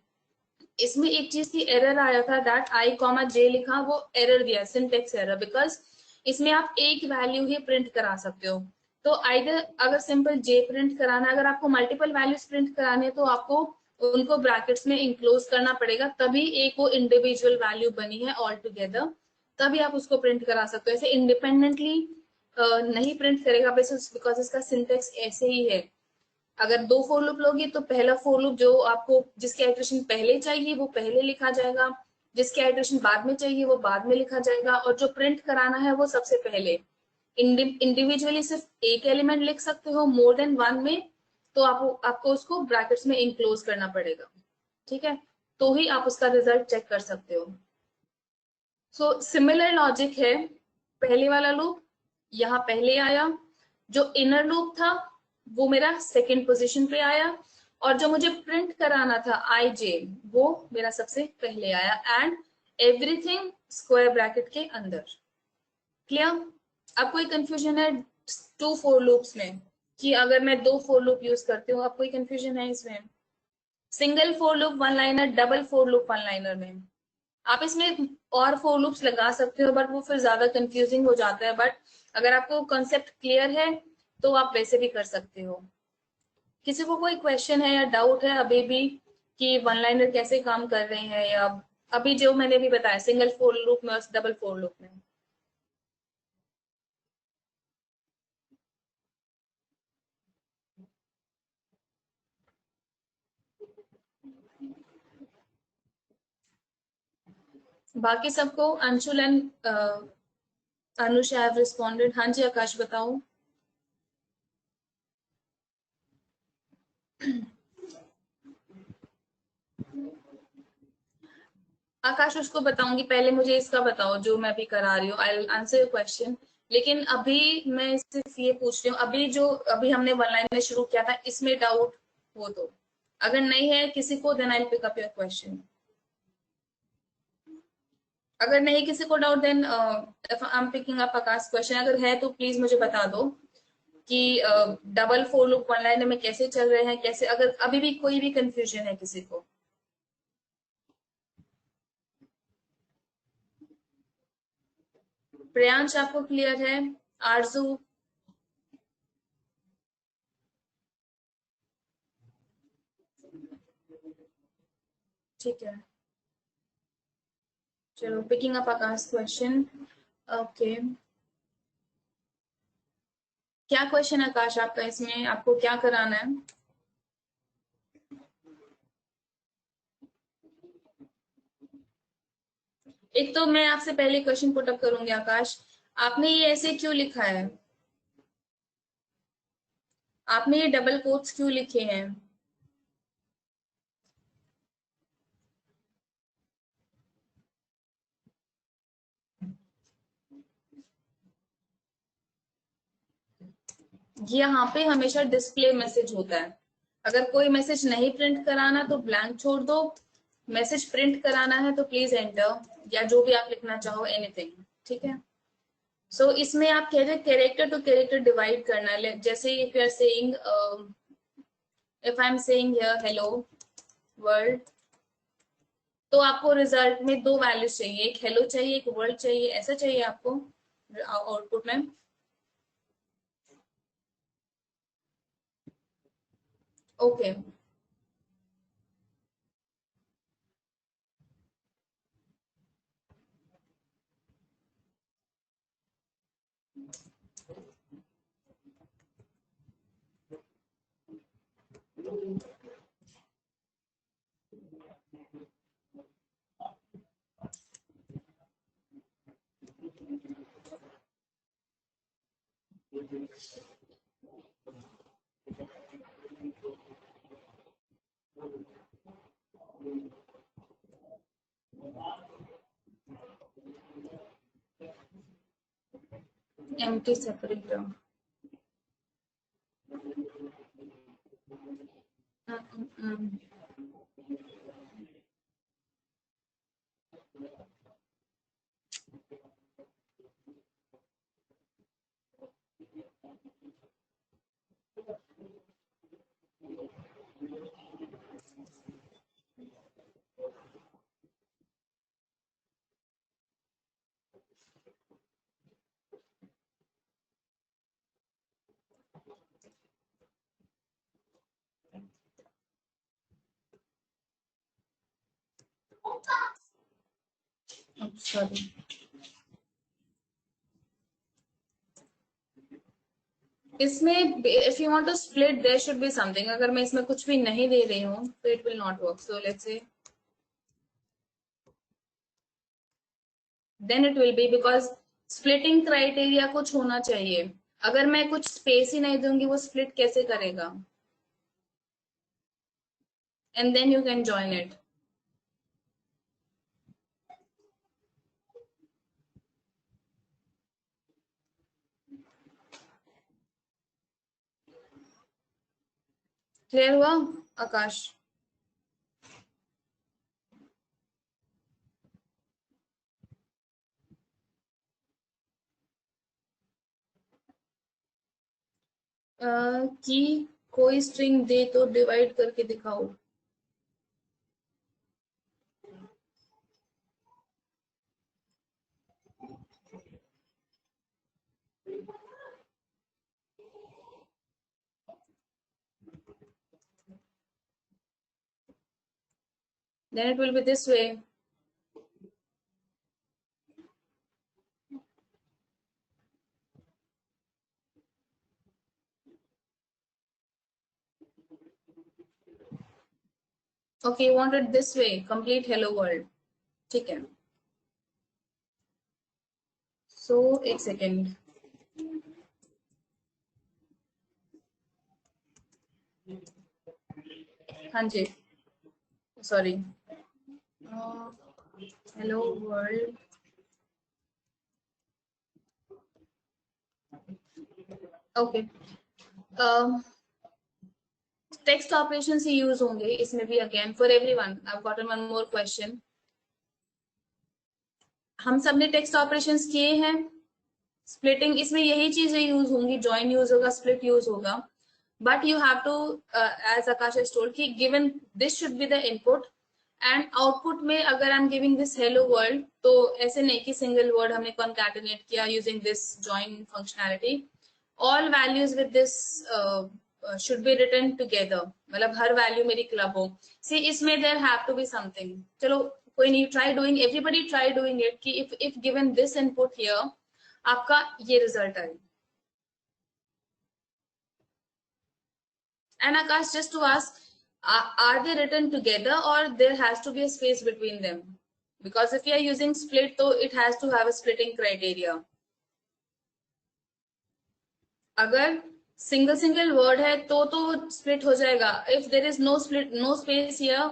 इसमें एक चीज की एरर आया था, दैट i, j लिखा, वो एरर दिया, सिंटेक्स एरर, बिकॉज इसमें आप एक वैल्यू ही प्रिंट करा सकते हो। तो आइदर अगर सिंपल j प्रिंट कराना है, अगर आपको मल्टीपल वैल्यूज प्रिंट कराने तो आपको उनको ब्रैकेट्स में इंक्लोज करना पड़ेगा, तभी एक वो इंडिविजुअल वैल्यू बनी है ऑल टुगेदर, तभी आप उसको प्रिंट करा सकते हो। ऐसे इंडिपेंडेंटली नहीं प्रिंट करेगा बिकॉज इसका सिंटेक्स ऐसे ही है। अगर दो फोर लूप लोगे तो पहला फोर लूप जो आपको जिसके आइट्रेशन पहले चाहिए वो पहले लिखा जाएगा, जिसके आइट्रेशन बाद में चाहिए वो बाद में लिखा जाएगा, और जो प्रिंट कराना है वो सबसे पहले। इंडिविजुअली सिर्फ एक एलिमेंट लिख सकते हो, मोर देन वन में तो आपको उसको ब्रैकेट्स में इंक्लोज करना पड़ेगा, ठीक है, तो ही आप उसका रिजल्ट चेक कर सकते हो। सो सिमिलर लॉजिक है। पहले वाला लूप यहाँ पहले आया, जो इनर लूप था वो मेरा सेकेंड पोजीशन पे आया, और जो मुझे प्रिंट कराना था i, j वो मेरा सबसे पहले आया, एंड एवरीथिंग स्क्वायर ब्रैकेट के अंदर। क्लियर? अब कोई कंफ्यूजन है टू फोर लूप्स में कि अगर मैं दो फोर लूप यूज करती हूँ? अब कोई कंफ्यूजन है इसमें? Single four loop one liner, double for loop one liner में आप इसमें और फोर लूप्स लगा सकते हो, बट वो फिर ज्यादा कंफ्यूजिंग हो जाता है। बट अगर आपको कॉन्सेप्ट क्लियर है तो आप वैसे भी कर सकते हो। किसी को कोई क्वेश्चन है या डाउट है अभी भी कि वन लाइनर कैसे काम कर रहे हैं, या अभी जो मैंने भी बताया सिंगल फोर लूप में और डबल फोर लूप में? बाकी सबको Anshul and Anush have responded. हाँ जी आकाश बताओ। आकाश उसको बताऊंगी, पहले मुझे इसका बताओ जो मैं अभी करा रही हूँ। I will answer your question, लेकिन अभी मैं सिर्फ ये पूछ रही हूँ, अभी हमने वन लाइन में शुरू किया था, इसमें डाउट हो तो, अगर नहीं है किसी को, then I will pick up your question. अगर नहीं किसी को doubt, then I am picking up Akash question. अगर है तो प्लीज मुझे बता दो कि double for loop one line में कैसे चल रहे हैं, कैसे, अगर अभी भी कोई भी कंफ्यूजन है किसी को। प्रियांश आपको क्लियर है? आरजू? ठीक है, चलो picking up Akash question. Okay, क्या क्वेश्चन आकाश आपका, इसमें आपको क्या कराना है? एक तो मैं आपसे पहले क्वेश्चन पुट अप करूंगी आकाश, आपने ये ऐसे क्यों लिखा है? आपने ये डबल कोट्स क्यों लिखे हैं? यहाँ पे हमेशा डिस्प्ले मैसेज होता है। अगर कोई मैसेज नहीं प्रिंट कराना तो ब्लैंक छोड़ दो, मैसेज प्रिंट कराना है तो प्लीज एंटर, या जो भी आप लिखना चाहो, एनीथिंग। ठीक है, सो इसमें आप कह रहे कैरेक्टर टू कैरेक्टर डिवाइड करना है। जैसे if you are saying, if I am saying here hello world, तो आपको रिजल्ट में दो वैल्यूज चाहिए, एक हेलो चाहिए, एक वर्ल्ड चाहिए, ऐसा चाहिए आपको आउटपुट में। Okay, empty separator. सॉरी, इसमें if you want to split there should be something. अगर मैं इसमें कुछ भी नहीं दे रही हूँ तो it will not work. So let's say then it will be, because splitting criteria कुछ होना चाहिए। अगर मैं कुछ स्पेस ही नहीं दूंगी, वो स्प्लिट कैसे करेगा? And then you can join it. Clear हुआ आकाश? कि कोई स्ट्रिंग दे तो डिवाइड करके दिखाओ। Then it will be this way. Okay, you want it this way, complete hello world. ठीक है, सो एक सेकेंड, हाँ जी, sorry, hello world, okay, text operation से यूज होंगे इसमें भी। Again for everyone I have gotten one more question. हम सब ने टेक्स्ट ऑपरेशंस किए हैं, स्प्लिटिंग इसमें यही चीजें यूज होंगी, जॉइन यूज होगा, स्प्लिट यूज होगा, but you have to as Akash has told कि given this should be the input and output में अगर I am giving this hello world, तो ऐसे नहीं कि सिंगल वर्ड हमने कॉन्कैटिनेट किया using this join functionality, all values with this should be written together, मतलब हर वैल्यू मेरी क्लब हो। सी इसमें there have to be something, चलो कोई नहीं, try doing, everybody try doing it कि if given this input here आपका ये रिजल्ट आए। And Akash, just to ask, are they written together or there has to be a space between them? Because if you are using split, so it has to have a splitting criteria. अगर single word है तो split हो जाएगा. If there is no split, no space here,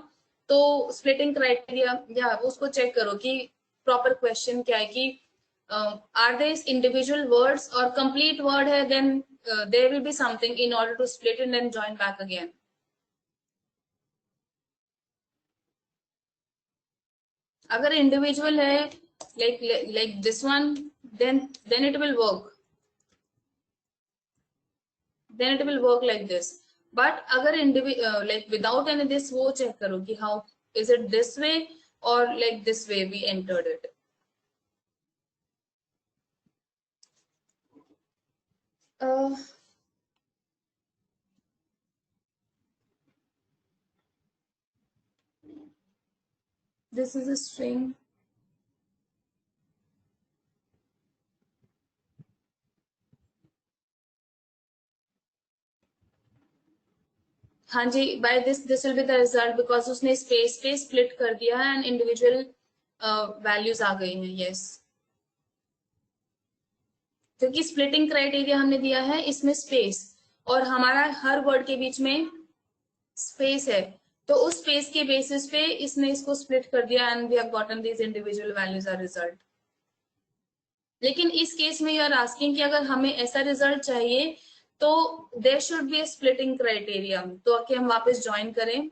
तो splitting criteria या उसको check करो कि proper question क्या है कि are these individual words or complete word है, then there will be something in order to split and then join back again. अगर individual है like this one, then it will work. Then it will work like this. But अगर like without any this, वो check करो कि how is it this way or like this way we entered it. This is a string. हाँ जी, by this will be the result because उसने space पे split कर दिया है and individual values आ गई हैं. Yes, क्योंकि splitting criteria हमने दिया है इसमें space और हमारा हर word के बीच में space है, तो उस स्पेस के बेसिस पे इसने इसको स्प्लिट कर दिया and we have gotten these individual values are result. लेकिन इस केस में यू आर आस्किंग कि अगर हमें ऐसा रिजल्ट चाहिए तो there should be a splitting criteria. तो आके हम वापस ज्वाइन करें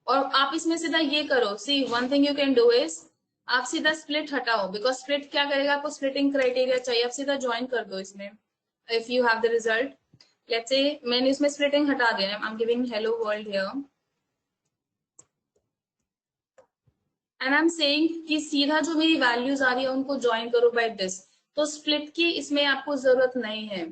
और आप इसमें सीधा ये करो. See one thing you can do is आप सीधा स्प्लिट हटाओ, बिकॉज स्प्लिट क्या करेगा, आपको स्प्लिटिंग क्राइटेरिया चाहिए, आप सीधा ज्वाइन कर दो इसमें. If you have the result, let's say मैंने इसमें स्प्लिटिंग हटा दिया, आई am giving hello world here and I am saying कि सीधा जो मेरी वैल्यूज आ रही है उनको ज्वाइन करो बाय दिस. तो स्प्लिट की इसमें आपको जरूरत नहीं है.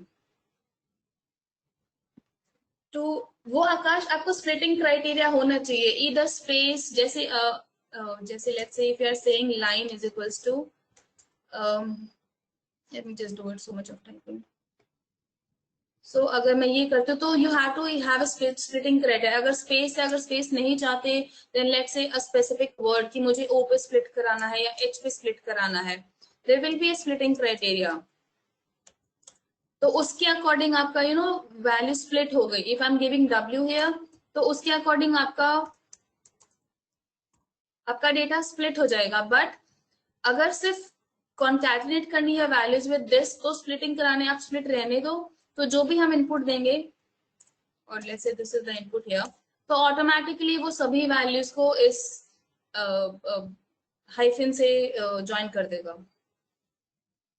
तो वो आकाश आपको स्प्लिटिंग क्राइटेरिया होना चाहिए, ईदर स्पेस, जैसे जैसे let's say if you are saying line is equals to, let me just do it, so much of typing. So अगर मैं ये करती हूँ तो you have to have a splitting criteria. अगर स्पेस है, अगर स्पेस नहीं चाहते then let's say a specific word कि मुझे ओ पे स्प्लिट कराना है या एच पे स्प्लिट कराना है, there will be a splitting criteria. तो उसके अकॉर्डिंग आपका यू नो वैल्यू स्प्लिट हो गई. If I am giving W here, तो उसके अकॉर्डिंग आपका डेटा स्प्लिट हो जाएगा. बट अगर सिर्फ कॉन्कैटिनेट करनी है वैल्यूज विद दिस, तो स्प्लिटिंग कराने आप स्प्लिट रहने दो. तो जो भी हम इनपुट देंगे और let's say this is the input here, तो ऑटोमेटिकली वो सभी वैल्यूज को इस हाइफन से ज्वाइन कर देगा.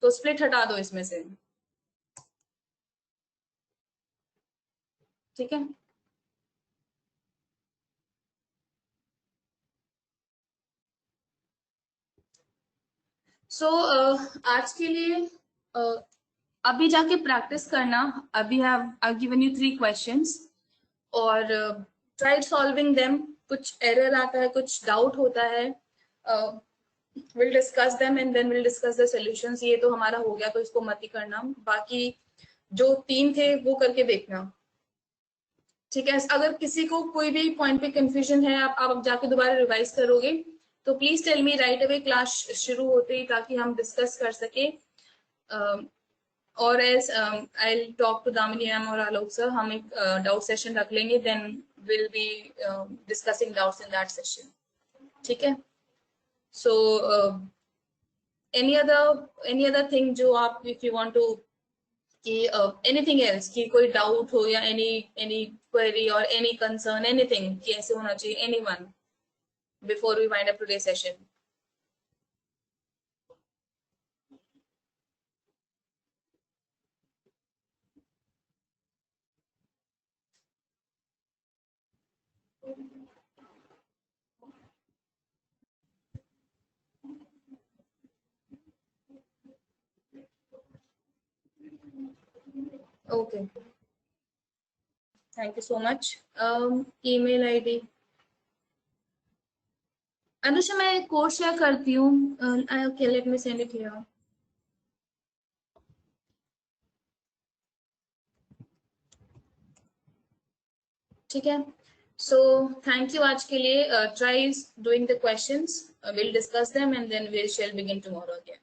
तो स्प्लिट हटा दो इसमें से, ठीक है. सो आज के लिए अभी जाके प्रैक्टिस करना. अभी आई गिवन यू 3 क्वेश्चंस और ट्राई सॉल्विंग देम. कुछ एरर आता है, कुछ डाउट होता है, will discuss them and then will discuss the solutions. ये तो हमारा हो गया, तो इसको मत ही करना. बाकी जो 3 थे वो करके देखना. ठीक है, अगर किसी को कोई भी पॉइंट पे कंफ्यूजन है, आप जाके दोबारा रिवाइज करोगे तो please tell me right away class शुरू होते ही, ताकि हम डिस्कस कर सके। और as I talk to Damini ma'am और आलोक सर, हम एक डाउट सेशन रख लेंगे, then will be discussing doubts in that session. ठीक है, सो एनी अदर थिंग जो आप, इफ यू वांट टू कि एनीथिंग एल्स, कि कोई डाउट हो या एनी क्वेरी और एनी कंसर्न, एनीथिंग कि ऐसे होना चाहिए, anyone, before we wind up today session. Okay, thank you so much. Email ID Anusha, मैं कोड शेयर करती हूँ। Okay, let me send it here. ठीक है, सो थैंक यू आज के लिए। Try doing the questions, will discuss them and then we shall begin tomorrow again.